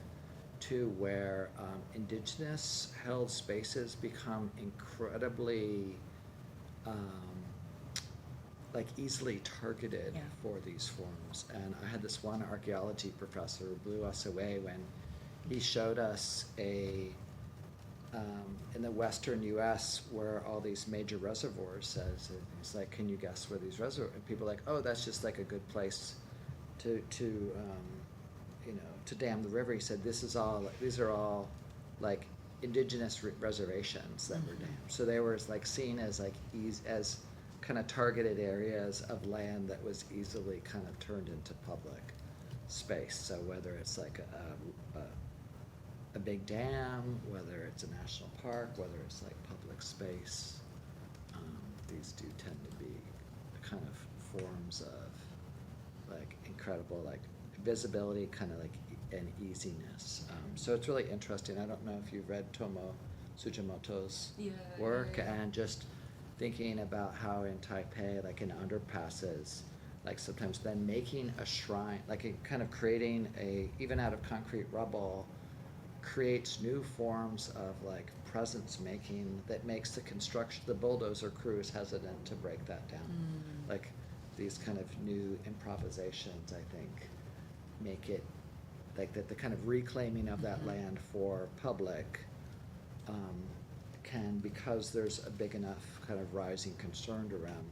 too, where indigenous held spaces become incredibly like easily targeted for these forms. And I had this one archaeology professor who blew us away when he showed us in the western US where all these major reservoirs says, he's like, can you guess where these reservoirs, and people are like, oh, that's just like a good place to dam the river. He said, these are all like indigenous reservations that were dammed. So they were like seen as like as kind of targeted areas of land that was easily kind of turned into public space. So whether it's like a big dam, whether it's a national park, whether it's like public space, these do tend to be kind of forms of like incredible like visibility, kind of like and easiness. So it's really interesting. I don't know if you've read Tomo Tsuchimoto's work, and just thinking about how in Taipei, like in underpasses, like sometimes then making a shrine, like kind of creating even out of concrete rubble, creates new forms of like presence making that makes the bulldozer crew is hesitant to break that down. Like these kind of new improvisations, I think, make it like that the kind of reclaiming of that land for public can, because there's a big enough kind of rising concern around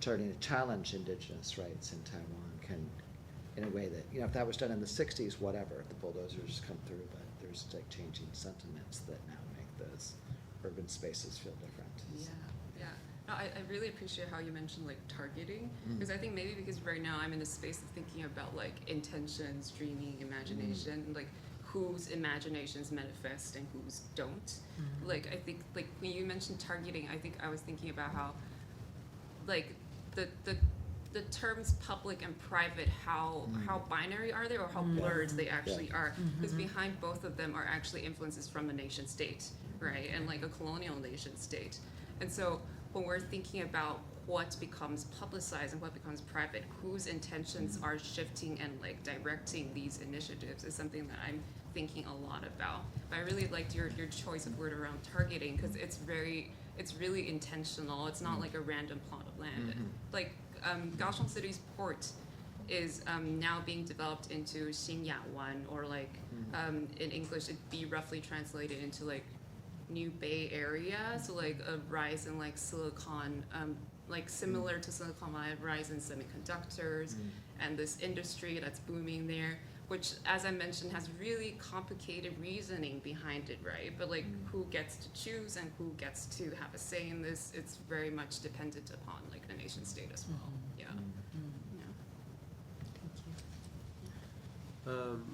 starting to challenge indigenous rights in Taiwan, can, in a way that, if that was done in the 60s, whatever, the bulldozers come through, but there's like changing sentiments that now make those urban spaces feel different. Yeah. No, I really appreciate how you mentioned like targeting, because I think maybe because right now I'm in a space of thinking about like intentions, dreaming, imagination, like whose imaginations manifest and whose don't. Like I think like when you mentioned targeting, I think I was thinking about how like the terms public and private, how binary are they, or how blurred they actually are, because behind both of them are actually influences from a nation state, right, and like a colonial nation state. And so when we're thinking about what becomes publicized and what becomes private, whose intentions are shifting and like directing these initiatives is something that I'm thinking a lot about. But I really liked your choice of word around targeting, because it's really intentional. It's not like a random plot of land. Like Kaohsiung City's port is now being developed into Xinyawan, or like in English it'd be roughly translated into like New Bay Area, so like a rise in like silicon, like similar to Silicon Valley, rise in semiconductors and this industry that's booming there, which, as I mentioned, has really complicated reasoning behind it, right? But like who gets to choose and who gets to have a say in this, it's very much dependent upon like the nation state as well.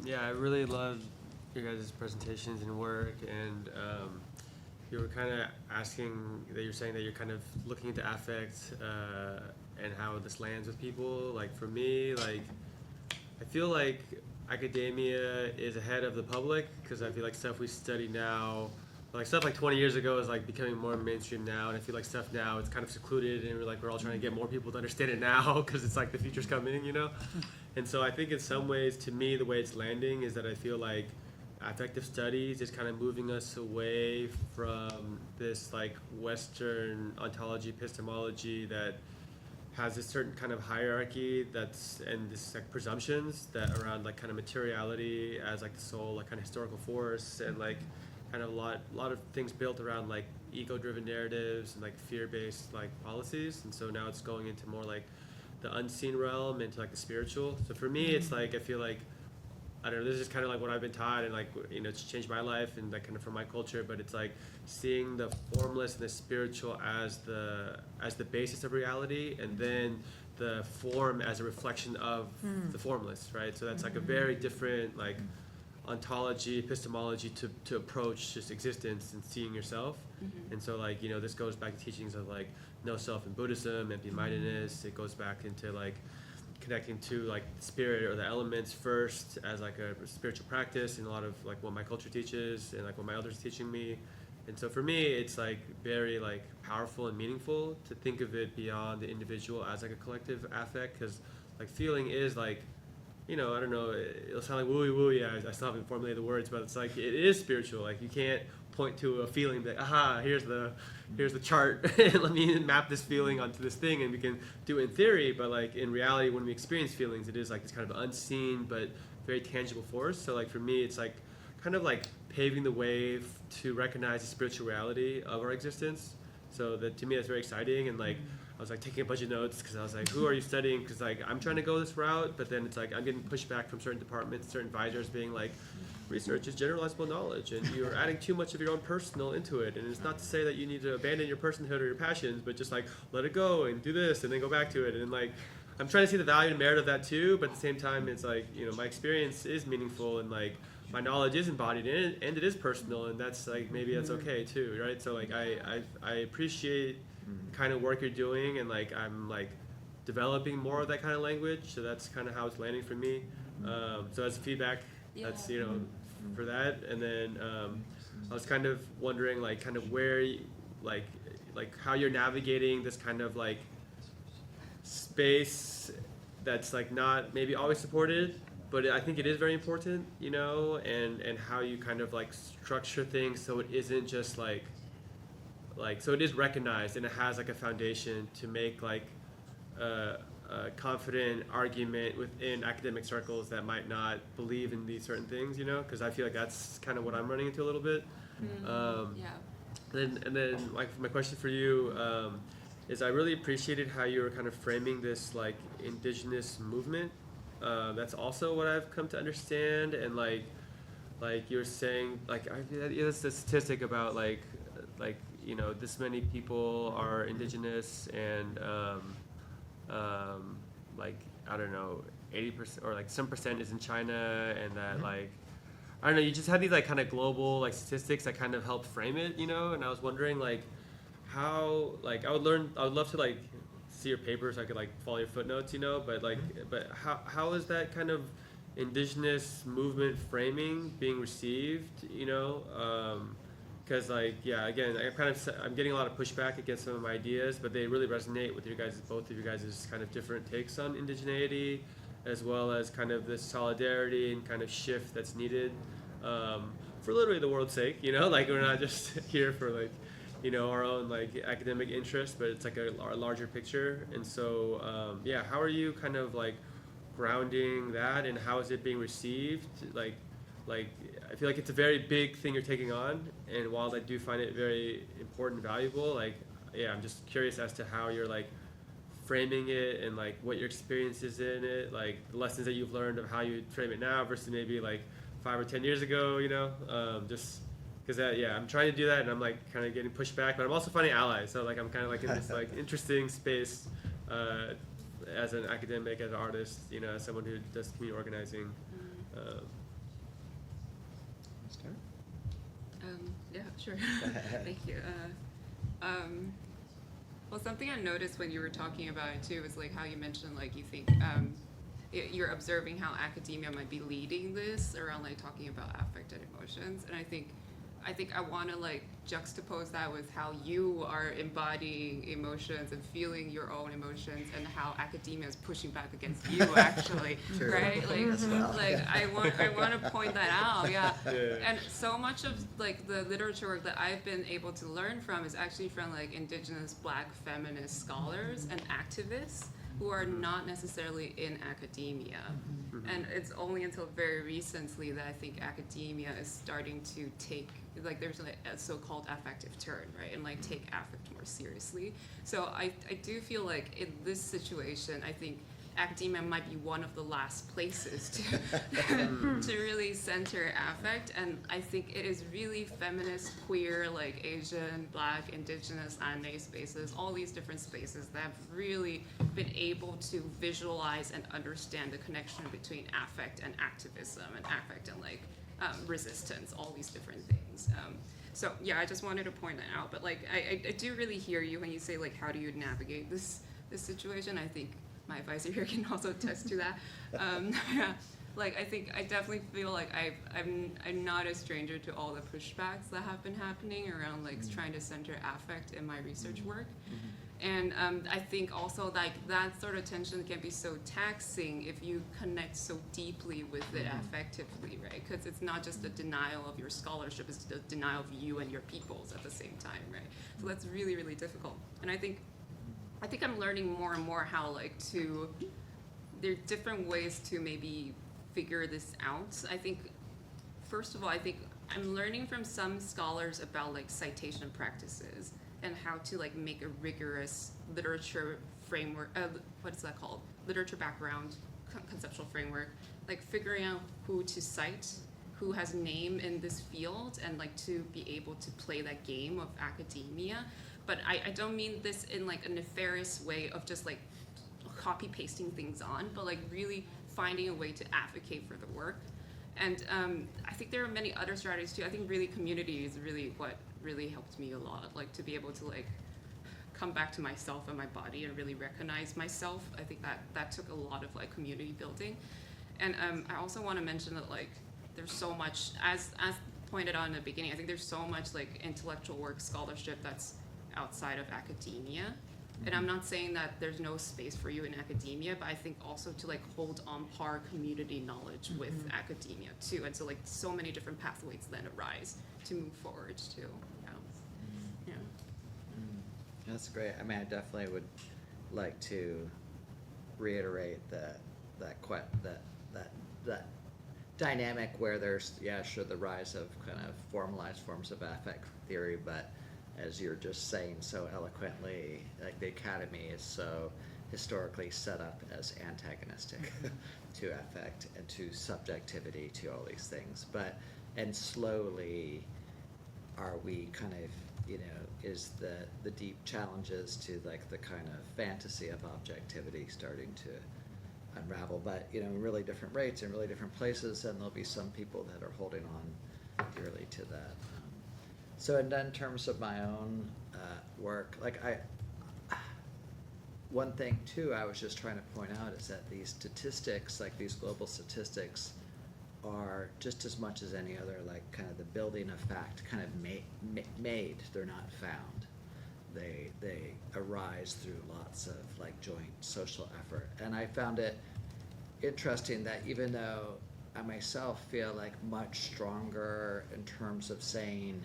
Yeah, I really loved your guys' presentations and work, and you were kind of asking that you're saying that you're kind of looking into affect and how this lands with people. Like for me, like I feel like academia is ahead of the public, because I feel like stuff we study now, like stuff like 20 years ago is like becoming more mainstream now, and I feel like stuff now it's kind of secluded, and we're all trying to get more people to understand it now because it's like the future's coming, And so I think in some ways, to me, the way it's landing is that I feel like affective studies is kind of moving us away from this like Western ontology, epistemology that has a certain kind of hierarchy and this like presumptions that around like kind of materiality as like the sole like kind of historical force, and like kind of a lot of things built around like ego-driven narratives and like fear-based like policies, and so now it's going into more like the unseen realm, into like the spiritual. So for me, it's like I feel like, I don't know, this is kind of like what I've been taught, and like, you know, it's changed my life and like kind of from my culture, but it's like seeing the formless and the spiritual as the basis of reality, and then the form as a reflection of the formless, right? So that's like a very different like ontology, epistemology to approach just existence and seeing yourself. And so like, you know, this goes back to teachings of like no self in Buddhism, empty-mindedness. It goes back into like connecting to like spirit or the elements first as like a spiritual practice, and a lot of like what my culture teaches and like what my elders are teaching me. And so for me, it's like very like powerful and meaningful to think of it beyond the individual as like a collective affect, because like feeling is like, you know, I don't know, it'll sound like wooey. I still haven't formulated the words, but it's like it is spiritual. Like you can't point to a feeling that, aha, here's the chart, let me map this feeling onto this thing, and we can do it in theory. But like in reality, when we experience feelings, it is like this kind of unseen but very tangible force. So like for me, it's like kind of like paving the way to recognize the spiritual reality of our existence. So that to me, that's very exciting. And like I was like taking a bunch of notes because I was like, who are you studying? Because like I'm trying to go this route, but then it's like I'm getting pushback from certain departments, certain advisors being like, research is generalizable knowledge, and you're adding too much of your own personal into it. And it's not to say that you need to abandon your personhood or your passions, but just like let it go and do this and then go back to it. And like I'm trying to see the value and merit of that too, but at the same time, it's like, you know, my experience is meaningful, and like my knowledge is embodied in it, and it is personal, and that's like maybe that's okay too, right? So like I appreciate the kind of work you're doing, and like I'm like developing more of that kind of language. So that's kind of how it's landing for me. So as feedback, that's, you know, for that. And then I was kind of wondering like kind of where like how you're navigating this kind of like space that's like not maybe always supported, but I think it is very important, you know, and how you kind of like structure things so it isn't just like so it is recognized and it has like a foundation to make like a confident argument within academic circles that might not believe in these certain things, you know, because I feel like that's kind of what I'm running into a little bit. And then like my question for you is I really appreciated how you were kind of framing this like indigenous movement. That's also what I've come to understand, and like you're saying, like there's a statistic about like you know, this many people are indigenous, and like I don't know, 80% or like some percent is in China, and that like I don't know, you just had these like kind of global like statistics that kind of help frame it, you know. And I was wondering like how, like I would love to like see your papers so I could like follow your footnotes, you know, but like but how is that kind of indigenous movement framing being received, you know? Because like, yeah, again, I'm getting a lot of pushback against some of my ideas, but they really resonate with both of you guys' kind of different takes on indigeneity, as well as kind of this solidarity and kind of shift that's needed for literally the world's sake, you know, like we're not just here for like, you know, our own like academic interest, but it's like a larger picture. And so, yeah, how are you kind of like grounding that, and how is it being received? Like I feel like it's a very big thing you're taking on, and while I do find it very important and valuable, like, yeah, I'm just curious as to how you're like framing it, and like what your experience is in it, like the lessons that you've learned of how you frame it now versus maybe like 5 or 10 years ago, you know, just because yeah, I'm trying to do that, and I'm like kind of getting pushed back, but I'm also finding allies. So like I'm kind of like in this like interesting space as an academic, as an artist, you know, as someone who does community organizing. Yeah, sure. Thank you. Well, something I noticed when you were talking about it too was like how you mentioned like you think you're observing how academia might be leading this around like talking about affect and emotions, and I think I want to like juxtapose that with how you are embodying emotions and feeling your own emotions, and how academia is pushing back against you actually, right? Like I want to point that out, yeah. And so much of like the literature work that I've been able to learn from is actually from like indigenous Black feminist scholars and activists who are not necessarily in academia. And it's only until very recently that I think academia is starting to take, like there's a so-called affective turn, right? And like take affect more seriously. So I do feel like in this situation, I think academia might be one of the last places to really center affect. And I think it is really feminist, queer, like Asian, Black, Indigenous, anime spaces, all these different spaces that have really been able to visualize and understand the connection between affect and activism and affect and like resistance, all these different things. So yeah, I just wanted to point that out. But like, I do really hear you when you say like, how do you navigate this situation? I think my advisor here can also attest to that. Yeah, like I definitely feel like I'm not a stranger to all the pushbacks that have been happening around like trying to center affect in my research work. And I think also like that sort of tension can be so taxing if you connect so deeply with it affectively, right? Because it's not just a denial of your scholarship, it's a denial of you and your peoples at the same time, right? So that's really, really difficult. And I think I'm learning more and more how like there are different ways to maybe figure this out. I think, first of all, I think I'm learning from some scholars about like citation practices and how to like make a rigorous literature framework, what is that called? Literature background, conceptual framework, like figuring out who to cite, who has name in this field, and like to be able to play that game of academia. But I don't mean this in like a nefarious way of just like copy pasting things on, but like really finding a way to advocate for the work. And I think there are many other strategies too. I think really community is really what really helped me a lot, like to be able to like come back to myself and my body and really recognize myself. I think that took a lot of like community building. And I also want to mention that like there's so much, as pointed out in the beginning, I think there's so much like intellectual work scholarship that's outside of academia. And I'm not saying that there's no space for you in academia, but I think also to like hold on par community knowledge with academia too. And so like so many different pathways then arise to move forward too. Yeah. That's great. I mean, I definitely would like to reiterate that dynamic where there's, yeah, sure, the rise of kind of formalized forms of affect theory, but as you're just saying so eloquently, like the academy is so historically set up as antagonistic to affect and to subjectivity, to all these things. And slowly are we kind of, is the deep challenges to like the kind of fantasy of objectivity starting to unravel, but in really different rates in really different places, and there'll be some people that are holding on dearly to that. So, and then in terms of my own work, like one thing too, I was just trying to point out is that these statistics, like these global statistics, are just as much as any other, like kind of the building of fact, kind of made. They're not found. They arise through lots of like joint social effort. And I found it interesting that even though I myself feel like much stronger in terms of saying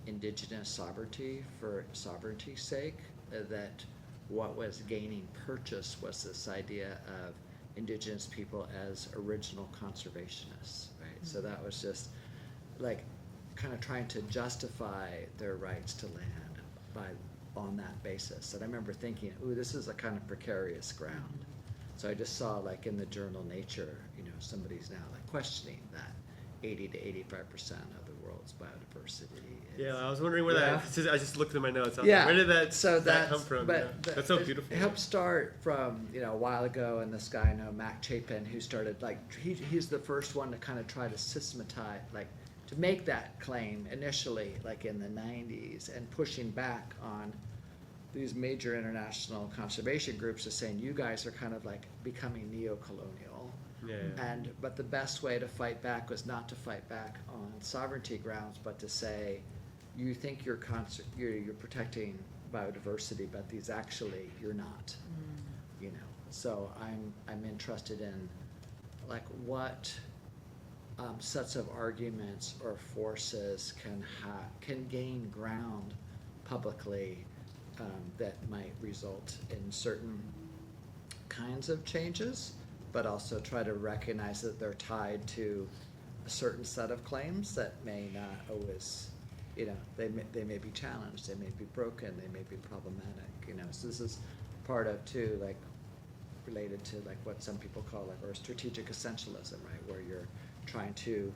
indigenous sovereignty for sovereignty's sake, that what was gaining purchase was this idea of indigenous people as original conservationists, right? So that was just like kind of trying to justify their rights to land on that basis. And I remember thinking, ooh, this is a kind of precarious ground. So I just saw like in the journal Nature, somebody's now like questioning that 80 to 85% of the world's biodiversity is. Yeah, I was wondering where I just looked at my notes. I was Yeah. like, where did that come from? But That's so beautiful. It helped start from, a while ago, and this guy I know, Mac Chapin, who started like, he's the first one to kind of try to systematize, like to make that claim initially, like in the 90s, and pushing back on these major international conservation groups as saying, you guys are kind of like becoming neo-colonial. Yeah. But the best way to fight back was not to fight back on sovereignty grounds, but to say, you think you're protecting biodiversity, but these actually you're not. So I'm interested in like what sets of arguments or forces can gain ground publicly that might result in certain kinds of changes, but also try to recognize that they're tied to a certain set of claims that may not always, they may be challenged, they may be broken, they may be problematic, So this is part of too, like related to like what some people call like, or strategic essentialism, right? Where you're trying to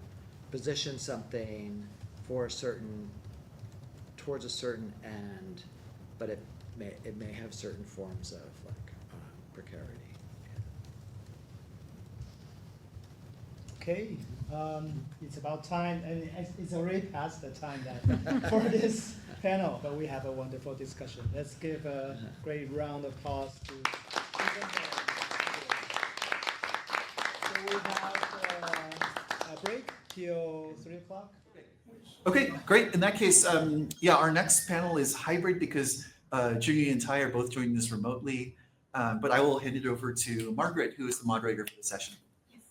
position something for towards a certain end, but it may have certain forms of like precarity. Okay, it's about time, and it's already past the time that for this panel, but we have a wonderful discussion. Let's give a great round of applause to. So we have a break till 3 o'clock. Okay, great. In that case, our next panel is hybrid because Jiun-Yu and Tai are both joining this remotely. But I will hand it over to Margaret, who is the moderator for the session. Yes.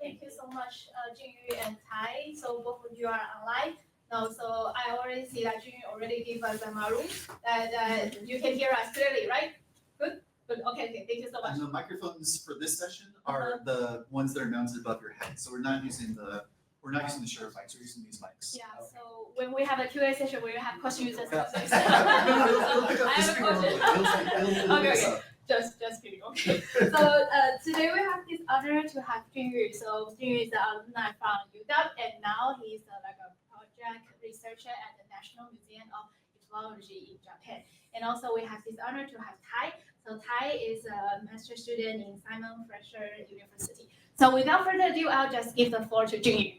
Thank you so much, Jiun-Yu and Tai. So both of you are online now. So I already see that Jiun-Yu already gave us a maroon that you can hear us clearly, right? Good. Okay. Thank you so much. And the microphones for this session are the ones that are mounted above your head. So we're not using the shared mics. We're using these mics. Yeah. So when we have a Q&A session, we will have questions and stuff. Okay. I have a question. Okay. Just kidding. Okay. So today we have this honor to have Jiun-Yu. So Jiun-Yu is an alumni from UW, and now he's like a project researcher at the National Museum of Ethnology in Japan. And also we have this honor to have Tai. So Tai is a master student in Simon Fraser University. So without further ado, I'll just give the floor to Jiun-Yu.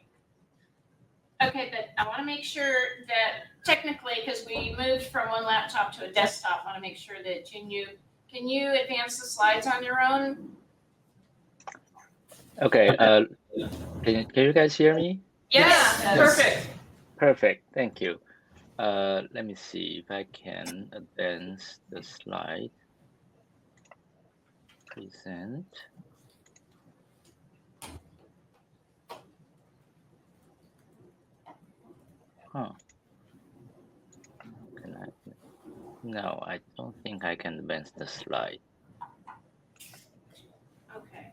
Okay, but I want to make sure that technically, because we moved from one laptop to a desktop, I want to make sure that Jiun-Yu, can you advance the slides on your own? Okay, can you guys hear me? Yes, perfect. Perfect, thank you. Let me see if I can advance the slide. Present. Huh. No, I don't think I can advance the slide. Okay.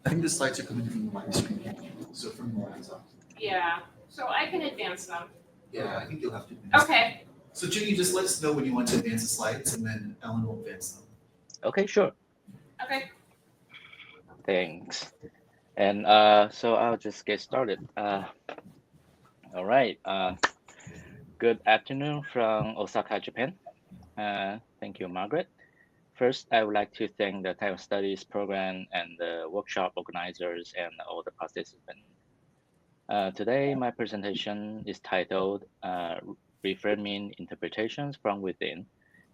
I think the slides are coming from my screen, so from the laptop. Yeah, so I can advance them. Yeah, I think you'll have to advance them. Okay. So Jiun-Yu, just let us know when you want to advance the slides, and then Ellen will advance them. Okay, sure. Okay. Thanks. And so I'll just get started. All right. Good afternoon from Osaka, Japan. Thank you, Margaret. First, I would like to thank the Taiwan Studies program and the workshop organizers and all the participants. Today, my presentation is titled Reframing Interpretations from Within,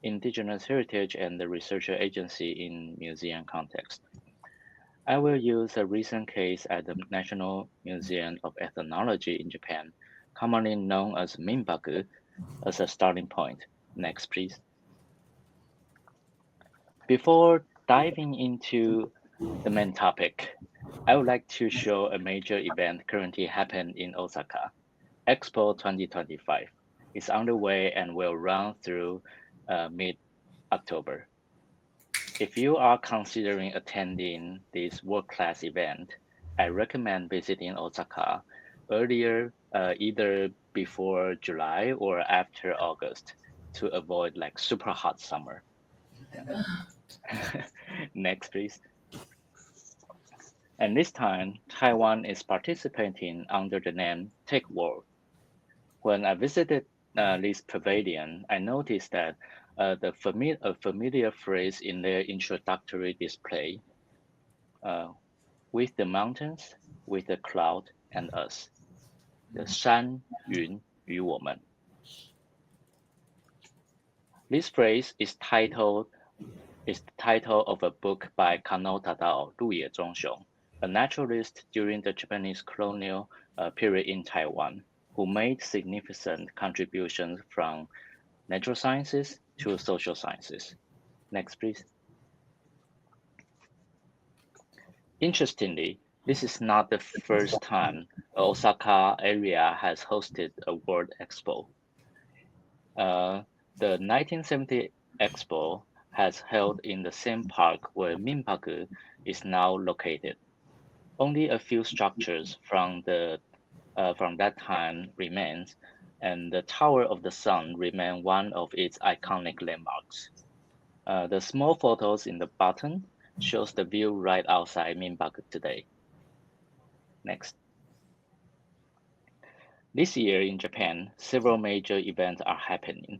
Indigenous Heritage and the Researcher Agency in Museum Context. I will use a recent case at the National Museum of Ethnology in Japan, commonly known as Minbaku, as a starting point. Next, please. Before diving into the main topic, I would like to show a major event currently happening in Osaka. Expo 2025 is underway and will run through mid-October. If you are considering attending this world-class event, I recommend visiting Osaka earlier, either before July or after August, to avoid like super hot summer. Next, please. And this time, Taiwan is participating under the name Tech World. When I visited this pavilion, I noticed that a familiar phrase in their introductory display, with the mountains, with the cloud, and us. The 山云与我们. This phrase is the title of a book by Kano Tadao, 陆野忠雄, a naturalist during the Japanese colonial period in Taiwan, who made significant contributions from natural sciences to social sciences. Next, please. Interestingly, this is not the first time Osaka area has hosted a World Expo. The 1970 Expo has held in the same park where Minpaku is now located. Only a few structures from that time remains, and the Tower of the Sun remains one of its iconic landmarks. The small photos in the bottom shows the view right outside Minpaku today. Next. This year in Japan, several major events are happening.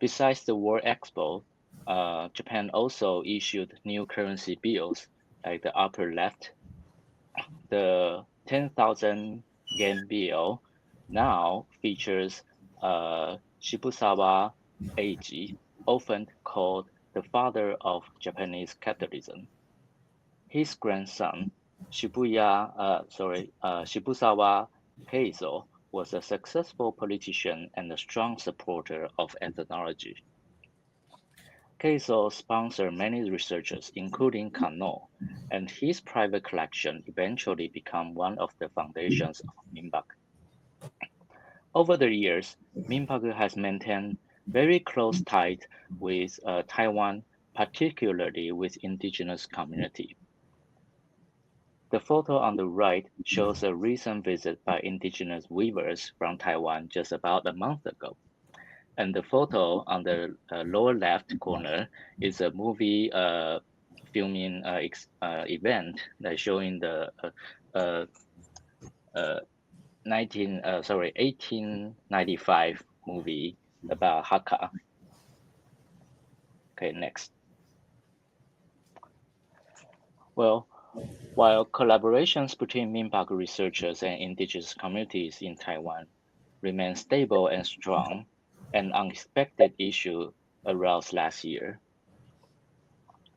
Besides the World Expo, Japan also issued new currency bills, like the upper left. The 10,000 yen bill now features Shibusawa Eiji, often called the father of Japanese capitalism. His grandson, Shibusawa Keizo, was a successful politician and a strong supporter of ethnology. Keizo sponsored many researchers, including Kano, and his private collection eventually became one of the foundations of Minpaku. Over the years, Minpaku has maintained very close ties with Taiwan, particularly with indigenous community. The photo on the right shows a recent visit by indigenous weavers from Taiwan just about a month ago. And the photo on the lower left corner is a movie filming event that's showing the 1895 movie about Hakka. Okay, next. Well, while collaborations between Minpaku researchers and indigenous communities in Taiwan remain stable and strong, an unexpected issue arose last year.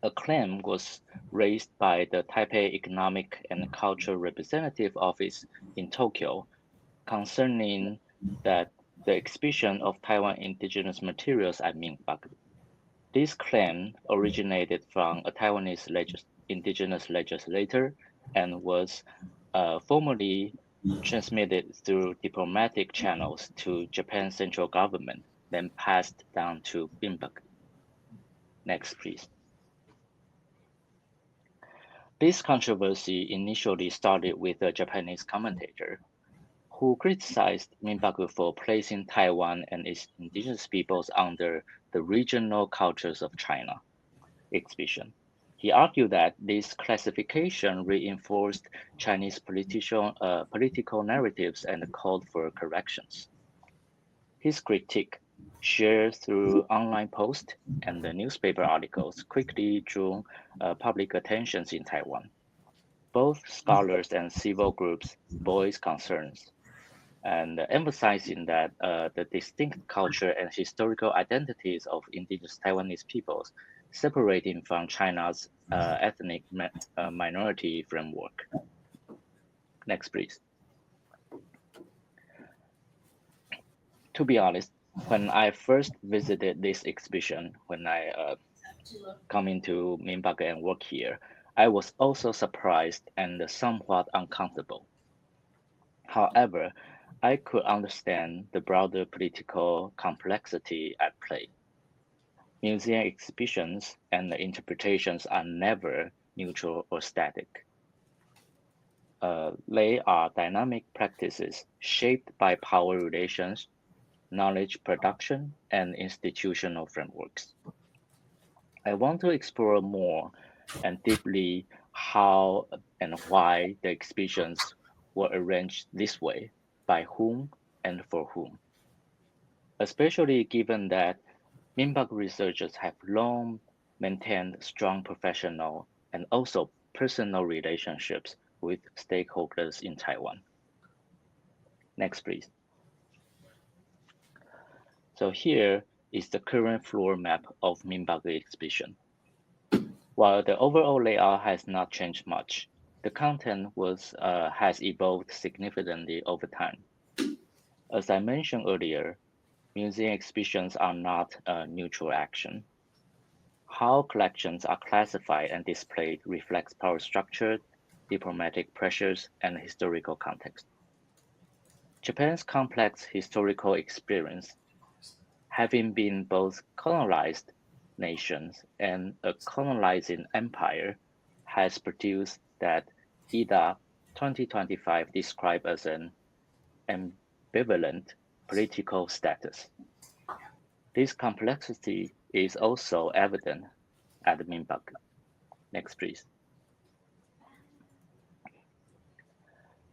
A claim was raised by the Taipei Economic and Cultural Representative Office in Tokyo concerning that the exhibition of Taiwan indigenous materials at Minpaku. This claim originated from a Taiwanese indigenous legislator and was formally transmitted through diplomatic channels to Japan's central government, then passed down to Minpaku. Next, please. This controversy initially started with a Japanese commentator who criticized Minpaku for placing Taiwan and its indigenous peoples under the regional cultures of China exhibition. He argued that this classification reinforced Chinese political narratives and called for corrections. His critique, shared through online posts and the newspaper articles, quickly drew public attention in Taiwan. Both scholars and civil groups voiced concerns, and emphasizing that the distinct culture and historical identities of indigenous Taiwanese peoples separating from China's ethnic minority framework. Next, please. To be honest, when I first visited this exhibition, when I come into Minpaku and work here, I was also surprised and somewhat uncomfortable. However, I could understand the broader political complexity at play. Museum exhibitions and interpretations are never neutral or static. They are dynamic practices shaped by power relations, knowledge production, and institutional frameworks. I want to explore more and deeply how and why the exhibitions were arranged this way, by whom and for whom. Especially given that Minpaku researchers have long maintained strong professional and also personal relationships with stakeholders in Taiwan. Next, please. So here is the current floor map of Minpaku exhibition. While the overall layout has not changed much, the content has evolved significantly over time. As I mentioned earlier, museum exhibitions are not a neutral action. How collections are classified and displayed reflects power structure, diplomatic pressures, and historical context. Japan's complex historical experience, having been both colonized, nations and a colonizing empire has produced that IDA 2025 described as an ambivalent political status. This complexity is also evident at Minpak. Next, please.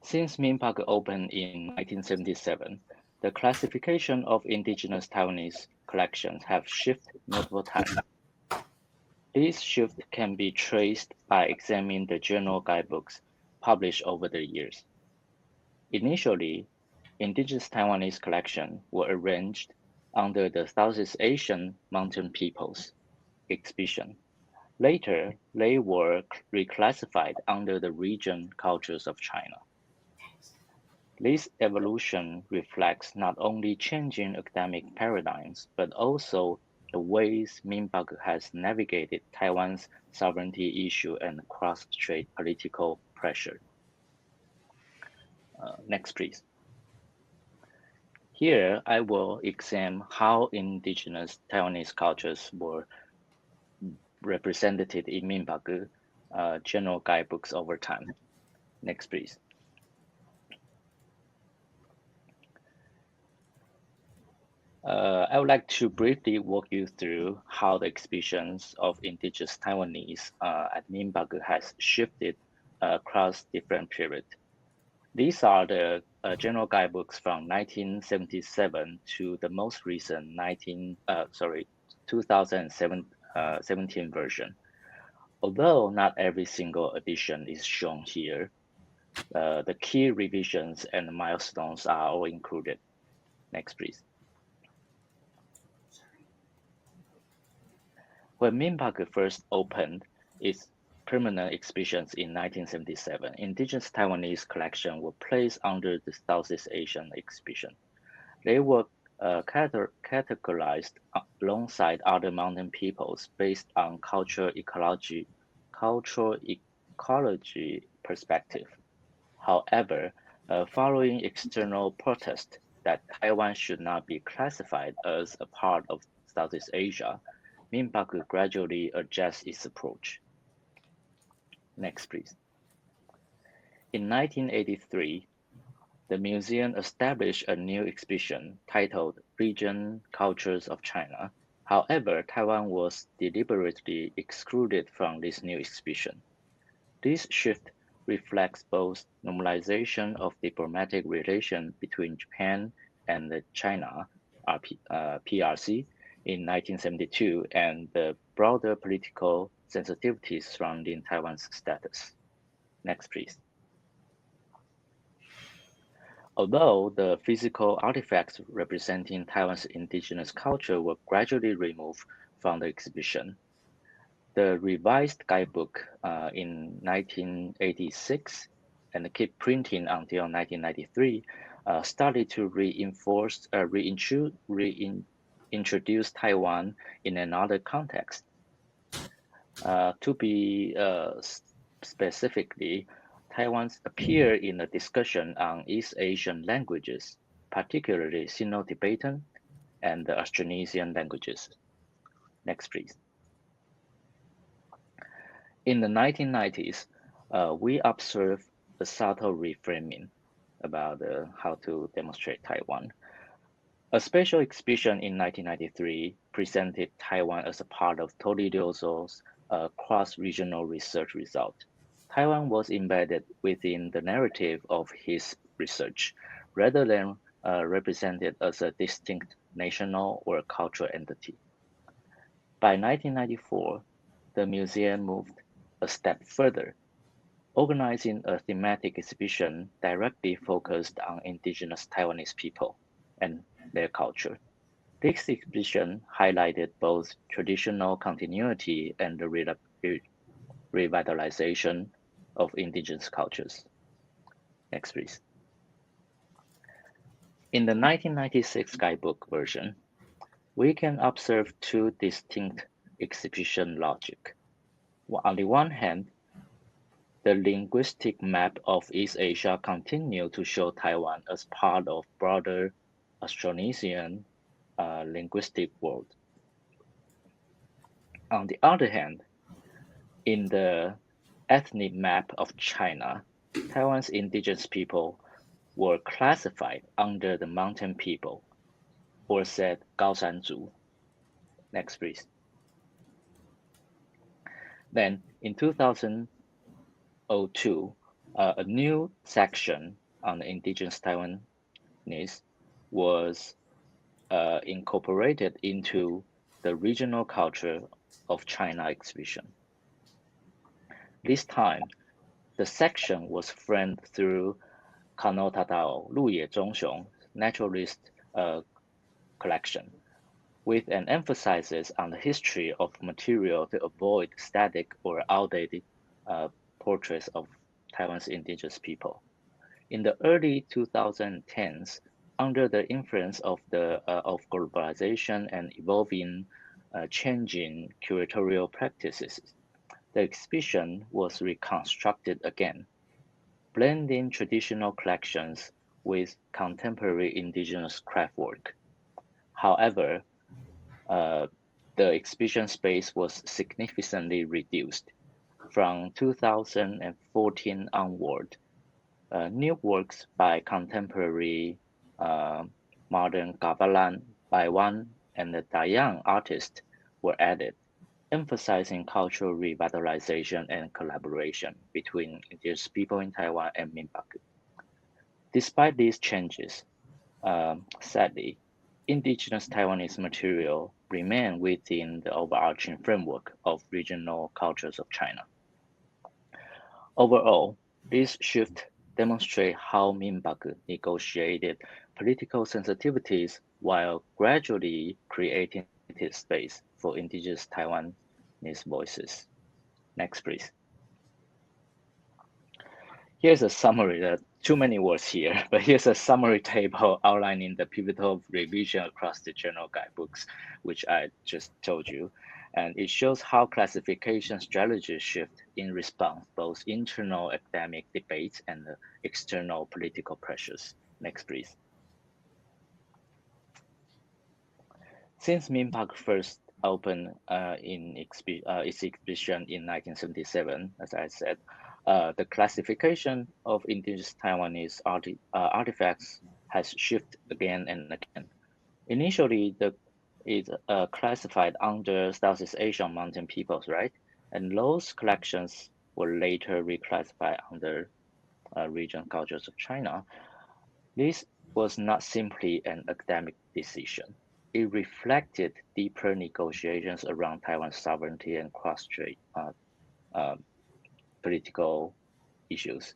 Since Minpak opened in 1977, the classification of indigenous Taiwanese collections have shifted multiple times. This shift can be traced by examining the general guidebooks published over the years. Initially, indigenous Taiwanese collections were arranged under the Southeast Asian Mountain Peoples exhibition. Later, they were reclassified under the region cultures of China. This evolution reflects not only changing academic paradigms, but also the ways Minpak has navigated Taiwan's sovereignty issue and cross-strait political pressure. Next, please. Here, I will examine how indigenous Taiwanese cultures were represented in Minpak general guidebooks over time. Next, please. I would like to briefly walk you through how the exhibitions of indigenous Taiwanese at Minpak has shifted across different periods. These are the general guidebooks from 1977 to the most recent 2017 version. Although not every single edition is shown here, the key revisions and milestones are all included. Next, please. When Minpak first opened its permanent exhibitions in 1977, indigenous Taiwanese collections were placed under the Southeast Asian exhibition. They were categorized alongside other mountain peoples based on cultural ecology perspective. However, following external protest that Taiwan should not be classified as a part of Southeast Asia, Minpak gradually adjusts its approach. Next, please. In 1983, the museum established a new exhibition titled Region Cultures of China. However, Taiwan was deliberately excluded from this new exhibition. This shift reflects both normalization of diplomatic relations between Japan and China, PRC, in 1972, and the broader political sensitivities surrounding Taiwan's status. Next, please. Although the physical artifacts representing Taiwan's indigenous culture were gradually removed from the exhibition, the revised guidebook in 1986 and kept printing until 1993 started to reintroduce Taiwan in another context. To be specifically, Taiwan's appear in a discussion on East Asian languages, particularly Sino-Tibetan and the Austronesian languages. Next, please. In the 1990s, we observed a subtle reframing about how to demonstrate Taiwan. A special exhibition in 1993 presented Taiwan as a part of Tony Liuzo's cross-regional research result. Taiwan was embedded within the narrative of his research, rather than represented as a distinct national or cultural entity. By 1994, the museum moved a step further, organizing a thematic exhibition directly focused on indigenous Taiwanese people and their culture. This exhibition highlighted both traditional continuity and the revitalization of indigenous cultures. Next, please. In the 1996 guidebook version, we can observe two distinct exhibition logic. On the one hand, the linguistic map of East Asia continued to show Taiwan as part of broader Austronesian linguistic world. On the other hand, in the ethnic map of China, Taiwan's indigenous people were classified under the mountain people, or said Gaoshanzhu. Next, please. Then, in 2002, a new section on the indigenous Taiwanese was incorporated into the regional culture of China exhibition. This time, the section was framed through Kano Tatao Luye Zhongxiong naturalist collection, with an emphasis on the history of material to avoid static or outdated portraits of Taiwan's indigenous people. In the early 2010s, under the influence of globalization and evolving, changing curatorial practices, the exhibition was reconstructed again, blending traditional collections with contemporary indigenous craftwork. However, the exhibition space was significantly reduced. From 2014 onward, new works by contemporary modern Gavilan, Baiwan, and the Dayang artists were added, emphasizing cultural revitalization and collaboration between indigenous people in Taiwan and Minbaku. Despite these changes, sadly, indigenous Taiwanese material remain within the overarching framework of regional cultures of China. Overall, this shift demonstrates how Minbaku negotiated political sensitivities while gradually creating space for indigenous Taiwanese voices. Next, please. Here's a summary. There are too many words here, but here's a summary table outlining the pivotal revision across the journal guidebooks, which I just told you. And it shows how classification strategies shift in response both internal academic debates and external political pressures. Next, please. Since Minbaku first opened its exhibition in 1977, as I said, the classification of indigenous Taiwanese artifacts has shifted again and again. Initially, it's classified under Southeast Asian mountain peoples, right? And those collections were later reclassified under region cultures of China. This was not simply an academic decision. It reflected deeper negotiations around Taiwan's sovereignty and cross-strait political issues.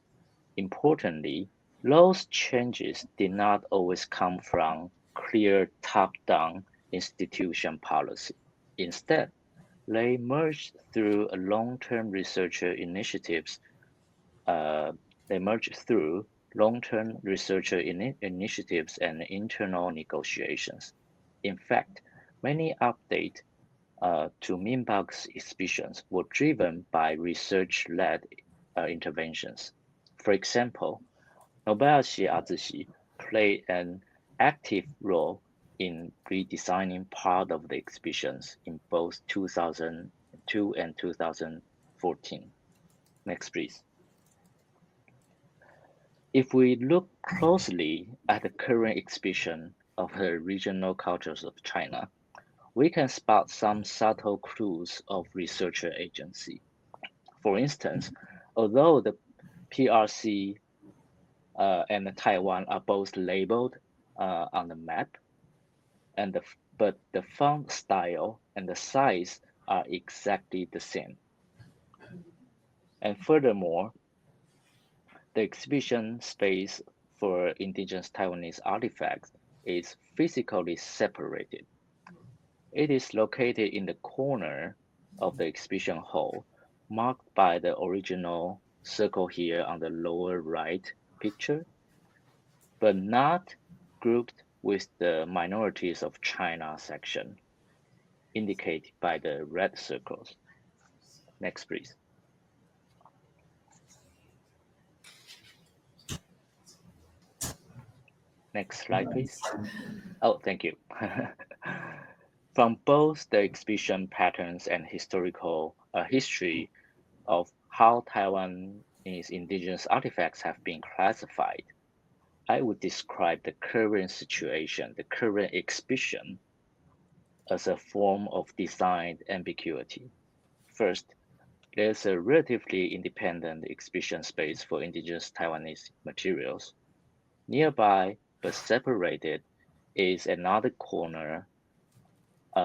Importantly, those changes did not always come from clear top-down institution policy. Instead, they emerged through long-term researcher initiatives. Initiatives and internal negotiations. In fact, many updates to Minbaku's exhibitions were driven by research-led interventions. For example, Nobuyashi Atsushi played an active role in redesigning part of the exhibitions in both 2002 and 2014. Next, please. If we look closely at the current exhibition of the regional cultures of China, we can spot some subtle clues of researcher agency. For instance, although the PRC and Taiwan are both labeled on the map, but the font style and the size are exactly the same. And furthermore, the exhibition space for indigenous Taiwanese artifacts is physically separated. It is located in the corner of the exhibition hall, marked by the original circle here on the lower right picture, but not grouped with the minorities of China section, indicated by the red circles. Next, please. Next slide, please. Oh, thank you. From both the exhibition patterns and historical history of how Taiwanese indigenous artifacts have been classified, I would describe the current situation, the current exhibition, as a form of design ambiguity. First, there's a relatively independent exhibition space for indigenous Taiwanese materials. Nearby, but separated, is another corner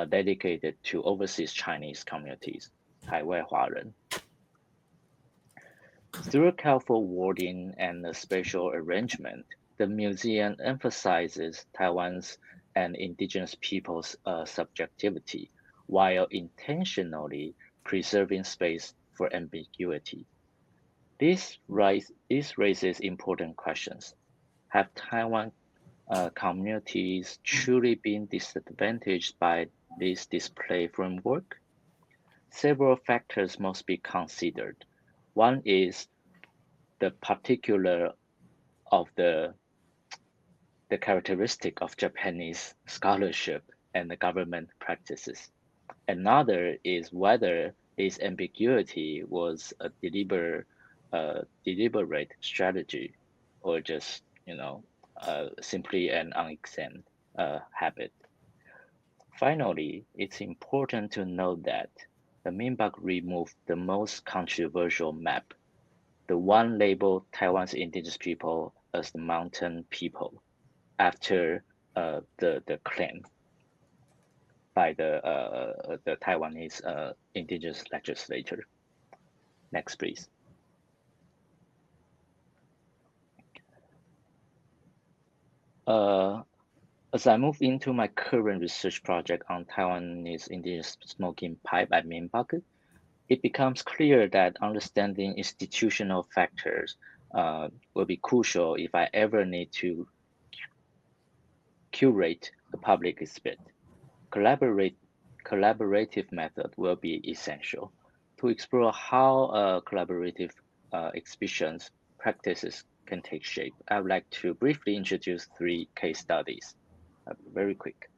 dedicated to overseas Chinese communities, Taiwan Huaren. Through careful wording and a spatial arrangement, the museum emphasizes Taiwan's and indigenous people's subjectivity while intentionally preserving space for ambiguity. This raises important questions. Have Taiwan communities truly been disadvantaged by this display framework? Several factors must be considered. One is the particular of the characteristic of Japanese scholarship and the government practices. Another is whether this ambiguity was a deliberate strategy or just, simply an unexamined habit. Finally, it's important to note that the Minbak removed the most controversial map, the one labeled Taiwan's indigenous people as the mountain people, after the claim by the Taiwanese indigenous legislator. Next, please. As I move into my current research project on Taiwanese indigenous smoking pipe at Minbak, it becomes clear that understanding institutional factors will be crucial if I ever need to curate a public exhibit. Collaborative method will be essential. To explore how collaborative exhibitions practices can take shape, I would like to briefly introduce 3 case studies. Very quick.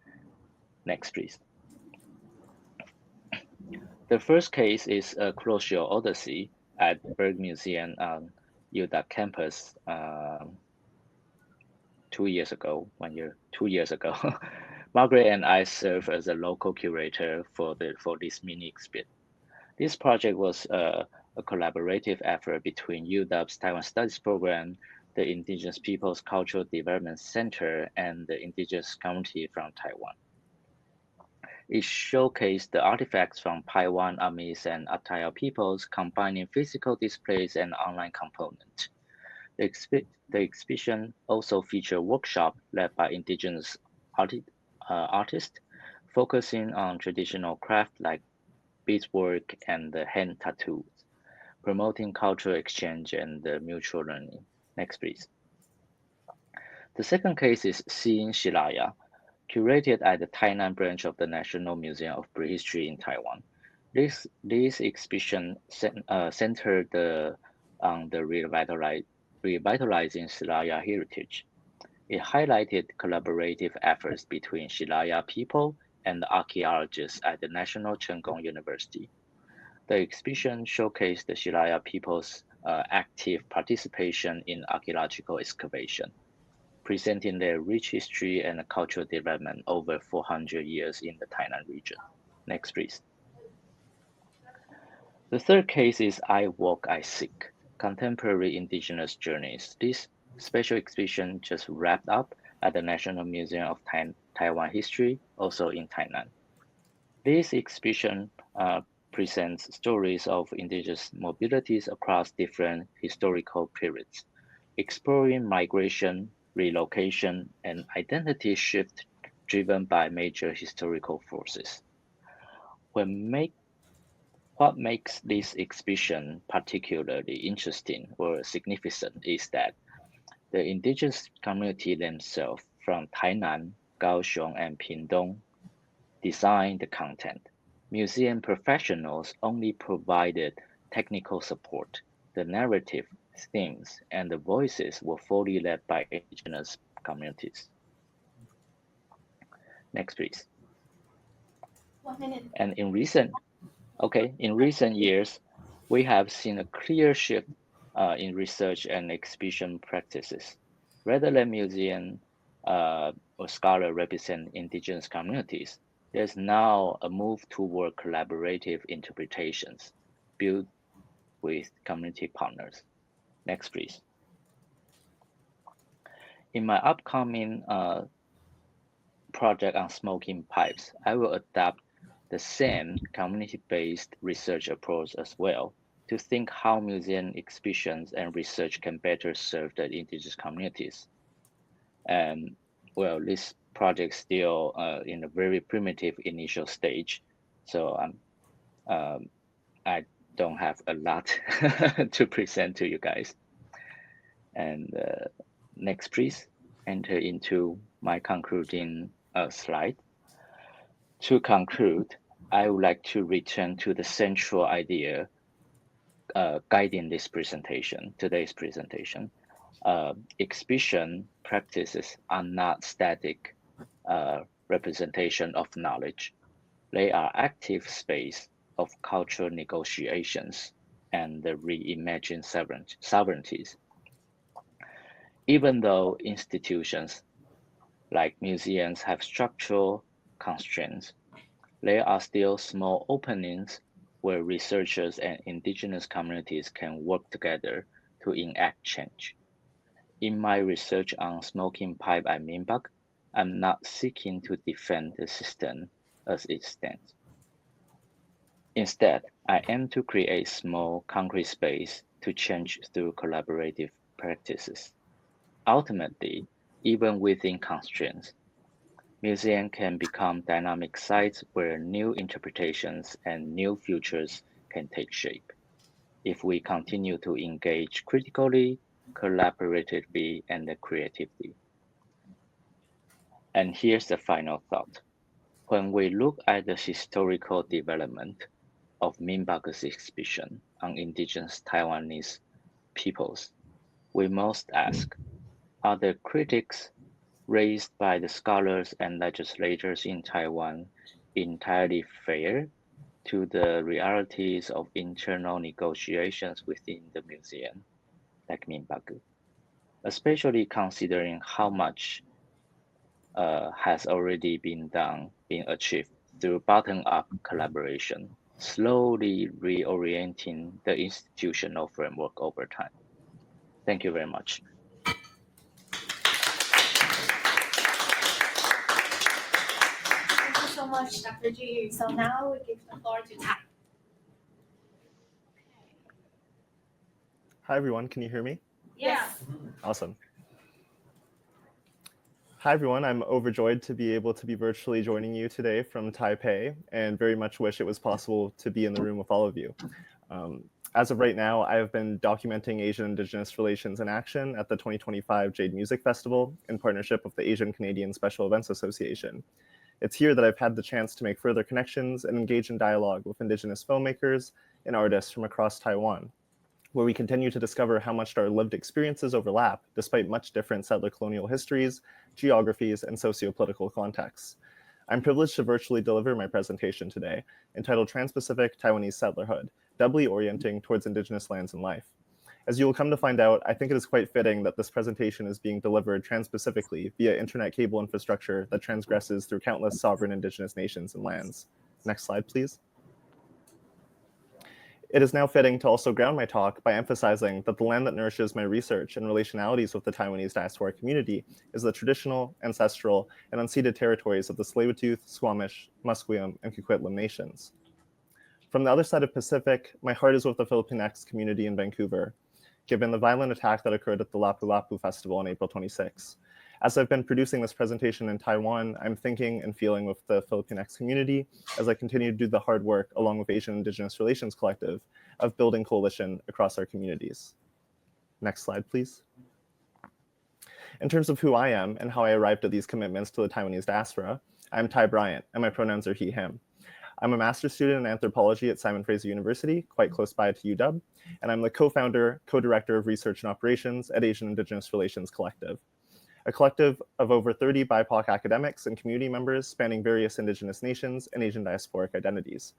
Next, please. The first case is a Crucial Odyssey at Berg Museum on UW campus 2 years ago. Margaret and I served as a local curator for this mini exhibit. This project was a collaborative effort between UW's Taiwan Studies Program, the Indigenous Peoples Cultural Development Center, and the indigenous community from Taiwan. It showcased the artifacts from Taiwan, Amis, and Atayal peoples, combining physical displays and online components. The exhibition also featured workshops led by indigenous artists, focusing on traditional craft like beadwork and hand tattoos, promoting cultural exchange and mutual learning. Next, please. The second case is Seeing Shilaya, curated at the Tainan branch of the National Museum of Prehistory in Taiwan. This exhibition centered on the revitalizing Shilaya heritage. It highlighted collaborative efforts between Shilaya people and archaeologists at the National Cheng Kung University. The exhibition showcased the Shilaya people's active participation in archaeological excavation, presenting their rich history and cultural development over 400 years in the Tainan region. Next, please. The third case is I Walk, I Seek, Contemporary Indigenous Journeys. This special exhibition just wrapped up at the National Museum of Taiwan History, also in Tainan. This exhibition presents stories of indigenous mobilities across different historical periods, exploring migration, relocation, and identity shift driven by major historical forces. What makes this exhibition particularly interesting or significant is that the indigenous community themselves from Tainan, Kaohsiung, and Pingtung designed the content. Museum professionals only provided technical support. The narrative, themes, and the voices were fully led by indigenous communities. Next, please. 1 minute. And in recent years, we have seen a clear shift in research and exhibition practices. Rather than museum or scholar represent indigenous communities, there's now a move toward collaborative interpretations built with community partners. Next, please. In my upcoming project on smoking pipes, I will adopt the same community-based research approach as well to think how museum exhibitions and research can better serve the indigenous communities. And well, this project still in a very primitive initial stage, so I don't have a lot to present to you guys. And next, please, enter into my concluding slide. To conclude, I would like to return to the central idea guiding this presentation, today's presentation. Exhibition practices are not static representation of knowledge. They are active space of cultural negotiations and the reimagined sovereignties. Even though institutions like museums have structural constraints, there are still small openings where researchers and indigenous communities can work together to enact change. In my research on smoking pipe at Minbak, I'm not seeking to defend the system as it stands. Instead, I aim to create small, concrete space to change through collaborative practices. Ultimately, even within constraints, museums can become dynamic sites where new interpretations and new futures can take shape. If we continue to engage critically, collaboratively, and creatively. And here's the final thought. When we look at the historical development of Minbak's exhibition on indigenous Taiwanese peoples, we must ask, are the critics raised by the scholars and legislators in Taiwan entirely fair to the realities of internal negotiations within the museum, like Minbak, especially considering how much has already been achieved through bottom-up collaboration, slowly reorienting the institutional framework over time. Thank you very much. Thank you so much, Dr. Jiu-Yu. So now we give the floor to Tai. Hi, everyone. Can you hear me? Yes. Awesome. Hi, everyone. I'm overjoyed to be able to be virtually joining you today from Taipei and very much wish it was possible to be in the room with all of you. As of right now, I have been documenting Asian Indigenous relations in action at the 2025 Jade Music Festival in partnership with the Asian Canadian Special Events Association. It's here that I've had the chance to make further connections and engage in dialogue with Indigenous filmmakers and artists from across Taiwan, where we continue to discover how much our lived experiences overlap despite much different settler colonial histories, geographies, and socio-political contexts. I'm privileged to virtually deliver my presentation today, entitled Transpacific Taiwanese Settlerhood, Doubly Orienting Towards Indigenous Lands and Life. As you will come to find out, I think it is quite fitting that this presentation is being delivered transpacifically via internet cable infrastructure that transgresses through countless sovereign indigenous nations and lands. Next slide, please. It is now fitting to also ground my talk by emphasizing that the land that nourishes my research and relationalities with the Taiwanese diaspora community is the traditional, ancestral, and unceded territories of the Tsleil-Waututh, Squamish, Musqueam, and Coquitlam nations. From the other side of Pacific, my heart is with the Filipinx community in Vancouver, given the violent attack that occurred at the Lapu-Lapu Festival on April 26. As I've been producing this presentation in Taiwan, I'm thinking and feeling with the Filipinx community as I continue to do the hard work along with Asian Indigenous Relations Collective of building coalition across our communities. Next slide, please. In terms of who I am and how I arrived at these commitments to the Taiwanese diaspora, I'm Tai Bryant, and my pronouns are he, him. I'm a master's student in anthropology at Fraser University, quite close by to UW, and I'm the co-founder, co-director of research and operations at Asian Indigenous Relations Collective. a collective of over 30 BIPOC academics and community members spanning various Indigenous nations and Asian diasporic identities.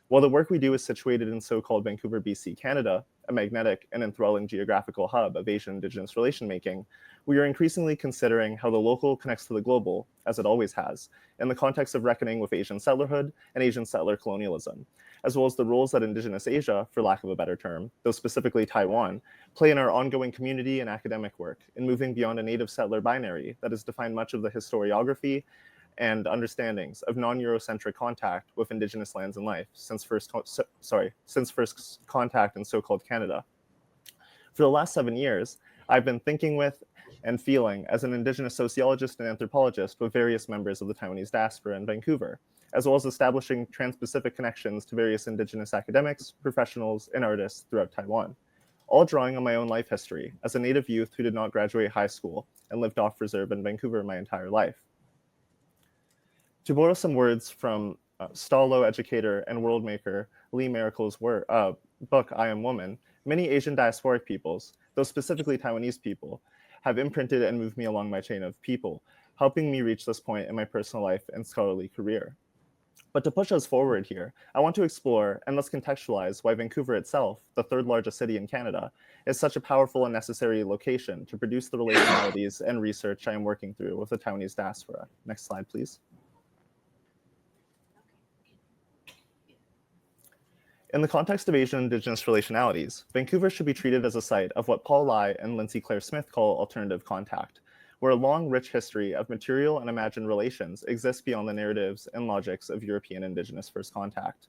While the work we do is situated in so-called Vancouver, BC, Canada, a magnetic and enthralling geographical hub of Asian Indigenous relation-making, we are increasingly considering how the local connects to the global, as it always has, in the context of reckoning with Asian settlerhood and Asian settler colonialism, as well as the roles that Indigenous Asia, for lack of a better term, though specifically Taiwan, play in our ongoing community and academic work in moving beyond a native settler binary that has defined much of the historiography and understandings of non-Eurocentric contact with Indigenous lands and life since first contact in so-called Canada. For the last 7 years, I've been thinking with and feeling as an Indigenous sociologist and anthropologist with various members of the Taiwanese diaspora in Vancouver, as well as establishing Transpacific connections to various Indigenous academics, professionals, and artists throughout Taiwan, all drawing on my own life history as a Native youth who did not graduate high school and lived off reserve in Vancouver my entire life. To borrow some words from Stallo educator and world maker Lee Miracle's book, I Am Woman, many Asian diasporic peoples, though specifically Taiwanese people, have imprinted and moved me along my chain of people, helping me reach this point in my personal life and scholarly career. But to push us forward here, I want to explore and thus contextualize why Vancouver itself, the third largest city in Canada, is such a powerful and necessary location to produce the relationalities and research I am working through with the Taiwanese diaspora. Next slide, please. In the context of Asian Indigenous relationalities, Vancouver should be treated as a site of what Paul Lai and Lindsay Claire Smith call alternative contact, where a long, rich history of material and imagined relations exists beyond the narratives and logics of European Indigenous first contact.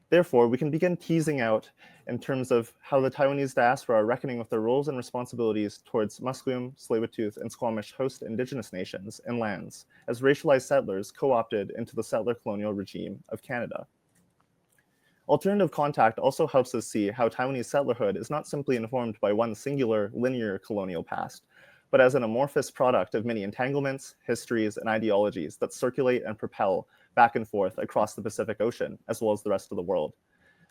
Therefore, we can begin teasing out in terms of how the Taiwanese diaspora are reckoning with their roles and responsibilities towards Musqueam, Tsleil-Waututh, and Squamish host Indigenous nations and lands as racialized settlers co-opted into the settler colonial regime of Canada. Alternative contact also helps us see how Taiwanese settlerhood is not simply informed by one singular linear colonial past, but as an amorphous product of many entanglements, histories, and ideologies that circulate and propel back and forth across the Pacific Ocean, as well as the rest of the world.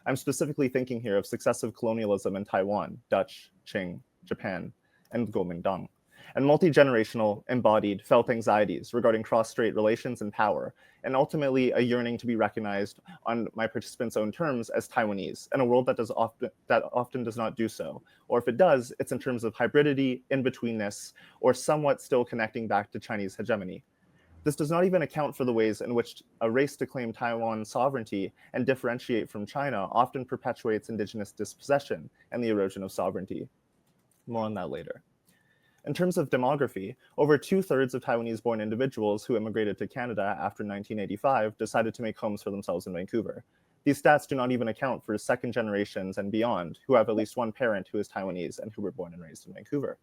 I'm specifically thinking here of successive colonialism in Taiwan, Dutch, Qing, Japan, and Kuomintang, and multi-generational, embodied, felt anxieties regarding cross-strait relations and power, and ultimately a yearning to be recognized on my participants' own terms as Taiwanese, in a world that often does not do so. Or if it does, it's in terms of hybridity, in-betweenness, or somewhat still connecting back to Chinese hegemony. This does not even account for the ways in which a race to claim Taiwan sovereignty and differentiate from China often perpetuates Indigenous dispossession and the erosion of sovereignty. More on that later. In terms of demography, over 2/3 of Taiwanese-born individuals who immigrated to Canada after 1985 decided to make homes for themselves in Vancouver. These stats do not even account for second generations and beyond who have at least one parent who is Taiwanese and who were born and raised in Vancouver.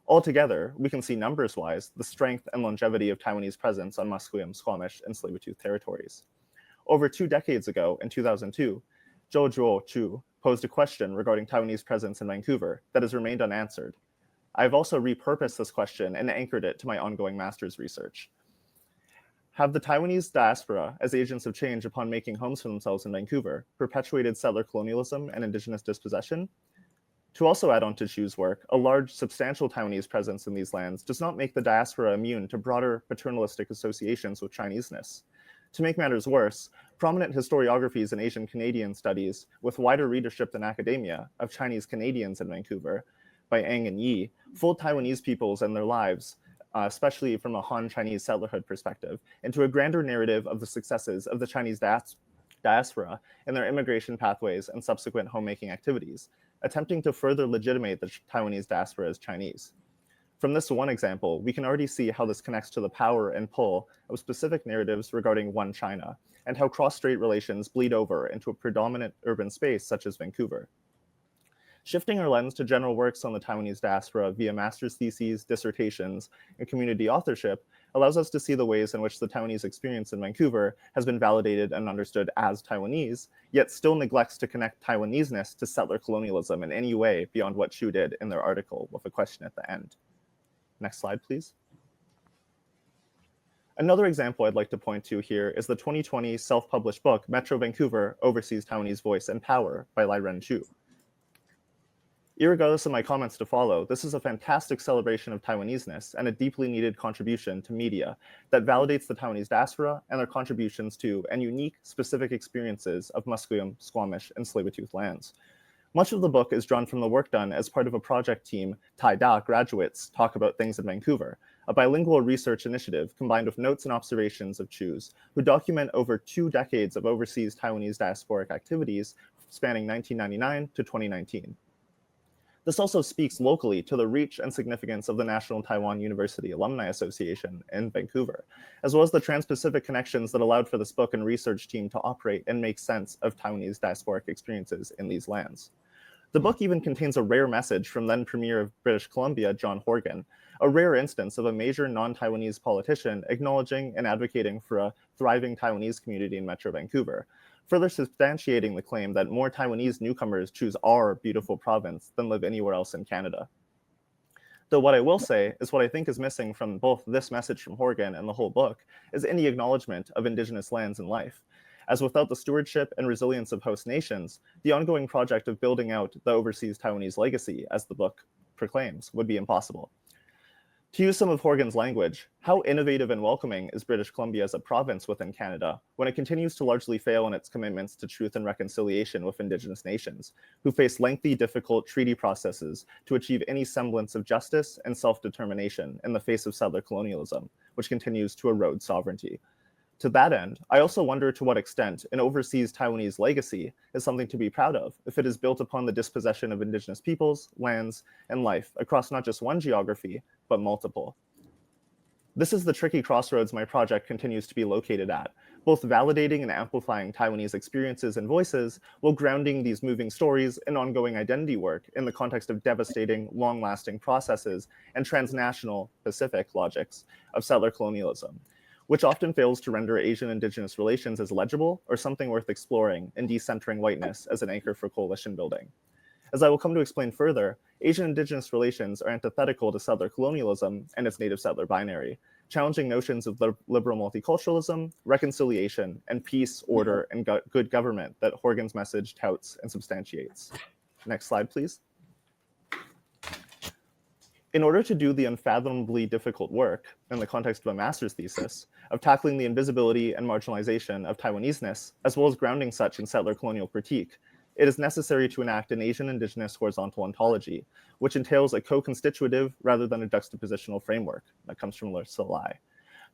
Altogether, we can see numbers-wise the strength and longevity of Taiwanese presence on Musqueam, Squamish, and Tsleil-Waututh territories. Over 2 decades ago, in 2002, Zhou Zhuo Chu posed a question regarding Taiwanese presence in Vancouver that has remained unanswered. I've also repurposed this question and anchored it to my ongoing master's research. Have the Taiwanese diaspora, as agents of change upon making homes for themselves in Vancouver, perpetuated settler colonialism and Indigenous dispossession? To also add on to Chu's work, a large, substantial Taiwanese presence in these lands does not make the diaspora immune to broader paternalistic associations with Chineseness. To make matters worse, prominent historiographies in Asian Canadian studies, with wider readership than academia, of Chinese Canadians in Vancouver, by Ang and Yi, fold Taiwanese peoples and their lives, especially from a Han-Chinese settlerhood perspective, into a grander narrative of the successes of the Chinese diaspora in their immigration pathways and subsequent homemaking activities, attempting to further legitimate the Taiwanese diaspora as Chinese. From this one example, we can already see how this connects to the power and pull of specific narratives regarding one China, and how cross-strait relations bleed over into a predominant urban space such as Vancouver. Shifting our lens to general works on the Taiwanese diaspora via master's theses, dissertations, and community authorship allows us to see the ways in which the Taiwanese experience in Vancouver has been validated and understood as Taiwanese, yet still neglects to connect Taiwaneseness to settler colonialism in any way beyond what Chu did in their article with a question at the end. Next slide, please. Another example I'd like to point to here is the 2020 self-published book, Metro Vancouver, Overseas Taiwanese Voice and Power by Lai Ren Chu. Irregardless of my comments to follow, this is a fantastic celebration of Taiwanese-ness and a deeply needed contribution to media that validates the Taiwanese diaspora and their contributions to and unique, specific experiences of Musqueam, Squamish, and Tsleil-Waututh lands. Much of the book is drawn from the work done as part of a project team Tai Da graduates talk about things in Vancouver, a bilingual research initiative combined with notes and observations of Chus, who document over 2 decades of overseas Taiwanese diasporic activities spanning 1999 to 2019. This also speaks locally to the reach and significance of the National Taiwan University Alumni Association in Vancouver, as well as the Transpacific connections that allowed for this book and research team to operate and make sense of Taiwanese diasporic experiences in these lands. The book even contains a rare message from then Premier of British Columbia, John Horgan, a rare instance of a major non-Taiwanese politician acknowledging and advocating for a thriving Taiwanese community in Metro Vancouver, further substantiating the claim that more Taiwanese newcomers choose our beautiful province than live anywhere else in Canada. Though what I will say is what I think is missing from both this message from Horgan and the whole book is any acknowledgement of Indigenous lands and life, as without the stewardship and resilience of host nations, the ongoing project of building out the overseas Taiwanese legacy, as the book proclaims, would be impossible. To use some of Horgan's language, how innovative and welcoming is British Columbia as a province within Canada when it continues to largely fail in its commitments to truth and reconciliation with Indigenous nations, who face lengthy, difficult treaty processes to achieve any semblance of justice and self-determination in the face of settler colonialism, which continues to erode sovereignty. To that end, I also wonder to what extent an overseas Taiwanese legacy is something to be proud of if it is built upon the dispossession of Indigenous peoples, lands, and life across not just one geography, but multiple. This is the tricky crossroads my project continues to be located at, both validating and amplifying Taiwanese experiences and voices while grounding these moving stories and ongoing identity work in the context of devastating, long-lasting processes and transnational Pacific logics of settler colonialism, which often fails to render Asian-Indigenous relations as legible or something worth exploring and decentering whiteness as an anchor for coalition building. As I will come to explain further, Asian-Indigenous relations are antithetical to settler colonialism and its native settler binary, challenging notions of liberal multiculturalism, reconciliation, and peace, order, and good government that Horgan's message touts and substantiates. Next slide, please. In order to do the unfathomably difficult work, in the context of a master's thesis, of tackling the invisibility and marginalization of Taiwanese-ness, as well as grounding such in settler colonial critique, it is necessary to enact an Asian-Indigenous horizontal ontology, which entails a co-constitutive rather than a juxtapositional framework that comes from Larissa Lai.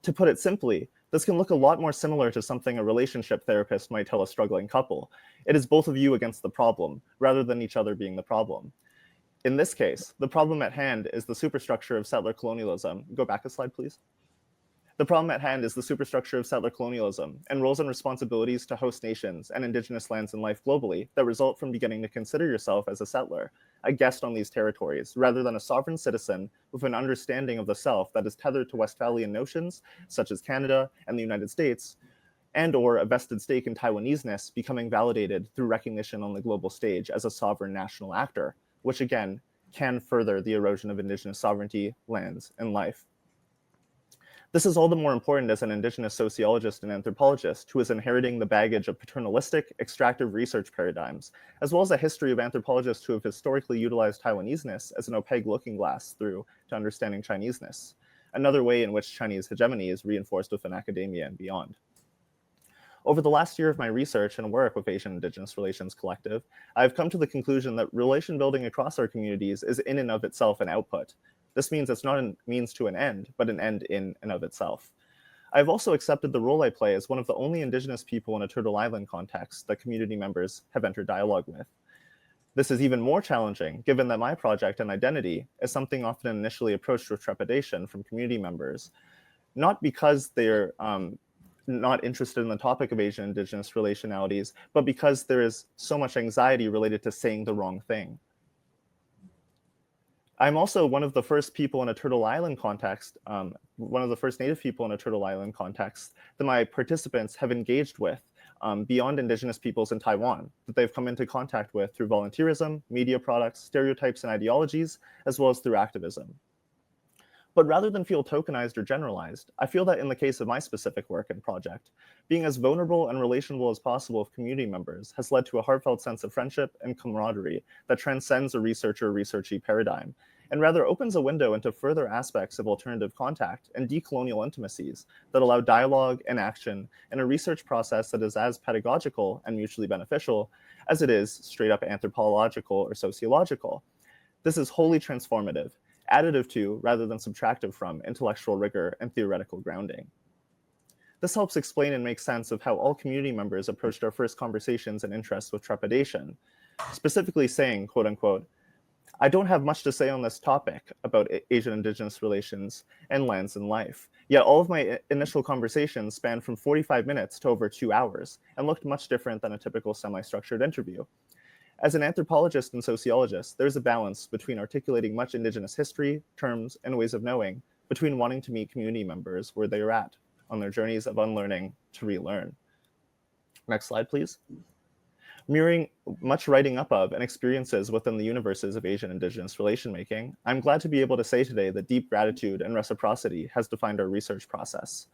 To put it simply, this can look a lot more similar to something a relationship therapist might tell a struggling couple. It is both of you against the problem, rather than each other being the problem. In this case, the problem at hand is the superstructure of settler colonialism. Go back a slide, please. The problem at hand is the superstructure of settler colonialism and roles and responsibilities to host nations and Indigenous lands and life globally that result from beginning to consider yourself as a settler, a guest on these territories, rather than a sovereign citizen with an understanding of the self that is tethered to Westphalian notions, such as Canada and the United States, and or a vested stake in Taiwanese-ness becoming validated through recognition on the global stage as a sovereign national actor, which again can further the erosion of Indigenous sovereignty, lands, and life. This is all the more important as an Indigenous sociologist and anthropologist who is inheriting the baggage of paternalistic, extractive research paradigms, as well as a history of anthropologists who have historically utilized Taiwanese-ness as an opaque looking glass through to understanding Chinese-ness, another way in which Chinese hegemony is reinforced within academia and beyond. Over the last year of my research and work with Asian Indigenous Relations Collective, I've come to the conclusion that relation building across our communities is in and of itself an output. This means it's not a means to an end, but an end in and of itself. I've also accepted the role I play as one of the only Indigenous people in a Turtle Island context that community members have entered dialogue with. This is even more challenging, given that my project and identity is something often initially approached with trepidation from community members, not because they're not interested in the topic of Asian Indigenous relationalities, but because there is so much anxiety related to saying the wrong thing. I'm also one of the first people in a Turtle Island context, one of the first Native people in a Turtle Island context that my participants have engaged with beyond Indigenous peoples in Taiwan, that they've come into contact with through volunteerism, media products, stereotypes and ideologies, as well as through activism. But rather than feel tokenized or generalized, I feel that in the case of my specific work and project, being as vulnerable and relational as possible with community members has led to a heartfelt sense of friendship and camaraderie that transcends a researcher or researchy paradigm, and rather opens a window into further aspects of alternative contact and decolonial intimacies that allow dialogue and action in a research process that is as pedagogical and mutually beneficial as it is straight up anthropological or sociological. This is wholly transformative, additive to rather than subtractive from intellectual rigor and theoretical grounding. This helps explain and make sense of how all community members approached our first conversations and interests with trepidation, specifically saying, quote unquote, I don't have much to say on this topic about Asian Indigenous relations and lands and life. Yet all of my initial conversations spanned from 45 minutes to over 2 hours and looked much different than a typical semi-structured interview. As an anthropologist and sociologist, there's a balance between articulating much Indigenous history, terms, and ways of knowing, between wanting to meet community members where they are at on their journeys of unlearning to relearn. Next slide, please. Mirroring much writing up of and experiences within the universes of Asian Indigenous relation making, I'm glad to be able to say today that deep gratitude and reciprocity has defined our research process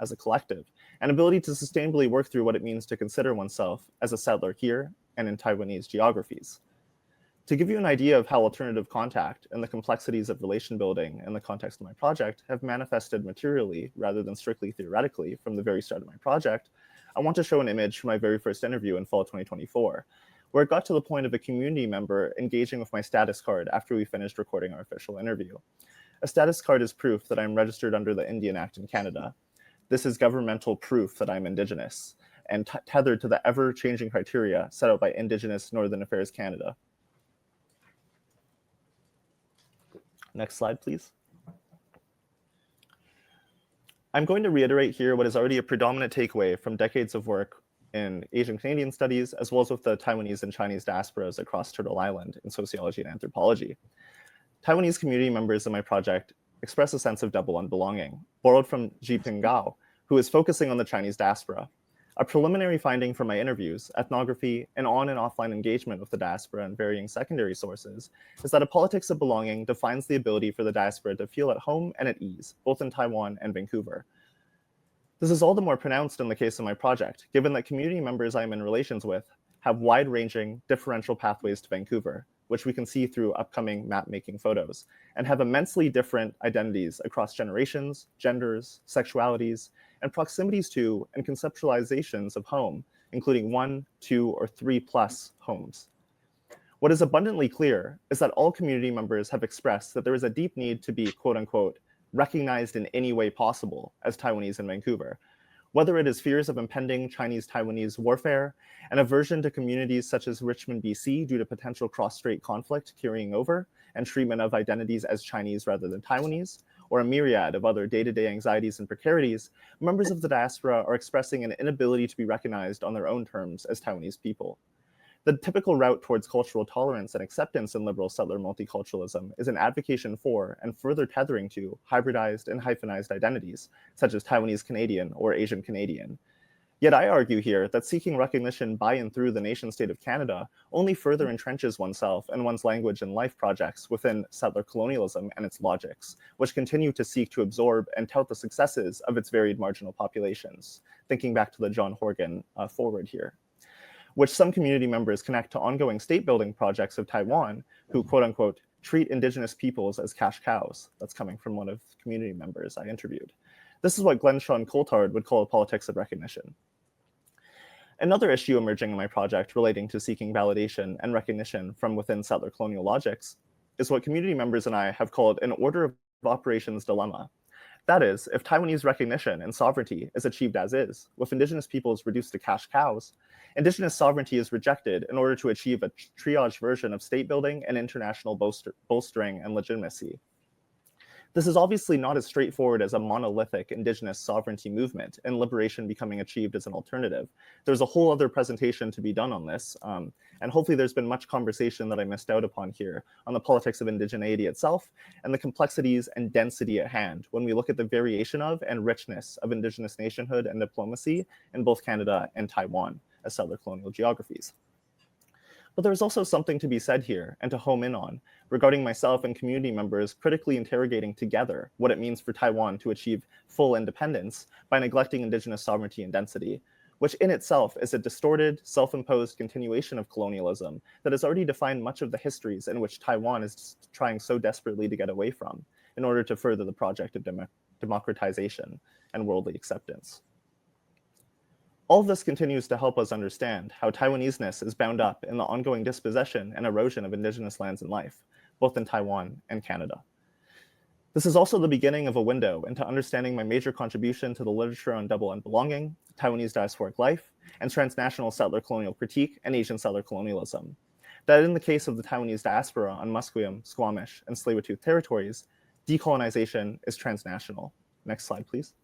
as a collective, and ability to sustainably work through what it means to consider oneself as a settler here and in Taiwanese geographies. To give you an idea of how alternative contact and the complexities of relation building in the context of my project have manifested materially rather than strictly theoretically from the very start of my project, I want to show an image from my very first interview in fall 2024, where it got to the point of a community member engaging with my status card after we finished recording our official interview. A status card is proof that I'm registered under the Indian Act in Canada. This is governmental proof that I'm Indigenous and tethered to the ever-changing criteria set out by Indigenous Northern Affairs Canada. Next slide, please. I'm going to reiterate here what is already a predominant takeaway from decades of work in Asian Canadian studies, as well as with the Taiwanese and Chinese diasporas across Turtle Island in sociology and anthropology. Taiwanese community members in my project express a sense of double unbelonging, borrowed from Ji Pinggao, who is focusing on the Chinese diaspora. A preliminary finding from my interviews, ethnography, and on and offline engagement with the diaspora and varying secondary sources is that a politics of belonging defines the ability for the diaspora to feel at home and at ease, both in Taiwan and Vancouver. This is all the more pronounced in the case of my project, given that community members I am in relations with have wide-ranging differential pathways to Vancouver, which we can see through upcoming map-making photos, and have immensely different identities across generations, genders, sexualities, and proximities to and conceptualizations of home, including 1, 2, or 3+ homes. What is abundantly clear is that all community members have expressed that there is a deep need to be, quote unquote, recognized in any way possible as Taiwanese in Vancouver, whether it is fears of impending Chinese-Taiwanese warfare, an aversion to communities such as Richmond, BC, due to potential cross-strait conflict carrying over, and treatment of identities as Chinese rather than Taiwanese, or a myriad of other day-to-day anxieties and precarities, members of the diaspora are expressing an inability to be recognized on their own terms as Taiwanese people. The typical route towards cultural tolerance and acceptance in liberal settler multiculturalism is an advocacy for and further tethering to hybridized and hyphenized identities, such as Taiwanese Canadian or Asian Canadian. Yet I argue here that seeking recognition by and through the nation-state of Canada only further entrenches oneself and one's language and life projects within settler colonialism and its logics, which continue to seek to absorb and tout the successes of its varied marginal populations, thinking back to the John Horgan forward here, which some community members connect to ongoing state-building projects of Taiwan who, quote-unquote, treat Indigenous peoples as cash cows. That's coming from one of the community members I interviewed. This is what Glenn Sean Coulthard would call a politics of recognition. Another issue emerging in my project relating to seeking validation and recognition from within settler colonial logics is what community members and I have called an order of operations dilemma. That is, if Taiwanese recognition and sovereignty is achieved as is, with Indigenous peoples reduced to cash cows, Indigenous sovereignty is rejected in order to achieve a triage version of state building and international bolstering and legitimacy. This is obviously not as straightforward as a monolithic Indigenous sovereignty movement and liberation becoming achieved as an alternative. There's a whole other presentation to be done on this, and hopefully there's been much conversation that I missed out upon here on the politics of indigeneity itself and the complexities and density at hand when we look at the variation of and richness of Indigenous nationhood and diplomacy in both Canada and Taiwan as settler colonial geographies. But there's also something to be said here and to home in on regarding myself and community members critically interrogating together what it means for Taiwan to achieve full independence by neglecting indigenous sovereignty and density, which in itself is a distorted, self-imposed continuation of colonialism that has already defined much of the histories in which Taiwan is trying so desperately to get away from in order to further the project of democratization and worldly acceptance. All of this continues to help us understand how Taiwanese-ness is bound up in the ongoing dispossession and erosion of indigenous lands and life, both in Taiwan and Canada. This is also the beginning of a window into understanding my major contribution to the literature on double unbelonging, Taiwanese diasporic life, and transnational settler colonial critique and Asian settler colonialism. That in the case of the Taiwanese diaspora on Musqueam, Squamish, and Tsleil-Waututh territories, decolonization is transnational. Next slide, please.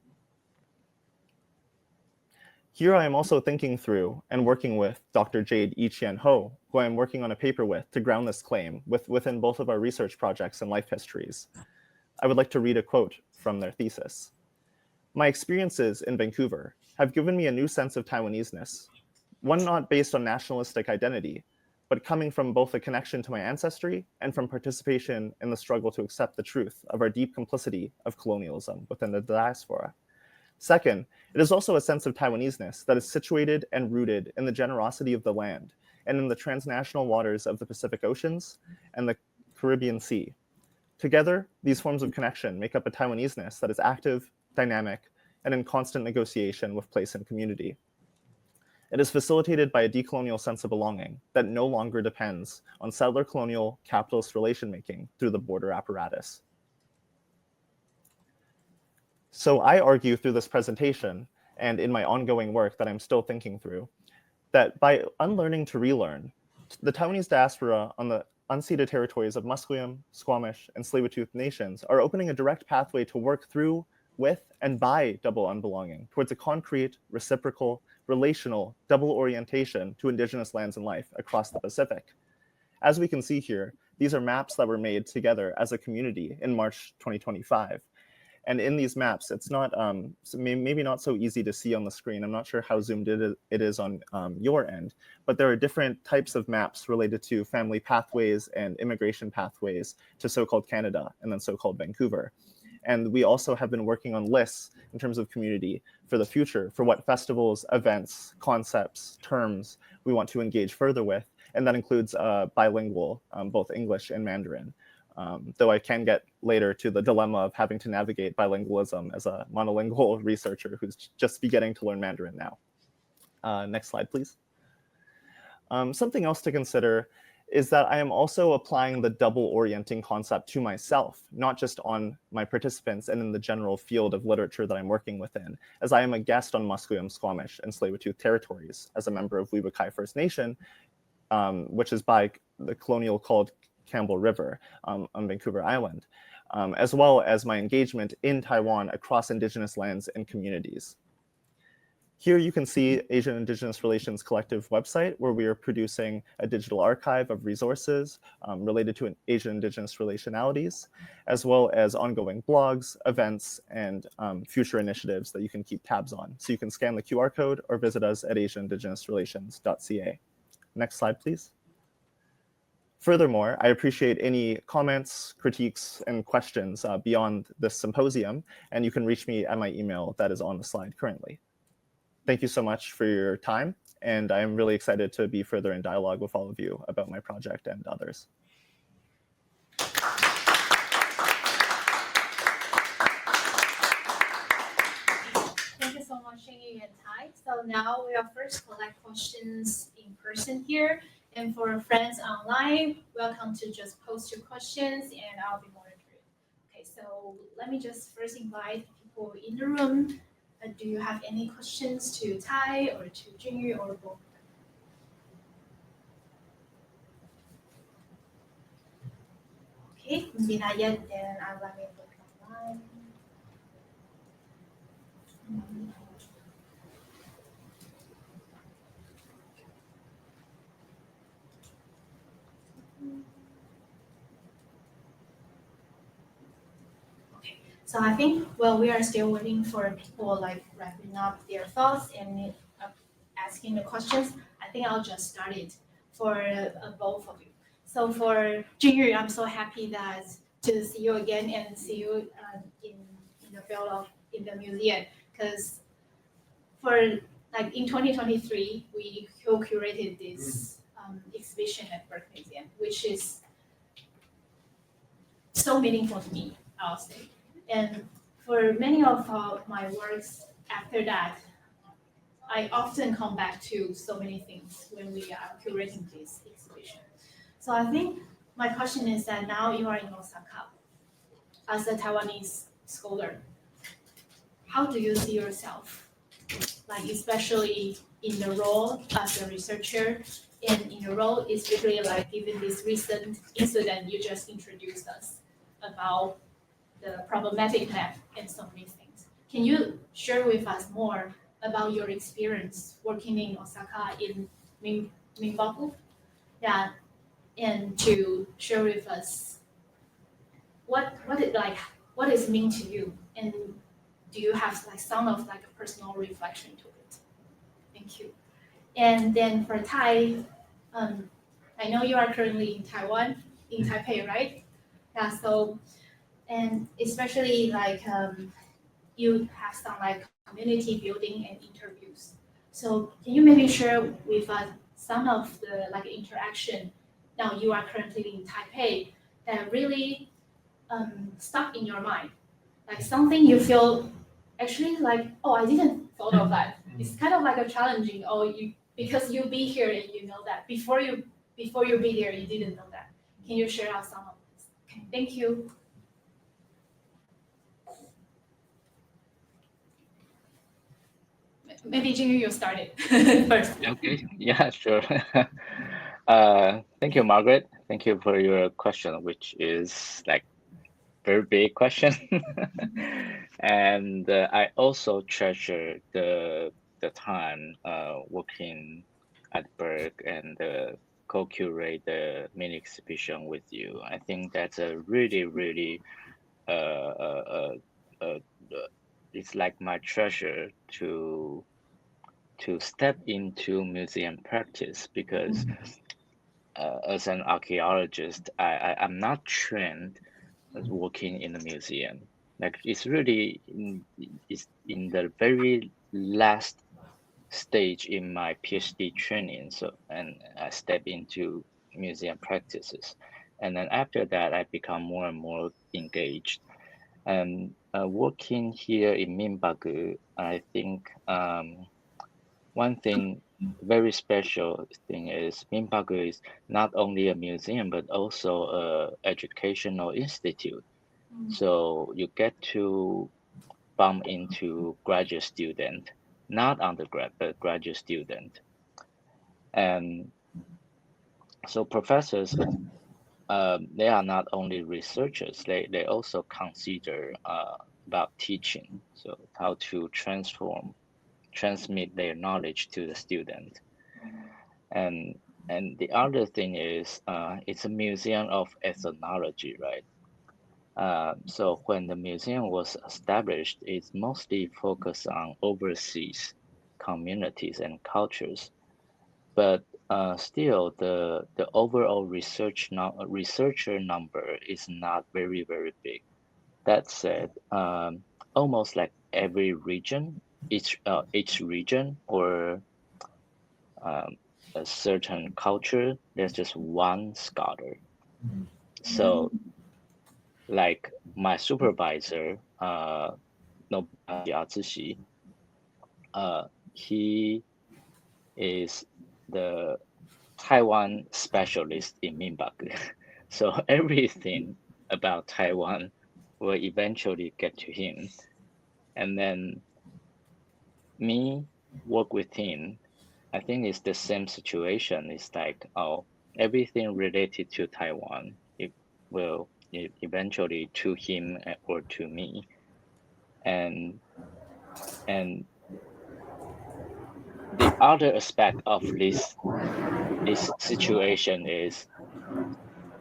Here I am also thinking through and working with Dr. Jade Yi-tze Ho, who I am working on a paper with to ground this claim within both of our research projects and life histories. I would like to read a quote from their thesis. My experiences in Vancouver have given me a new sense of Taiwanese-ness, one not based on nationalistic identity, but coming from both a connection to my ancestry and from participation in the struggle to accept the truth of our deep complicity of colonialism within the diaspora. Second, it is also a sense of Taiwanese-ness that is situated and rooted in the generosity of the land and in the transnational waters of the Pacific Oceans and the Caribbean Sea. Together, these forms of connection make up a Taiwanese-ness that is active, dynamic, and in constant negotiation with place and community. It is facilitated by a decolonial sense of belonging that no longer depends on settler colonial capitalist relation making through the border apparatus. So I argue through this presentation and in my ongoing work that I'm still thinking through, that by unlearning to relearn, the Taiwanese diaspora on the unceded territories of Musqueam, Squamish, and Tsleil-Waututh nations are opening a direct pathway to work through, with, and by double unbelonging towards a concrete, reciprocal, relational, double orientation to indigenous lands and life across the Pacific. As we can see here, these are maps that were made together as a community in March 2025. And in these maps, it's not maybe not so easy to see on the screen. I'm not sure how zoomed it is on your end, but there are different types of maps related to family pathways and immigration pathways to so-called Canada and then so-called Vancouver. And we also have been working on lists in terms of community for the future, for what festivals, events, concepts, terms we want to engage further with. And that includes bilingual, both English and Mandarin. Though I can get later to the dilemma of having to navigate bilingualism as a monolingual researcher who's just beginning to learn Mandarin now. Next slide, please. Something else to consider is that I am also applying the double orienting concept to myself, not just on my participants and in the general field of literature that I'm working within, as I am a guest on Musqueam, Squamish, and Tsleil-Waututh territories as a member of Weebakay First Nation, which is by the colonial called Campbell River on Vancouver Island, as well as my engagement in Taiwan across Indigenous lands and communities. Here you can see Asian Indigenous Relations Collective website, where we are producing a digital archive of resources related to Asian Indigenous relationalities, as well as ongoing blogs, events, and future initiatives that you can keep tabs on. So you can scan the QR code or visit us at asianindigenousrelations.ca. Next slide, please. Furthermore, I appreciate any comments, critiques, and questions beyond this symposium, and you can reach me at my email that is on the slide currently. Thank you so much for your time, and I'm really excited to be further in dialogue with all of you about my project and others. Thank you so much, Yi and Tai. So now we'll first collect questions in person here. And for friends online, welcome to just post your questions and I'll be monitoring. Okay, so let me just first invite people in the room. Do you have any questions to Tai or to Jiun-Yu or both? Okay, maybe not yet, then I'll let me look online. So I think, well, we are still waiting for people like wrapping up their thoughts and asking the questions. I think I'll just start it. for both of you. So for Jiun-Yu, I'm so happy that to see you again and see you in the field of in the museum, because for like in 2023 we co-curated this exhibition at Burke Museum, which is so meaningful to me, I'll say. And for many of my works after that, I often come back to so many things when we are curating this exhibition. So I think my question is that now you are in Osaka as a Taiwanese scholar. How do you see yourself? Like especially in the role as a researcher and in the role especially like given this recent incident you just introduced us about the problematic map and so many things. Can you share with us more about your experience working in Osaka in Minbaku? Yeah, and to share with us what is mean to you, and do you have like some of like a personal reflection to it? Thank you. And then for Thai, I know you are currently in Taiwan, in Taipei, right? Yeah. So, and especially like you have some like community building and interviews. So can you maybe share with us some of the like interaction now you are currently in Taipei that really stuck in your mind? Like something you feel actually like, oh, I didn't thought of that. It's kind of like a challenging, because you be here and you know that. Before you be here, you didn't know that. Can you share out some of this? Okay, thank you. Maybe Jiun-Yu, you start it first. Okay, yeah, sure. Thank you, Margaret. Thank you for your question, which is like very big question. And I also treasure the time working at Berg and co-curate the mini exhibition with you. I think that's a really it's like my treasure to step into museum practice, because as an archaeologist, I'm not trained as working in a museum. Like it's really it's in the very last stage in my PhD training. So, and I step into museum practices, and then after that, I become more and more engaged. And working here in Minbagu, I think one thing very special thing is Minbagu is not only a museum but also a educational institute. So you get to bump into graduate student, not undergrad but graduate student, and so professors. They are not only researchers; they also consider about teaching, so how to transmit their knowledge to the student. And the other thing is it's a museum of ethnology, right? So when the museum was established, it's mostly focused on overseas communities and cultures, but still the overall researcher number is not very big. That said, almost like every region, each region or a certain culture, there's just one scholar. So like my supervisor, Yi-tze Lee, he is the Taiwan specialist in Minbagu. So everything about Taiwan will eventually get to him. And then me work with him, I think it's the same situation. It's like, everything related to Taiwan, it will eventually to him or to me. And the other aspect of this situation is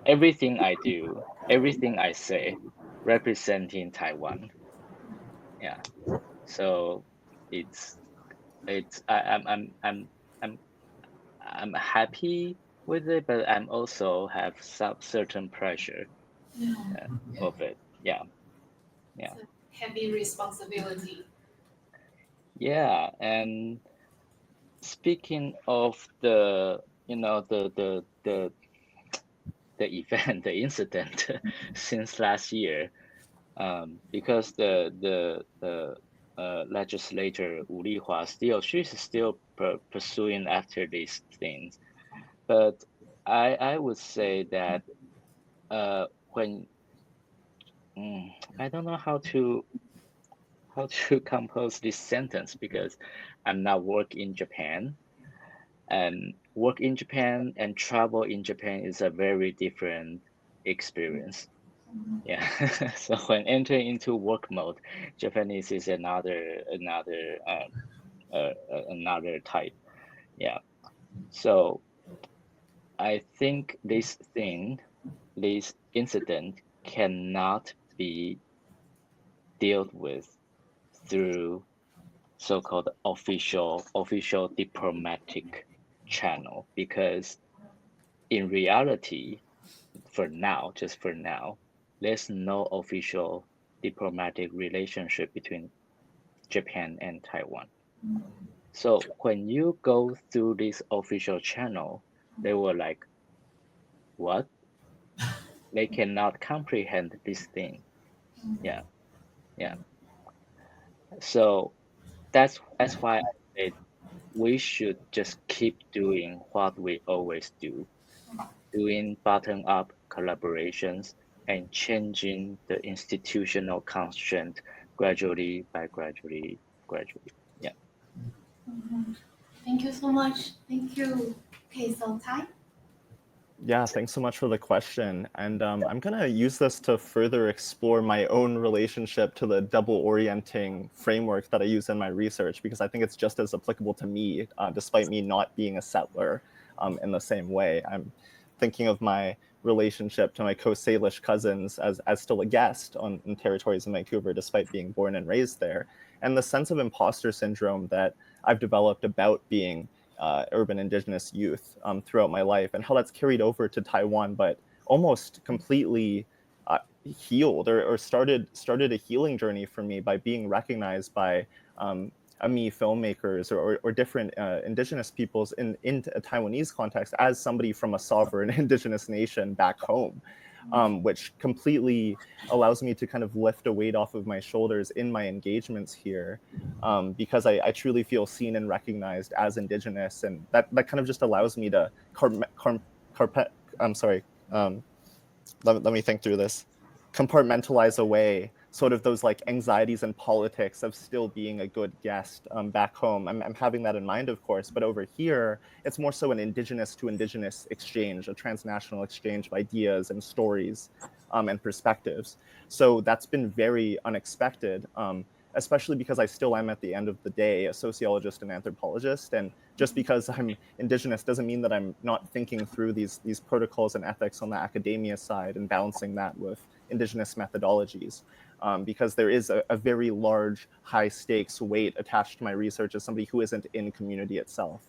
everything I do, everything I say, representing Taiwan. Yeah. So I'm happy with it, but I'm also have some certain pressure of it. Yeah. It's a heavy responsibility. Yeah, and speaking of the, you know, the event, the incident since last year, because the legislator Wu Lihua she's still pursuing after these things, but I would say that when I don't know how to compose this sentence, because I'm not work in Japan, and work in Japan and travel in Japan is a very different experience. Yeah. So when entering into work mode, Japanese is another type. Yeah. So I think this incident cannot be dealt with through so-called official diplomatic channel, because in reality, just for now, there's no official diplomatic relationship between Japan and Taiwan. So when you go through this official channel, they were like, what? They cannot comprehend this thing. Yeah. So that's why I said we should just keep doing what we always do, doing bottom-up collaborations and changing the institutional constraint gradually. Yeah. Thank you so much. Thank you. Okay, so Tai? Yeah, thanks so much for the question. And I'm going to use this to further explore my own relationship to the double orienting framework that I use in my research, because I think it's just as applicable to me, despite me not being a settler in the same way. I'm thinking of my relationship to my Coast Salish cousins as still a guest in territories in Vancouver, despite being born and raised there. And the sense of imposter syndrome that I've developed about being urban Indigenous youth throughout my life, and how that's carried over to Taiwan, but almost completely healed or started a healing journey for me by being recognized by Ami filmmakers or different Indigenous peoples in a Taiwanese context as somebody from a sovereign Indigenous nation back home. Which completely allows me to kind of lift a weight off of my shoulders in my engagements here, because I truly feel seen and recognized as Indigenous, and that kind of just allows me to let me think through this. Compartmentalize away sort of those like anxieties and politics of still being a good guest back home. I'm having that in mind, of course, but over here, it's more so an Indigenous to Indigenous exchange, a transnational exchange of ideas and stories and perspectives. So that's been very unexpected, especially because I still am at the end of the day a sociologist and anthropologist. And just because I'm Indigenous doesn't mean that I'm not thinking through these protocols and ethics on the academia side and balancing that with Indigenous methodologies. Because there is a very large, high stakes weight attached to my research as somebody who isn't in community itself.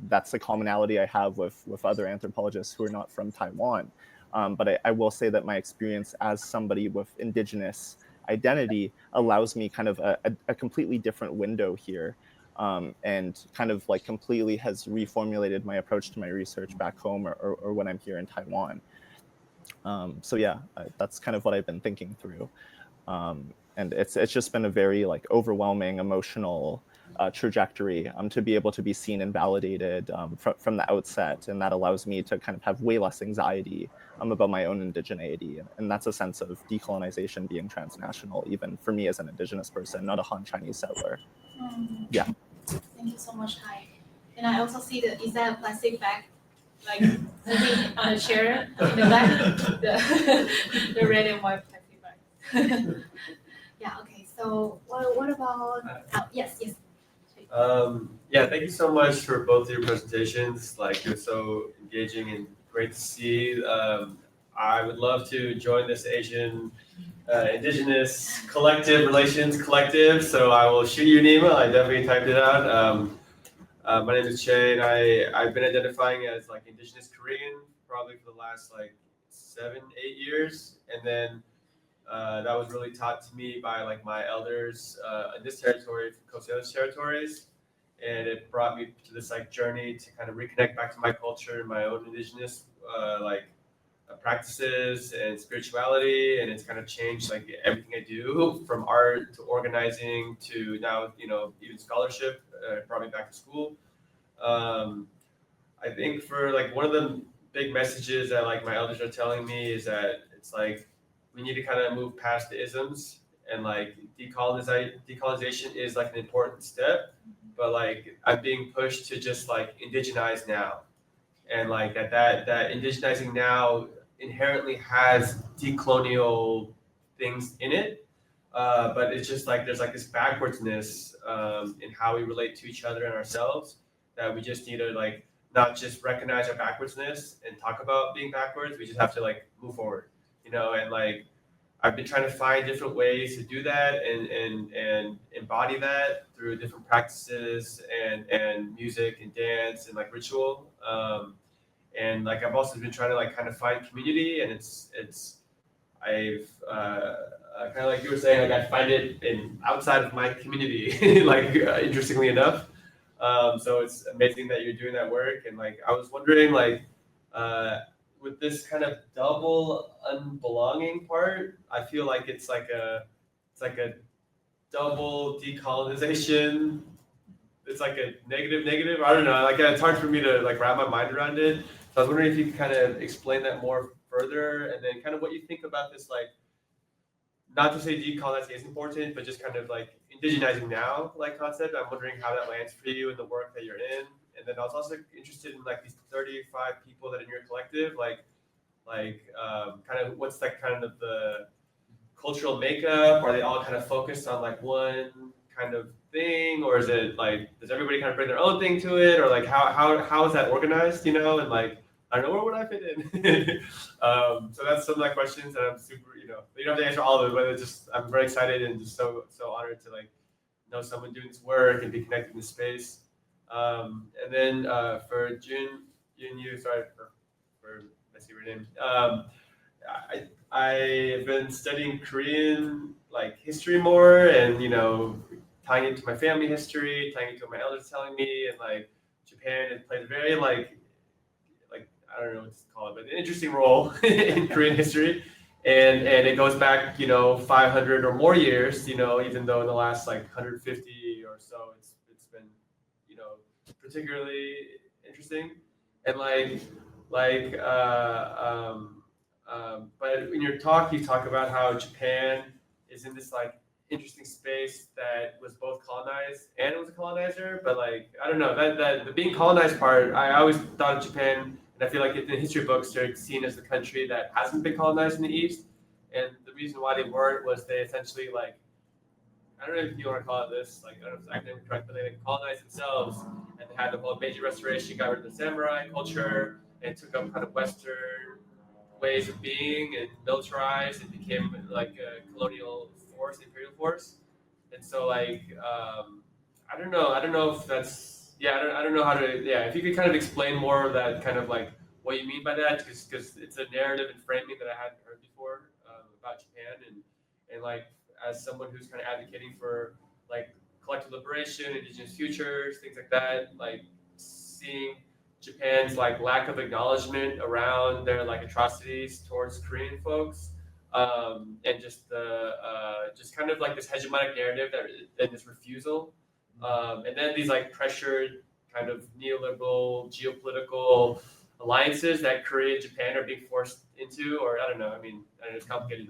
That's a commonality I have with other anthropologists who are not from Taiwan. But I will say that my experience as somebody with Indigenous identity allows me kind of a completely different window here, and kind of like completely has reformulated my approach to my research back home or when I'm here in Taiwan. So yeah, that's kind of what I've been thinking through. And it's just been a very like overwhelming emotional trajectory to be able to be seen and validated from the outset, and that allows me to kind of have way less anxiety about my own indigeneity, and that's a sense of decolonization being transnational, even for me as an Indigenous person, not a Han Chinese settler. Yeah. Thank you so much, Kai. And I also see is that a plastic bag, like sitting on a chair in the back, the red and white plastic bag. Yeah. Okay. So what about? Yes. Yeah, thank you so much for both of your presentations. Like, you're so engaging and great to see. I would love to join this Asian Indigenous Relations Collective. So I will shoot you an email. I definitely typed it out. My name is Che, and I've been identifying as like Indigenous Korean probably for the last like 7-8 years, and then that was really taught to me by like my elders in this territory, Coast Salish territories, and it brought me to this like journey to kind of reconnect back to my culture and my own Indigenous practices and spirituality, and it's kind of changed like everything I do, from art to organizing to now, you know, even scholarship. Brought me back to school. I think for like one of the big messages that like my elders are telling me is that it's like we need to kind of move past the isms, and like decolonization is like an important step, but like I'm being pushed to just like indigenize now, and like that indigenizing now inherently has decolonial things in it, but it's just like there's like this backwardsness in how we relate to each other and ourselves, that we just need to like not just recognize our backwardsness and talk about being backwards. We just have to like move forward, you know. And like I've been trying to find different ways to do that and embody that through different practices and music and dance and like ritual. And like I've also been trying to like kind of find community, and I've kind of like you were saying, like I find it outside of my community, like interestingly enough. So it's amazing that you're doing that work. And like I was wondering, like with this kind of double unbelonging part, I feel like it's like a double decolonization. It's like a negative. I don't know. Like it's hard for me to like wrap my mind around it. So I was wondering if you could kind of explain that more further, and then kind of what you think about this, like, not to say decolonizing is important, but just kind of like indigenizing now, like concept. I'm wondering how that lands for you in the work that you're in. And then I was also interested in like these 35 people that are in your collective, like kind of what's like kind of the cultural makeup? Are they all kind of focused on like one kind of thing, or is it like, does everybody kind of bring their own thing to it, or like how is that organized, you know? And like, I don't know, where would I fit in? So that's some of my questions, and I'm super, you don't have to answer all of them, but it's just, I'm very excited and just so honored to like know someone doing this work and be connected in this space. And then for Jiun-Yu, sorry for messing your name. I've been studying Korean like history more, and tying it to my family history, tying it to what my elders telling me, and like Japan has played a very like I don't know what to call it, but an interesting role in Korean history, and it goes back 500 or more years, even though in the last like 150 or so it's been particularly interesting, and but in your talk you talk about how Japan is in this like interesting space that was both colonized and it was a colonizer, but like I don't know, that the being colonized part, I always thought of Japan, and I feel like in the history books they're seen as the country that hasn't been colonized in the East, and the reason why they weren't was they essentially like, I don't know if you want to call it this, like I don't know if it's academically correct, but they colonized themselves and they had the whole Meiji Restoration, got rid of the samurai culture and took up kind of Western ways of being and militarized and became like a colonial force, imperial force. And so like I don't know if that's I don't know how to if you could kind of explain more of that, kind of like what you mean by that, because it's a narrative and framing that I hadn't heard before about Japan, and like as someone who's kind of advocating for like collective liberation, indigenous futures, things like that, like seeing Japan's like lack of acknowledgement around their like atrocities towards Korean folks, and just the just kind of like this hegemonic narrative and this refusal, and then these like pressured kind of neoliberal geopolitical alliances that Korea and Japan are being forced into, or I don't know, it's complicated,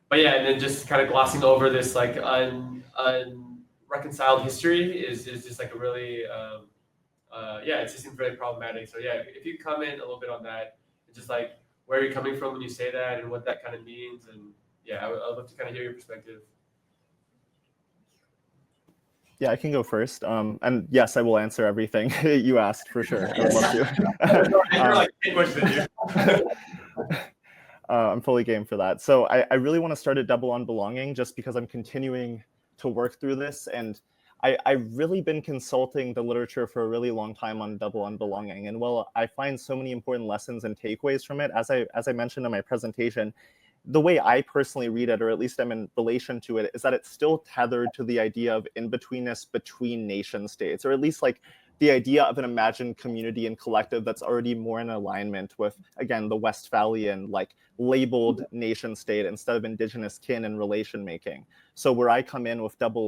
but yeah, and then just kind of glossing over this like unreconciled history is just like a really it just seems very problematic. So yeah, if you comment a little bit on that, just like where you're coming from when you say that and what that kind of means, and I would love to kind of hear your perspective. Yeah, I can go first. And yes, I will answer everything you asked for sure. I would love to. I'm fully game for that. So I really want to start at double unbelonging, just because I'm continuing to work through this, and I've really been consulting the literature for a really long time on double unbelonging. And while I find so many important lessons and takeaways from it, as I mentioned in my presentation, the way I personally read it, or at least I'm in relation to it, is that it's still tethered to the idea of in-betweenness between nation states, or at least like the idea of an imagined community and collective that's already more in alignment with, again, the Westphalian, like labeled nation state instead of indigenous kin and relation making. So where I come in with doubly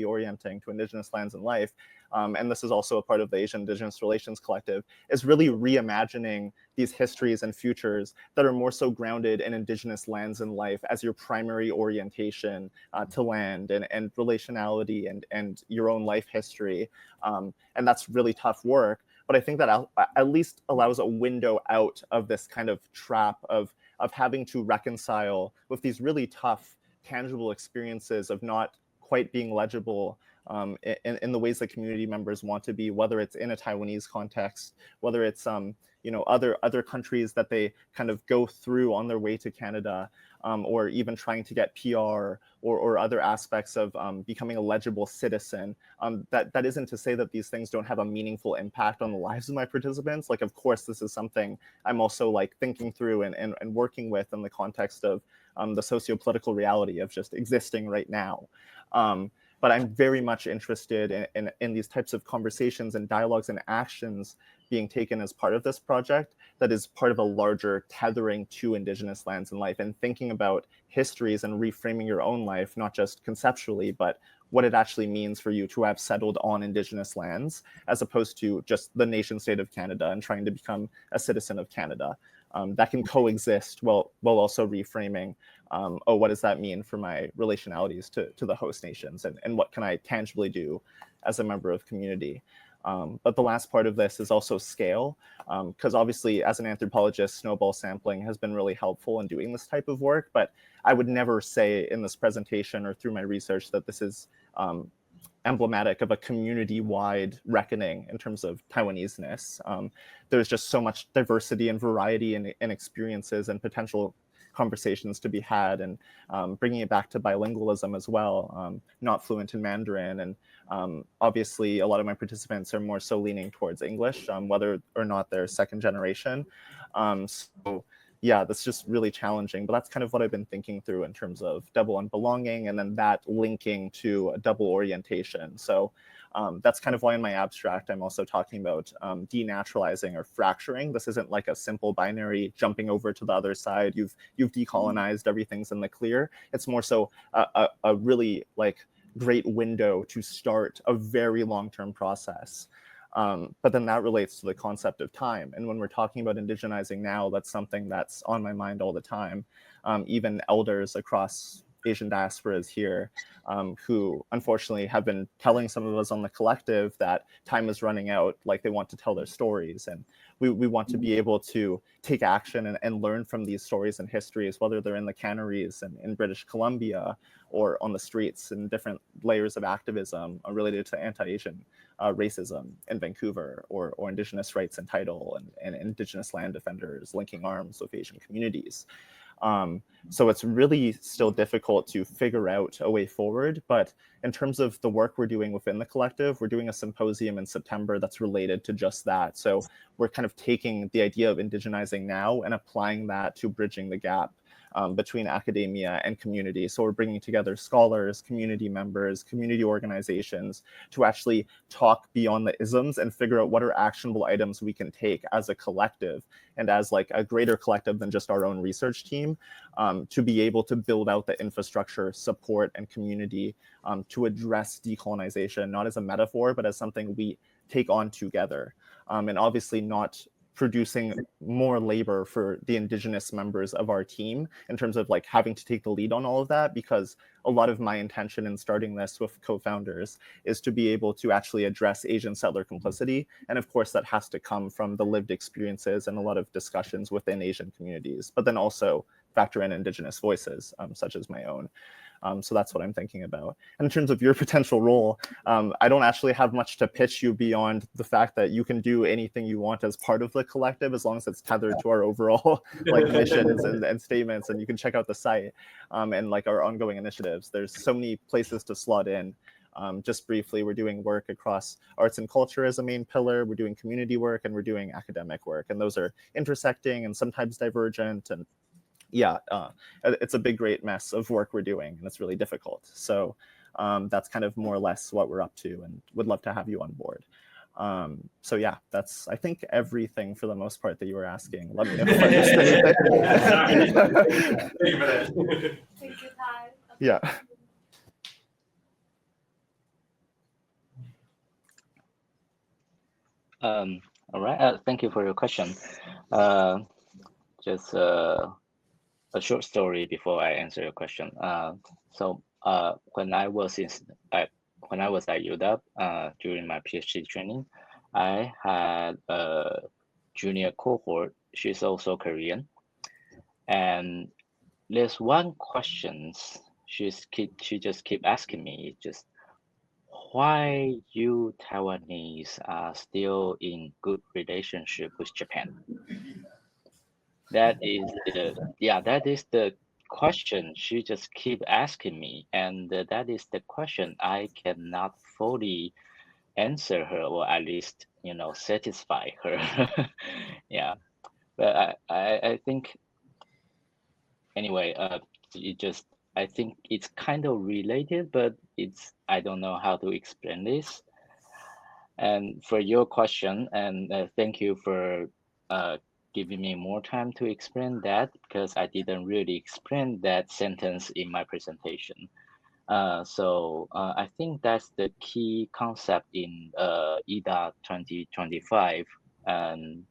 orienting to indigenous lands and life, and this is also a part of the Asian Indigenous Relations Collective, is really reimagining these histories and futures that are more so grounded in indigenous lands and life as your primary orientation to land and relationality and your own life history. And that's really tough work. But I think that at least allows a window out of this kind of trap of having to reconcile with these really tough, tangible experiences of not quite being legible in the ways that community members want to be, whether it's in a Taiwanese context, whether it's other countries that they kind of go through on their way to Canada, or even trying to get PR or other aspects of becoming a legible citizen. That isn't to say that these things don't have a meaningful impact on the lives of my participants. Like, of course, this is something I'm also like thinking through and working with in the context of the socio-political reality of just existing right now. But I'm very much interested in these types of conversations and dialogues and actions being taken as part of this project that is part of a larger tethering to indigenous lands and life, and thinking about histories and reframing your own life, not just conceptually, but what it actually means for you to have settled on indigenous lands, as opposed to just the nation state of Canada and trying to become a citizen of Canada. That can coexist while also reframing, what does that mean for my relationalities to the host nations, and what can I tangibly do as a member of community? But the last part of this is also scale, because obviously as an anthropologist, snowball sampling has been really helpful in doing this type of work, but I would never say in this presentation or through my research that this is emblematic of a community-wide reckoning in terms of Taiwanese-ness. There's just so much diversity and variety and experiences and potential conversations to be had, and bringing it back to bilingualism as well, not fluent in Mandarin. And obviously a lot of my participants are more so leaning towards English, whether or not they're second generation. So yeah, that's just really challenging, but that's kind of what I've been thinking through in terms of double unbelonging, and then that linking to a double orientation. So that's kind of why in my abstract, I'm also talking about denaturalizing or fracturing. This isn't like a simple binary jumping over to the other side. You've decolonized, everything's in the clear. It's more so a really like great window to start a very long-term process. But then that relates to the concept of time. And when we're talking about indigenizing now, that's something that's on my mind all the time. Even elders across Asian diasporas here, who unfortunately have been telling some of us on the collective that time is running out, like they want to tell their stories. And we want to be able to take action and learn from these stories and histories, whether they're in the canneries and in British Columbia or on the streets, and different layers of activism related to anti-Asian racism in Vancouver, or Indigenous rights and title, and Indigenous land defenders linking arms with Asian communities. So it's really still difficult to figure out a way forward, but in terms of the work we're doing within the collective, we're doing a symposium in September that's related to just that. So we're kind of taking the idea of indigenizing now and applying that to bridging the gap between academia and community. So we're bringing together scholars, community members, community organizations to actually talk beyond the isms and figure out what are actionable items we can take as a collective and as like a greater collective than just our own research team, to be able to build out the infrastructure, support, and community to address decolonization, not as a metaphor, but as something we take on together. And obviously not producing more labor for the indigenous members of our team in terms of like having to take the lead on all of that, because a lot of my intention in starting this with co-founders is to be able to actually address Asian settler complicity. And of course that has to come from the lived experiences and a lot of discussions within Asian communities, but then also factor in indigenous voices, such as my own. So that's what I'm thinking about. And in terms of your potential role, I don't actually have much to pitch you beyond the fact that you can do anything you want as part of the collective, as long as it's tethered to our overall like missions and statements. And you can check out the site and like our ongoing initiatives. There's so many places to slot in. Just briefly, we're doing work across arts and culture as a main pillar. We're doing community work and we're doing academic work. And those are intersecting and sometimes divergent. And yeah, it's a big, great mess of work we're doing, and it's really difficult. So that's kind of more or less what we're up to, and would love to have you on board. So yeah, that's, I think, everything for the most part that you were asking. Let me know if I missed anything. Thank you for that. Thank you, Ty. Yeah. All right. Thank you for your question. Just a short story before I answer your question. So when I was at UW during my PhD training, I had a junior cohort. She's also Korean, and there's one question she just keep asking me, just why you Taiwanese are still in good relationship with Japan. That is the question she just keep asking me, and that is the question I cannot fully answer her, or at least satisfy her. Yeah, but I think anyway, I think it's kind of related, but I don't know how to explain this. And for your question, and thank you for giving me more time to explain that, because I didn't really explain that sentence in my presentation. So I think that's the key concept in EDA 2025. And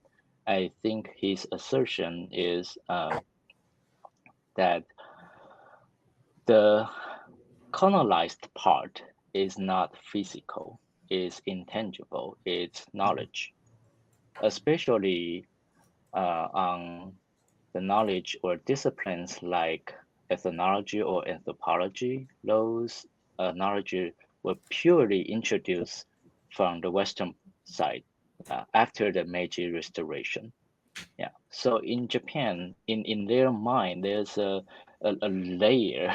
I think his assertion is that the colonized part is not physical, it's intangible, it's knowledge, especially on the knowledge or disciplines like ethnology or anthropology. Those knowledge were purely introduced from the Western side after the Meiji Restoration. Yeah. So in Japan, in their mind, there's a layer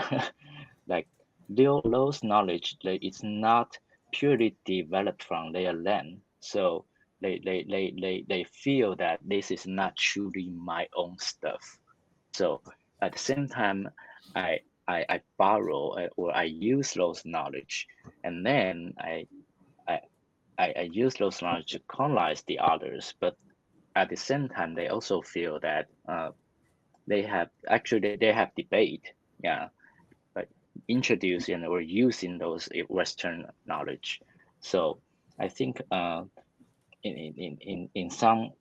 like those knowledge that it's not purely developed from their land. So they feel that this is not truly my own stuff. So at the same time, I borrow or I use those knowledge, and then I use those knowledge to colonize the others. But at the same time, they also feel that they have debate, yeah, like introducing or using those Western knowledge. So I think in some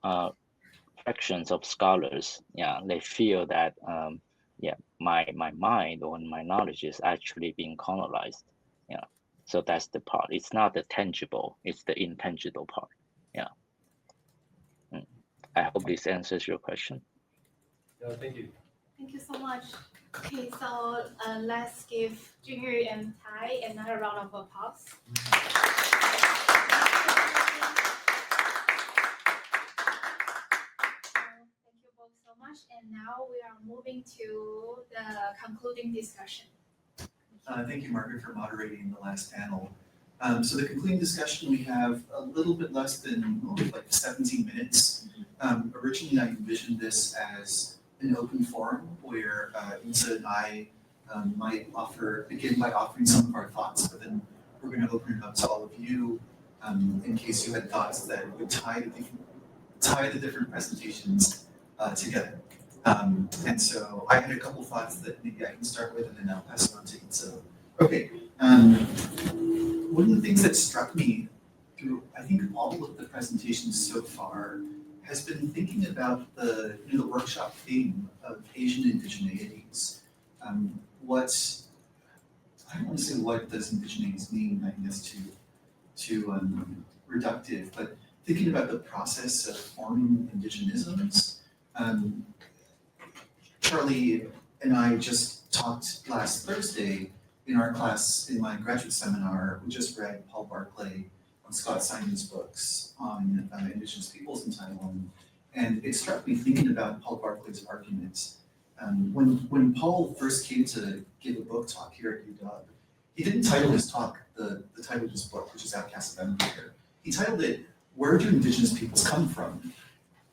fractions of scholars, yeah, they feel that my mind or my knowledge is actually being colonized. Yeah, so that's the part. It's not the tangible; it's the intangible part. Yeah. I hope this answers your question. No, thank you. Thank you so much. Okay, so let's give Jiun-Yu and Tai another round of applause. Thank you both so much. And now we are moving to the concluding discussion. Thank you, Margaret, for moderating the last panel. So the concluding discussion, we have a little bit less than like 17 minutes. Originally, I envisioned this as an open forum where Yi-tze and I might begin by offering some of our thoughts, but then we're going to open it up to all of you in case you had thoughts that would tie the different presentations together. And so I had a couple thoughts that maybe I can start with, and then I'll pass it on to Yi-tze. Okay. One of the things that struck me through, I think, all of the presentations so far has been thinking about the workshop theme of Asian indigeneities. I don't want to say what does indigeneities mean, I guess too reductive, but thinking about the process of forming indigenisms. Charlie and I just talked last Thursday in our class, in my graduate seminar. We just read Paul Barclay and Scott Simon's books on indigenous peoples in Taiwan. And it struck me thinking about Paul Barclay's arguments. When Paul first came to give a book talk here at UW, he didn't title his talk the title of his book, which is Outcasts of Empire. He titled it, "Where Do Indigenous Peoples Come From?"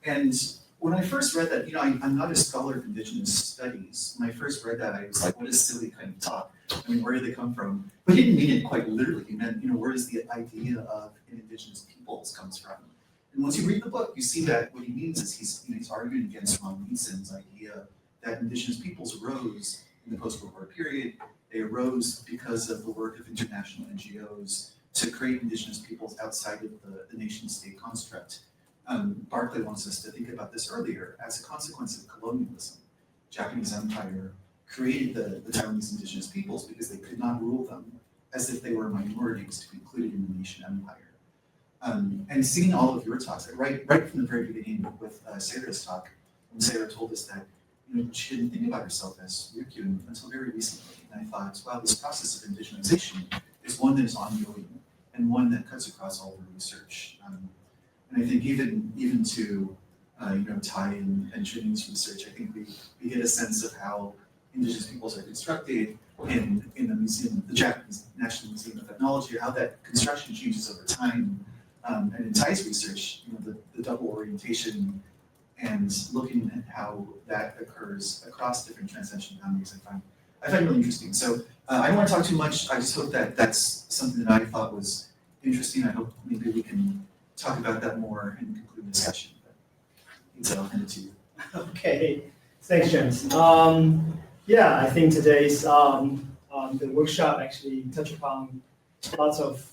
And when I first read that, I'm not a scholar of Indigenous studies. When I first read that, I was like, what a silly kind of talk. I mean, where do they come from? But he didn't mean it quite literally. He meant, where does the idea of an Indigenous peoples comes from? And once you read the book, you see that what he means is he's arguing against Ron Neeson's idea that Indigenous peoples arose in the post-World War period. They arose because of the work of international NGOs to create Indigenous peoples outside of the nation-state construct. Barclay wants us to think about this earlier. As a consequence of colonialism, Japanese Empire created the Taiwanese indigenous peoples because they could not rule them as if they were minorities to be included in the nation empire. And seeing all of your talks, right from the very beginning with Sarah's talk, when Sarah told us that she didn't think about herself as Ryukyu until very recently. And I thought, wow, this process of indigenization is one that is ongoing and one that cuts across all the research. And I think even to Tai and Jiun-Yu's research, I think we get a sense of how indigenous peoples are constructed in the museum, the Japanese National Museum of Ethnology, how that construction changes over time. And in Tai's research, the double orientation and looking at how that occurs across different transnational boundaries, I find really interesting. So I don't want to talk too much. I just hope that that's something that I thought was interesting. I hope maybe we can talk about that more and conclude the discussion. So I'll hand it to you. Okay, thanks, James. Yeah, I think today's the workshop actually touched upon lots of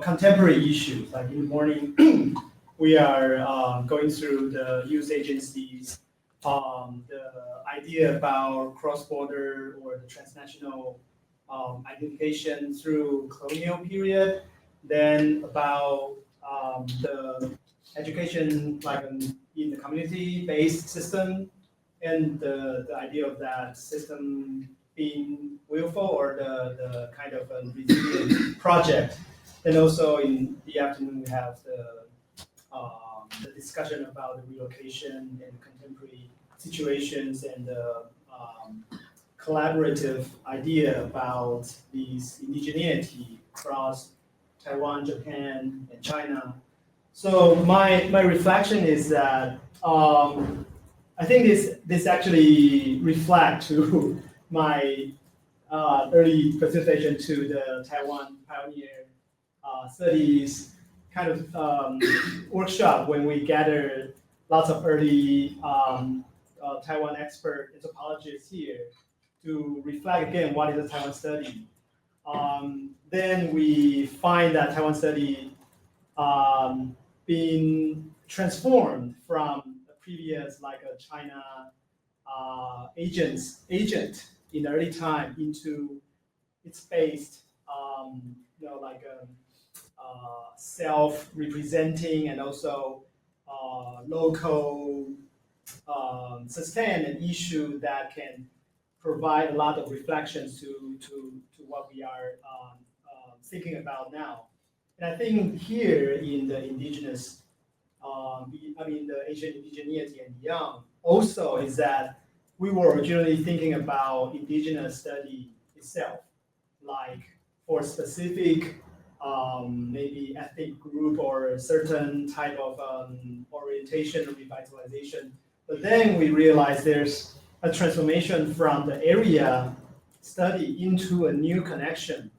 contemporary issues. Like in the morning, we are going through the youth agencies, the idea about cross-border or the transnational identification through colonial period, then about the education like in the community-based system, and the idea of that system being willful or the kind of a resilient project. And also in the afternoon, we have the discussion about the relocation and contemporary situations and the collaborative idea about these indigeneity across Taiwan, Japan, and China. So my reflection is that I think this actually reflects to my early participation to the Taiwan Pioneer Studies kind of workshop when we gathered lots of early Taiwan expert anthropologists here to reflect again what is a Taiwan study. Then we find that Taiwan study being transformed from the previous like a China agent in the early time into it's based like a self-representing and also local sustain an issue that can provide a lot of reflections to what we are thinking about now. And I think here in the indigenous, the Asian indigeneity and beyond, also is that we were originally thinking about indigenous study itself, like for specific maybe ethnic group or a certain type of orientation or revitalization. But then we realized there's a transformation from the area study into a new connection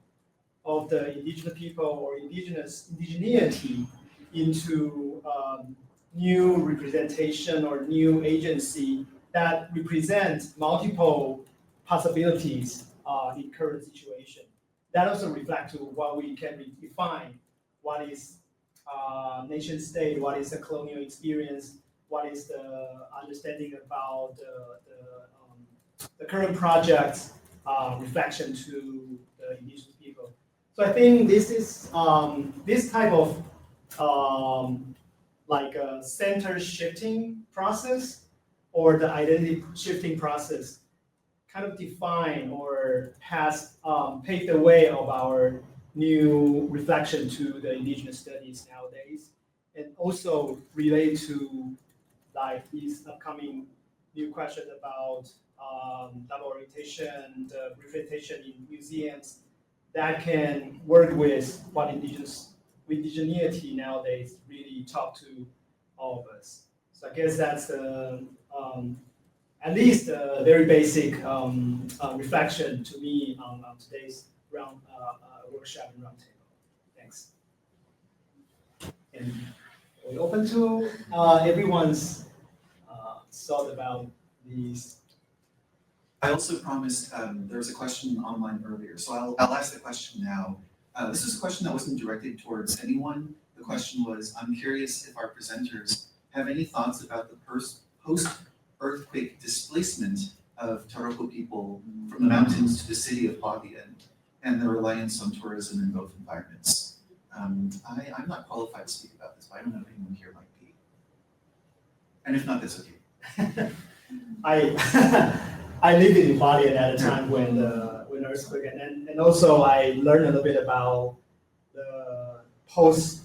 of the indigenous people or indigeneity into new representation or new agency that represents multiple possibilities in current situation. That also reflects to what we can define what is nation state, what is the colonial experience, what is the understanding about the current project's reflection to the indigenous people. So I think this is this type of like a center shifting process or the identity shifting process kind of define or has paved the way of our new reflection to the indigenous studies nowadays, and also relate to like these upcoming new questions about double orientation, the representation in museums that can work with what indigeneity nowadays really talk to all of us. So I guess that's at least a very basic reflection to me on today's workshop and roundtable. Thanks. And we open to everyone's thought about these. I also promised, there was a question online earlier, so I'll ask the question now. This is a question that wasn't directed towards anyone. The question was, I'm curious if our presenters have any thoughts about the post-earthquake displacement of Taroko people from the mountains to the city of Hualien and the reliance on tourism in both environments. I'm not qualified to speak about this, but I don't know if anyone here might be. And if not, that's okay. I lived in Hualien at a time when the earthquake, and also I learned a little bit about the post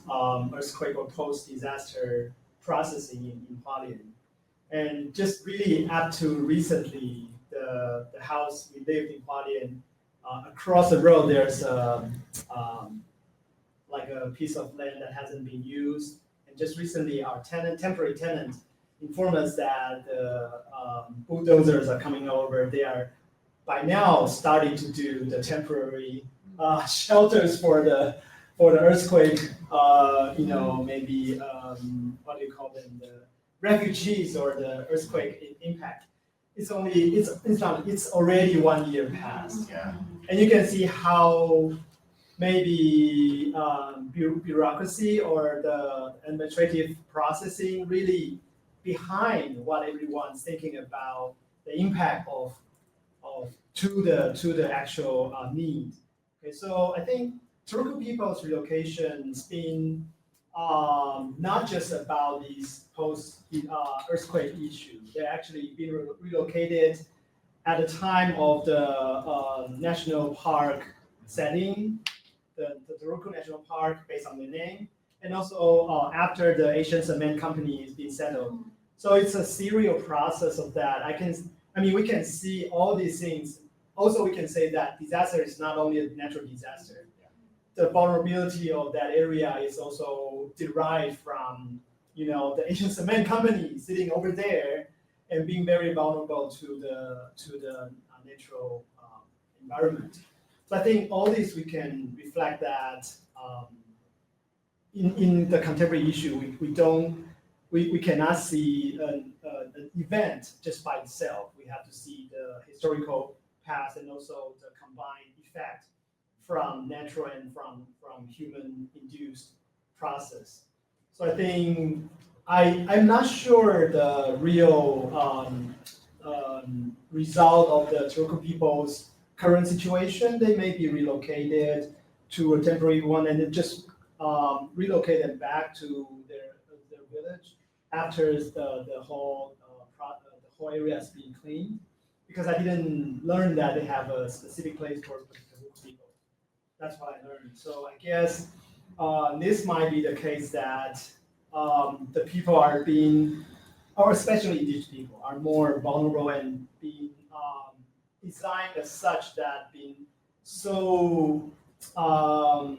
earthquake or post disaster processing in Hualien, and just really up to recently, the house we lived in Hualien, across the road there's like a piece of land that hasn't been used, and just recently our temporary tenant informed us that the bulldozers are coming over. They are by now starting to do the temporary shelters for the earthquake. Maybe what do you call them? The refugees or the earthquake impact. It's already 1 year past. Yeah. And you can see how maybe bureaucracy or the administrative processing really behind what everyone's thinking about the impact of to the actual need. Okay, so I think Turku people's relocation's been not just about these post earthquake issues. They're actually being relocated at the time of the national park setting, the Turku National Park based on the name, and also after the Asian cement company is being settled. So it's a serial process of that. We can see all these things. Also, we can say that disaster is not only a natural disaster. The vulnerability of that area is also derived from, the Asian cement company sitting over there and being very vulnerable to the natural environment. So I think all this we can reflect that in the contemporary issue, we cannot see an event just by itself. We have to see the historical past and also the combined effect from natural and from human-induced process. So I think I'm not sure the real result of the Turku people's current situation. They may be relocated to a temporary one and then just relocate them back to their village after the whole area has been cleaned. Because I didn't learn that they have a specific place for Turku people. That's what I learned. So I guess this might be the case that the people are being, or especially indigenous people, are more vulnerable and being designed as such that being so, how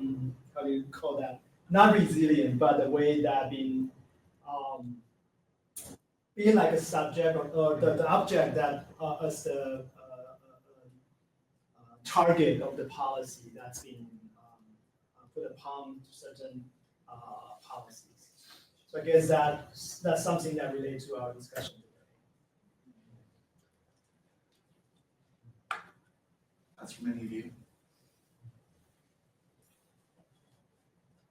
do you call that? Not resilient, but the way that being like a subject or the object that as the target of the policy that's been put upon certain policies. So I guess that's something that relates to our discussion today. That's from any of you.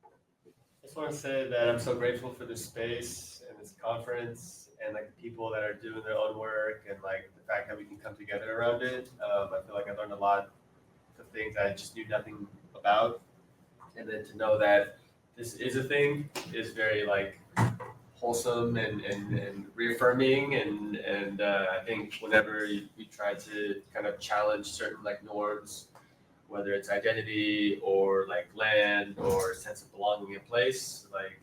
I just want to say that I'm so grateful for this space and this conference and like the people that are doing their own work and like the fact that we can come together around it. I feel like I learned a lot of things I just knew nothing about, and then to know that this is a thing is very like wholesome and reaffirming, and I think whenever we try to kind of challenge certain like norms, whether it's identity or like land or sense of belonging in place, like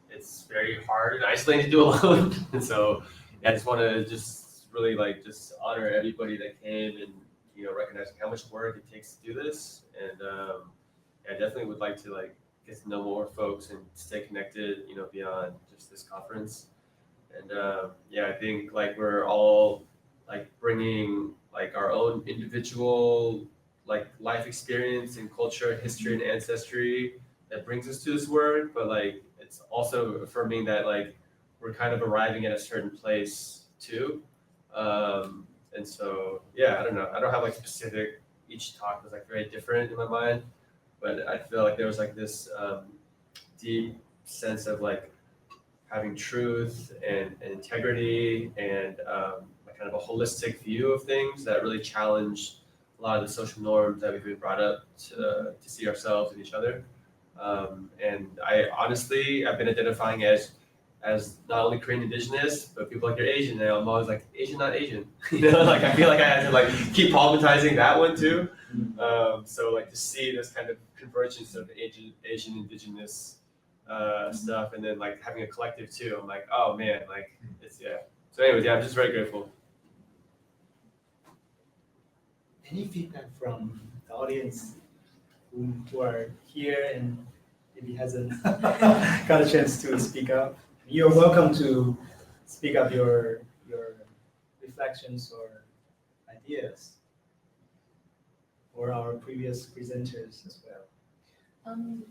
it's very hard and isolating to do alone. And so I just want to just really like just honor everybody that came and recognizing how much work it takes to do this. And I definitely would like to get to know more folks and stay connected, beyond just this conference. And I think we're all bringing our own individual life experience and culture, history, and ancestry that brings us to this work. But it's also affirming that we're kind of arriving at a certain place too. And so I don't know. I don't have specific. Each talk was very different in my mind, but I feel there was this deep sense of having truth and integrity and kind of a holistic view of things that really challenged a lot of the social norms that we've been brought up to see ourselves and each other. And I've been identifying as not only Korean Indigenous, but people you're Asian, and I'm always Asian, not Asian. I feel I had to keep problematizing that one too. So to see this kind of convergence of Asian Indigenous stuff, and then having a collective too. I'm oh man, it's So anyways, I'm just very grateful. Any feedback from the audience who are here and maybe hasn't got a chance to speak up? You're welcome to speak up your reflections or ideas, or our previous presenters as well.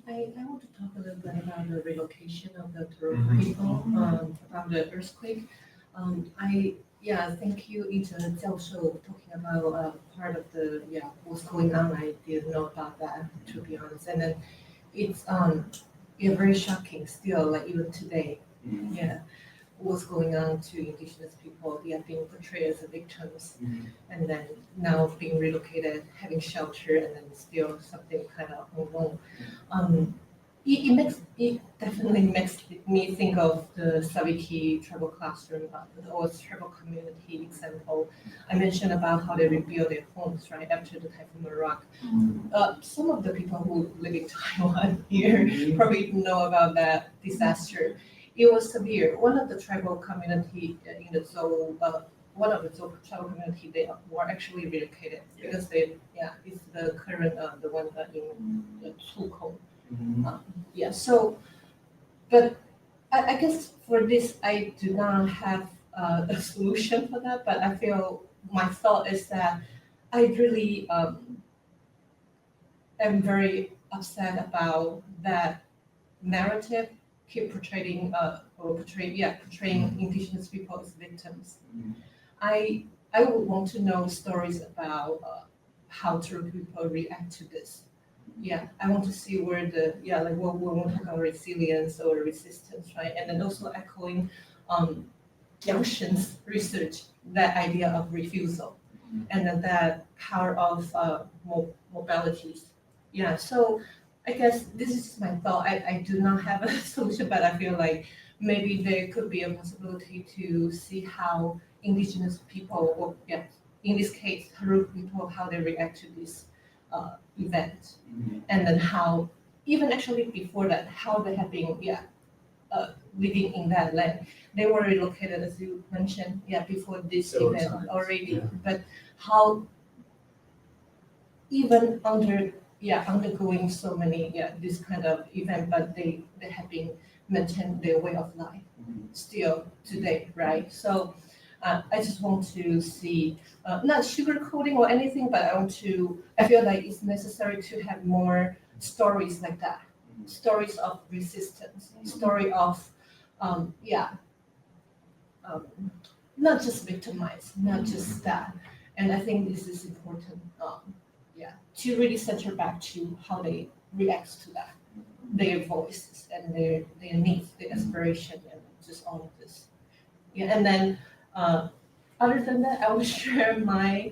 I want to talk a little bit about the relocation of the Turok people, about the earthquake. Thank you, Yi-tze Lee, talking about part of the what's going on. I didn't know about that, to be honest. And then it's very shocking still, even today. What's going on to Indigenous people? They are being portrayed as the victims, and then now being relocated, having shelter, and then still something kind of wrong. It definitely makes me think of the Saviki tribal classroom or tribal community example. I mentioned about how they rebuild their homes right after the Typhoon Marak. Some of the people who live in Taiwan here probably know about that disaster. It was severe. One of the tribal community in the Zou, one of the Zou tribal community, they were actually relocated because it's the current the one in Sukong. So, but I guess for this, I do not have a solution for that, but I feel my thought is that I really am very upset about that narrative keep portraying Indigenous people as victims. I would want to know stories about how Turok people react to this. I want to see where the what we want to talk about resilience or resistance, right? And then also echoing Yang-Hsun's research, that idea of refusal, and then that power of mobilities. So I guess this is my thought. I do not have a solution, but I feel maybe there could be a possibility to see how Indigenous people, or in this case, Turok people, how they react to this event, and then how, even actually before that, how they have been living in that land. They were relocated, as you mentioned, before this event already. But how, even undergoing so many this kind of event, but they have been maintain their way of life still today, right? So I just want to see, not sugarcoating or anything, but I feel like it's necessary to have more stories like that, stories of resistance, story of, not just victimized, not just that. And I think this is important, to really center back to how they react to that, their voices and their needs, their aspiration, and just all of this. And then other than that, I will share my,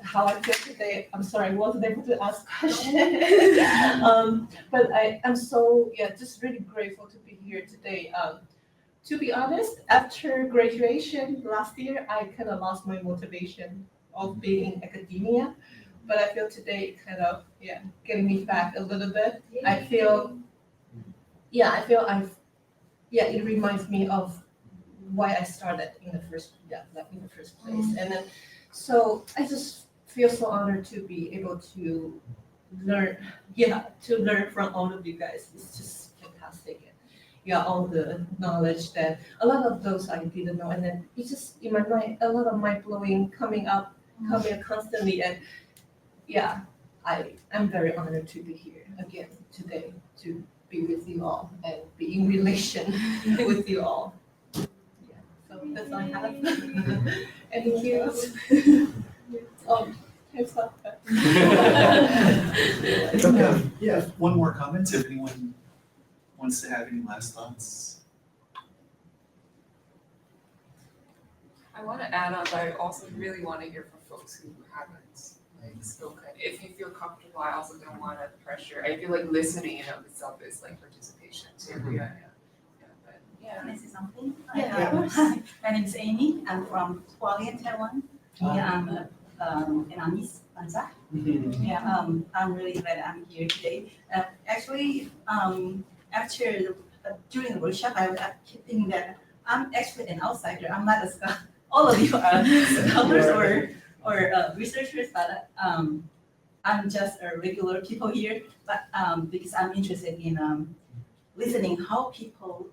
how I feel today. I'm sorry, I wasn't able to ask questions. But I'm so, just really grateful to be here today. To be honest, after graduation last year, I kind of lost my motivation of being in academia. But I feel today kind of, getting me back a little bit. I feel it reminds me of why I started in the first place. And then, so I just feel so honored to be able to learn, to learn from all of you guys. It's just fantastic. Yeah, all the knowledge that a lot of those I didn't know, and then it's just in my mind, a lot of mind blowing coming constantly, and yeah, I'm very honored to be here again today to be with you all and be in relation with you all. Yeah, so that's all I have. Any cues? Oh, it's not that. Yeah, one more comment if anyone wants to have any last thoughts. I want to add on, but I also really want to hear from folks who haven't spoken. If you feel comfortable, I also don't want to pressure. I feel like listening in of itself is like participation too. Yeah. But yeah. Can I say something? Yeah, of course. Hi, my name is Amy. I'm from Hualien, Taiwan. I'm Vietnamese. Yeah, I'm really glad I'm here today. Actually, after during the workshop, I keep thinking that I'm actually an outsider. I'm not a scholar. All of you are scholars or researchers, but I'm just a regular people here. But because I'm interested in listening how people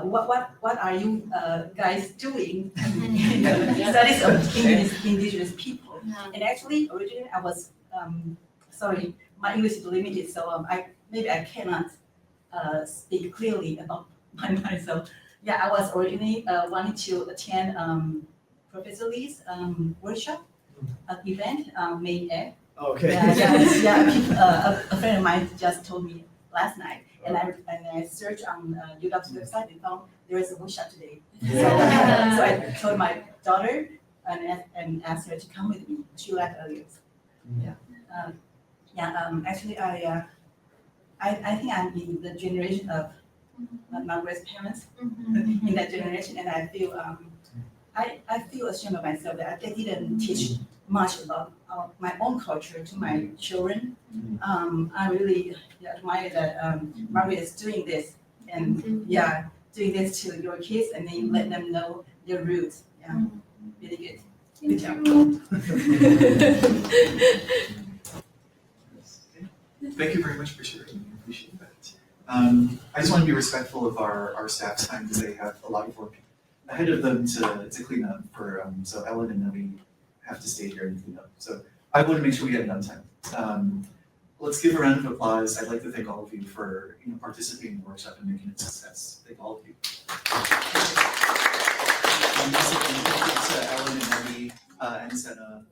what are you guys doing in the studies of indigenous people? And actually, originally I was sorry, my English is limited, so maybe I cannot speak clearly about myself. Yeah, I was originally wanting to attend Professor Lee's workshop event May 8th. Okay. A friend of mine just told me last night, and I searched on UW's website and found there is a workshop today. So I told my daughter and asked her to come with me. She left earlier. Actually, I think I'm in the generation of Margaret's parents, in that generation, and I feel ashamed of myself that I didn't teach much about my own culture to my children. I really admire that Margaret is doing this, and doing this to your kids, and then let them know their roots. Yeah, really good. Good job. Thank you very much for sharing. I appreciate that. I just want to be respectful of our staff's time because they have a lot of work ahead of them to clean up for, so Ellen and Noe have to stay here and clean up. So I want to make sure we have enough time. Let's give a round of applause. I'd like to thank all of you for participating in the workshop and making it a success. Thank all of you. Thank you to Ellen and Noe and Senna